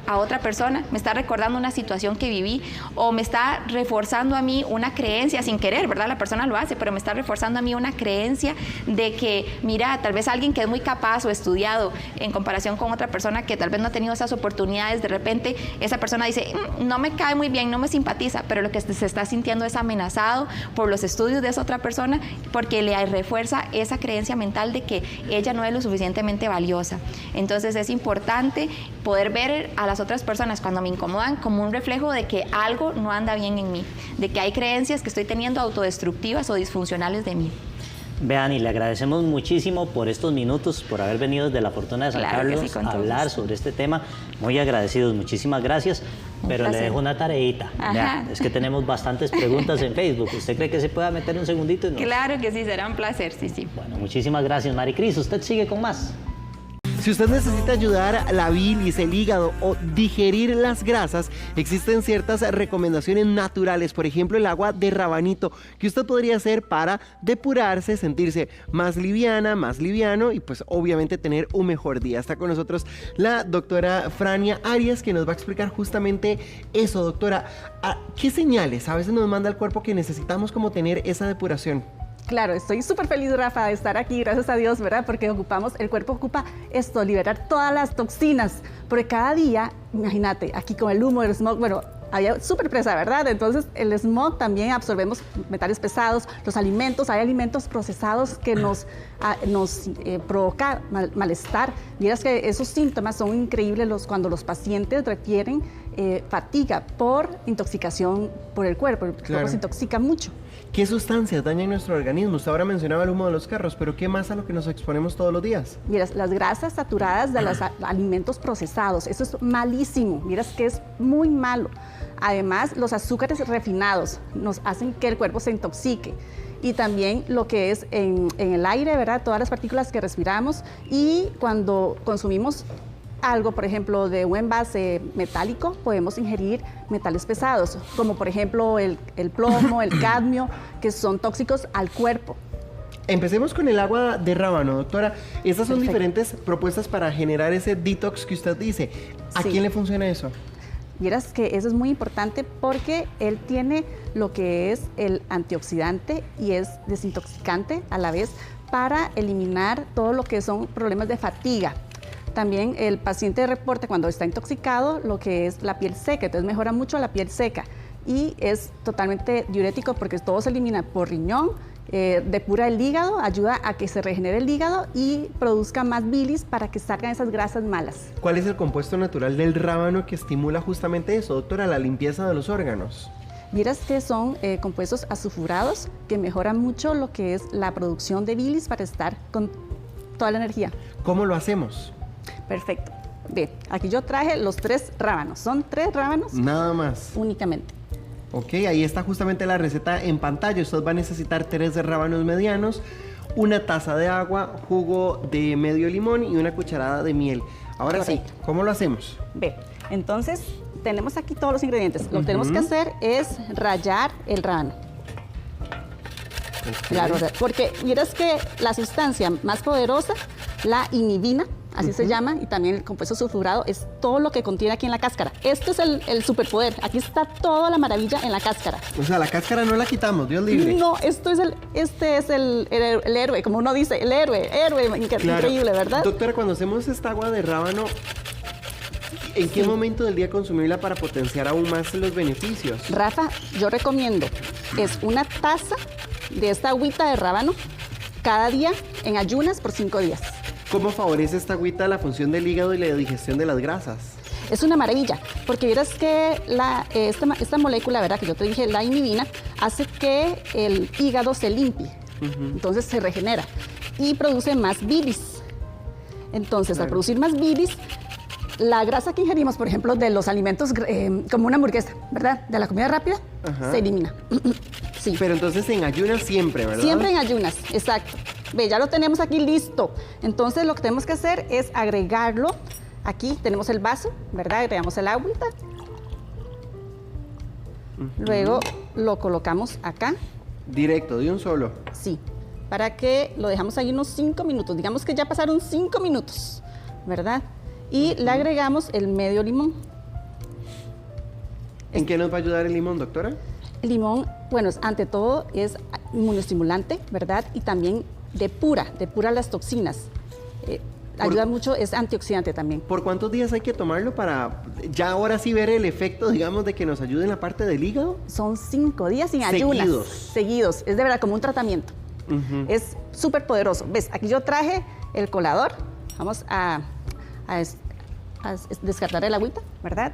a otra persona, me está recordando una situación que viví o me está reforzando a mí una creencia sin querer, ¿verdad? La persona lo hace, pero me está reforzando a mí una creencia de que, mira, tal vez alguien que es muy capaz o estudiado en comparación con otra persona que tal vez no ha tenido esas oportunidades, de repente esa persona dice, no me cae muy bien, no me simpatiza, pero lo que se está sintiendo es amenazado por los estudios de esa otra persona porque le refuerza esa creencia mental de que ella no es lo suficientemente valiosa. Entonces es importante poder ver a las otras personas cuando me incomodan como un reflejo de que algo no anda bien en mí, de que hay creencias que estoy teniendo autodestructivas o disfuncionales de mí. Vean, y le agradecemos muchísimo por estos minutos, por haber venido desde la Fortuna de San Carlos a hablar sobre este tema. Muy agradecidos, muchísimas gracias. Pero le dejo una tareita. Vean, es que tenemos bastantes preguntas en Facebook. ¿Usted cree que se pueda meter un segundito? Claro que sí, será un placer, sí. Bueno, muchísimas gracias, Maricris. ¿Usted sigue con más? Si usted necesita ayudar a la bilis, el hígado o digerir las grasas, existen ciertas recomendaciones naturales, por ejemplo el agua de rabanito, que usted podría hacer para depurarse, sentirse más liviana, más liviano y pues obviamente tener un mejor día. Está con nosotros la doctora Frania Arias, que nos va a explicar justamente eso. Doctora, ¿qué señales a veces nos manda el cuerpo que necesitamos como tener esa depuración? Claro, estoy súper feliz, Rafa, de estar aquí, gracias a Dios, ¿verdad? Porque el cuerpo ocupa esto, liberar todas las toxinas, porque cada día, imagínate, aquí con el humo, el smog, bueno, había súper presa, ¿verdad? Entonces, el smog también absorbemos metales pesados, los alimentos, hay alimentos procesados que nos provoca malestar. Miras que esos síntomas son increíbles cuando los pacientes refieren fatiga por intoxicación por el cuerpo. El cuerpo se intoxica mucho. ¿Qué sustancias dañan nuestro organismo? Usted ahora mencionaba el humo de los carros, pero ¿qué más a lo que nos exponemos todos los días? Miras, las grasas saturadas de los alimentos procesados, eso es malísimo, miras que es muy malo. Además, los azúcares refinados nos hacen que el cuerpo se intoxique. Y también lo que es en el aire, ¿verdad? Todas las partículas que respiramos, y cuando consumimos algo, por ejemplo, de un envase metálico, podemos ingerir metales pesados, como por ejemplo el plomo, el cadmio, que son tóxicos al cuerpo. Empecemos con el agua de rábano, doctora. Estas son diferentes propuestas para generar ese detox que usted dice. ¿A quién le funciona eso? Vieras que eso es muy importante porque él tiene lo que es el antioxidante y es desintoxicante a la vez para eliminar todo lo que son problemas de fatiga. También el paciente reporta cuando está intoxicado lo que es la piel seca, entonces mejora mucho la piel seca y es totalmente diurético porque todo se elimina por riñón, depura el hígado, ayuda a que se regenere el hígado y produzca más bilis para que salgan esas grasas malas. ¿Cuál es el compuesto natural del rábano que estimula justamente eso, doctora, la limpieza de los órganos? Miras que son compuestos azufurados que mejoran mucho lo que es la producción de bilis para estar con toda la energía. ¿Cómo lo hacemos? Perfecto. Ve, aquí yo traje los 3 rábanos. Son 3 rábanos. Nada más. Únicamente. Ok, ahí está justamente la receta en pantalla. Usted va a necesitar 3 de rábanos medianos, una taza de agua, jugo de medio limón y una cucharada de miel. Ahora sí, ¿cómo lo hacemos? Ve, entonces tenemos aquí todos los ingredientes. Lo que tenemos que hacer es rallar el rábano. Claro, porque miras que la sustancia más poderosa, la inhibina, así se llama, y también el compuesto sulfurado, es todo lo que contiene aquí en la cáscara. Este es el superpoder. Aquí está toda la maravilla en la cáscara. O sea, la cáscara no la quitamos, Dios libre. No, este es el héroe, como uno dice, el héroe, increíble, ¿verdad? Doctora, cuando hacemos esta agua de rábano, ¿en qué momento del día consumirla para potenciar aún más los beneficios? Rafa, yo recomiendo, es una taza de esta agüita de rábano cada día en ayunas por 5 días. ¿Cómo favorece esta agüita la función del hígado y la digestión de las grasas? Es una maravilla, porque vieras que esta molécula, ¿verdad?, que yo te dije, la inhibina, hace que el hígado se limpie, entonces se regenera y produce más bilis. Entonces, al producir más bilis, la grasa que ingerimos, por ejemplo, de los alimentos como una hamburguesa, ¿verdad?, de la comida rápida, se elimina. Sí. Pero entonces en ayunas siempre, ¿verdad? Siempre en ayunas, exacto. Ve, ya lo tenemos aquí listo. Entonces lo que tenemos que hacer es agregarlo. Aquí tenemos el vaso, ¿verdad? Agregamos el agüita. Luego lo colocamos acá. Directo, de un solo. Sí, para que lo dejamos ahí unos 5 minutos. Digamos que ya pasaron 5 minutos, ¿verdad? Y le agregamos el medio limón. ¿En qué nos va a ayudar el limón, doctora? El limón, bueno, ante todo es inmunoestimulante, ¿verdad? Y también depura las toxinas. Ayuda mucho, es antioxidante también. ¿Por cuántos días hay que tomarlo para ya ahora sí ver el efecto, digamos, de que nos ayude en la parte del hígado? Son 5 días sin ayunas. Seguidos. Es de verdad como un tratamiento. Es súper poderoso. ¿Ves? Aquí yo traje el colador. Vamos a descartar el agüita, ¿verdad?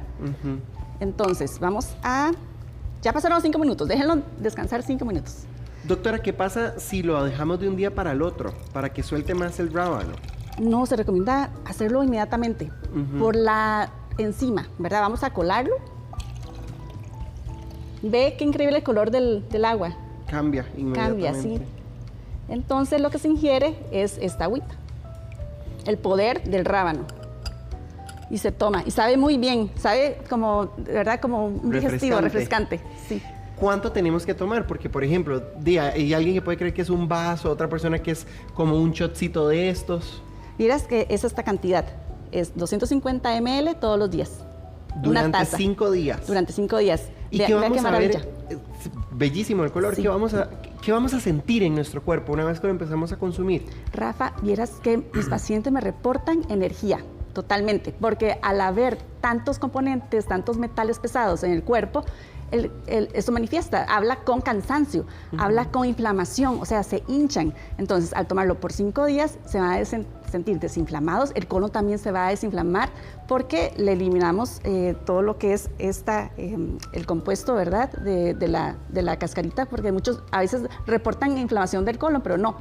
Entonces, vamos a... Ya pasaron los 5 minutos. Déjenlo descansar 5 minutos. Doctora, ¿qué pasa si lo dejamos de un día para el otro, para que suelte más el rábano? No, se recomienda hacerlo inmediatamente, por la enzima, ¿verdad? Vamos a colarlo. Ve qué increíble el color del agua. Cambia inmediatamente. Cambia, sí. Entonces lo que se ingiere es esta agüita. El poder del rábano. Y se toma, y sabe muy bien, sabe como, ¿verdad? Como un digestivo, refrescante. Sí. ¿Cuánto tenemos que tomar? Porque, por ejemplo, hay alguien que puede creer que es un vaso, otra persona que es como un shotcito de estos. Miras que es esta cantidad, es 250 ml todos los días. Durante 5 días. Durante 5 días. ¿Y qué vamos a ver? Bellísimo el color. Sí. ¿Qué vamos a sentir en nuestro cuerpo una vez que lo empezamos a consumir? Rafa, vieras que mis pacientes me reportan energía. Totalmente, porque al haber tantos componentes, tantos metales pesados en el cuerpo, esto manifiesta, habla con cansancio, habla con inflamación, o sea, se hinchan. Entonces, al tomarlo por 5 días, se van a sentir desinflamados, el colon también se va a desinflamar porque le eliminamos todo lo que es el compuesto, ¿verdad?, de la cascarita, porque muchos a veces reportan inflamación del colon, pero no,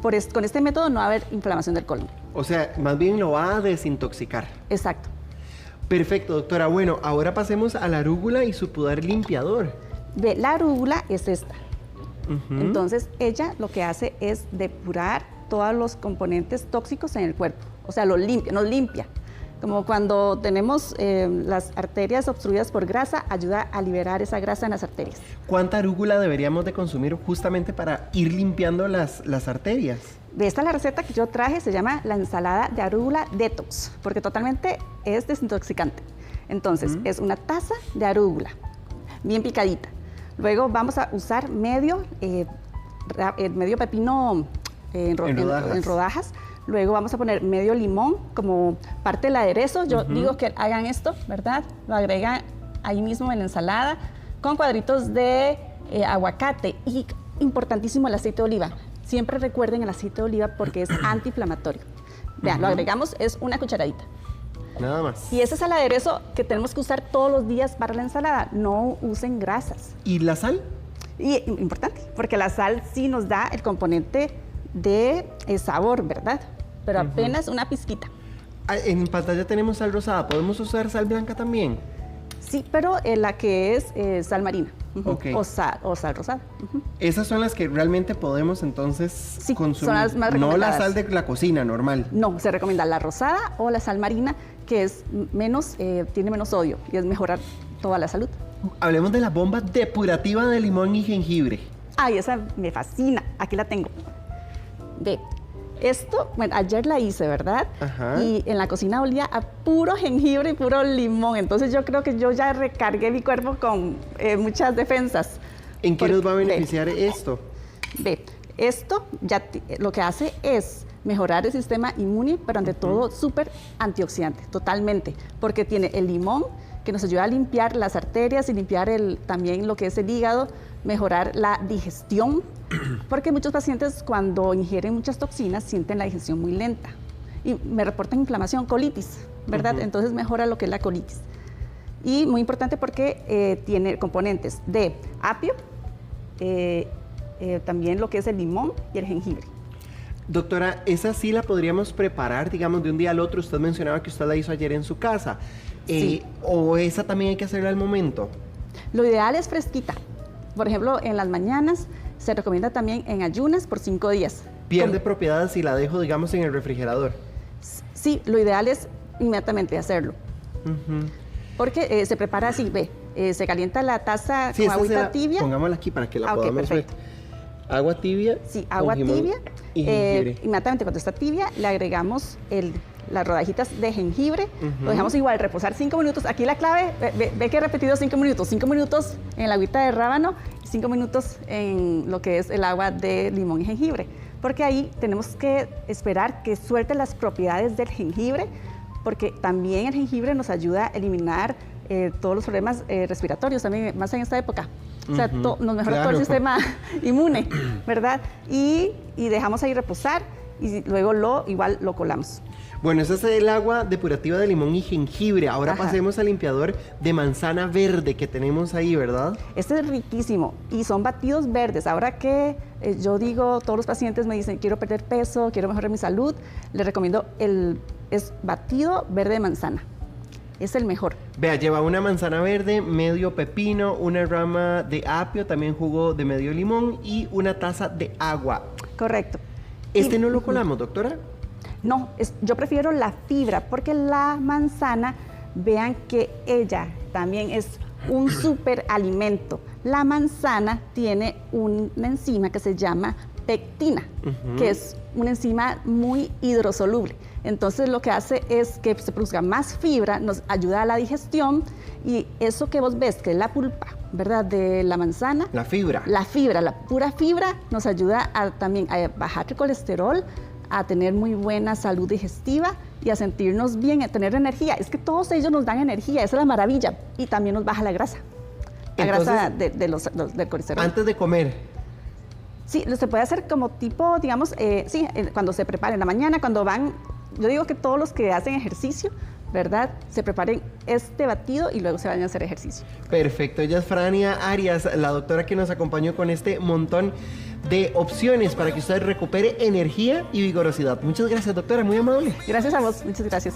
con este método no va a haber inflamación del colon. O sea, más bien lo va a desintoxicar. Exacto. Perfecto, doctora. Bueno, ahora pasemos a la arúgula y su pudor limpiador. La arúgula es esta. Entonces, ella lo que hace es depurar todos los componentes tóxicos en el cuerpo. O sea, nos limpia. Como cuando tenemos las arterias obstruidas por grasa, ayuda a liberar esa grasa en las arterias. ¿Cuánta arúgula deberíamos de consumir justamente para ir limpiando las arterias? Esta es la receta que yo traje, se llama la ensalada de arúgula detox, porque totalmente es desintoxicante. Entonces, es una taza de arúgula, bien picadita. Luego vamos a usar medio pepino en rodajas. Luego vamos a poner medio limón como parte del aderezo. Yo digo que hagan esto, ¿verdad? Lo agregan ahí mismo en la ensalada con cuadritos de aguacate y importantísimo el aceite de oliva. Siempre recuerden el aceite de oliva porque es antiinflamatorio. Vean, lo agregamos, es una cucharadita. Nada más. Y ese es el aderezo que tenemos que usar todos los días para la ensalada. No usen grasas. ¿Y la sal? Y importante, porque la sal sí nos da el componente de sabor, ¿verdad? Pero apenas una pizquita. En pantalla tenemos sal rosada. ¿Podemos usar sal blanca también? Sí, pero la que es sal marina. Okay. O sal rosada. Esas son las que realmente podemos entonces consumir. Son las más no recomendadas. la sal de la cocina normal. No, se recomienda la rosada o la sal marina, que es tiene menos sodio y es mejorar toda la salud. Hablemos de la bomba depurativa de limón y jengibre. Ay, esa me fascina. Aquí la tengo. Ve, esto, bueno, ayer la hice, ¿verdad? Y en la cocina olía a puro jengibre y puro limón. Entonces yo creo que yo ya recargué mi cuerpo con muchas defensas. ¿En qué nos va a beneficiar esto? Ve, esto ya lo que hace es mejorar el sistema inmune, pero ante todo súper antioxidante, totalmente. Porque tiene el limón que nos ayuda a limpiar las arterias y limpiar también lo que es el hígado, mejorar la digestión, porque muchos pacientes cuando ingieren muchas toxinas sienten la digestión muy lenta y me reportan inflamación, colitis, ¿verdad? Entonces mejora lo que es la colitis. Y muy importante porque tiene componentes de apio, también lo que es el limón y el jengibre. Doctora, esa sí la podríamos preparar, digamos, de un día al otro. Usted mencionaba que usted la hizo ayer en su casa. Sí. ¿O esa también hay que hacerla al momento? Lo ideal es fresquita. Por ejemplo, en las mañanas se recomienda también en ayunas por 5 días. ¿Pierde propiedades si la dejo, digamos, en el refrigerador? Sí, lo ideal es inmediatamente hacerlo. Porque se prepara así, ve, se calienta la taza con agüita tibia. Pongámosla aquí para que la podamos ver. Agua tibia. Sí, agua tibia. Y jengibre. Inmediatamente cuando está tibia le agregamos las rodajitas de jengibre. Lo dejamos igual reposar 5 minutos. Aquí la clave, ve que he repetido 5 minutos. 5 minutos en la agüita de rábano y 5 minutos en lo que es el agua de limón y jengibre. Porque ahí tenemos que esperar que suelte las propiedades del jengibre, porque también el jengibre nos ayuda a eliminar todos los problemas respiratorios, también más en esta época. O sea, nos mejora todo el sistema inmune, ¿verdad? Y dejamos ahí reposar y luego igual lo colamos. Bueno, ese es el agua depurativa de limón y jengibre. Ahora pasemos al limpiador de manzana verde que tenemos ahí, ¿verdad? Este es riquísimo y son batidos verdes. Ahora que yo digo, todos los pacientes me dicen, quiero perder peso, quiero mejorar mi salud, les recomiendo es batido verde de manzana. Es el mejor. Vea, lleva una manzana verde, medio pepino, una rama de apio, también jugo de medio limón y una taza de agua. Correcto. ¿No lo colamos, doctora? No, yo prefiero la fibra porque la manzana, vean que ella también es un superalimento. La manzana tiene una enzima que se llama pectina, que es una enzima muy hidrosoluble. Entonces lo que hace es que se produzca más fibra, nos ayuda a la digestión y eso que vos ves, que es la pulpa, ¿verdad? De la manzana. La fibra. La fibra, la pura fibra nos ayuda también a bajar el colesterol, a tener muy buena salud digestiva y a sentirnos bien, a tener energía. Es que todos ellos nos dan energía, esa es la maravilla. Y también nos baja la grasa. La grasa del colesterol. Antes de comer. Sí, se puede hacer como tipo, digamos, cuando se prepara en la mañana, cuando van, yo digo que todos los que hacen ejercicio, ¿verdad? Se preparen este batido y luego se vayan a hacer ejercicio. Perfecto, ella es Frania Arias, la doctora que nos acompañó con este montón de opciones para que usted recupere energía y vigorosidad. Muchas gracias, doctora, muy amable. Gracias a vos, muchas gracias.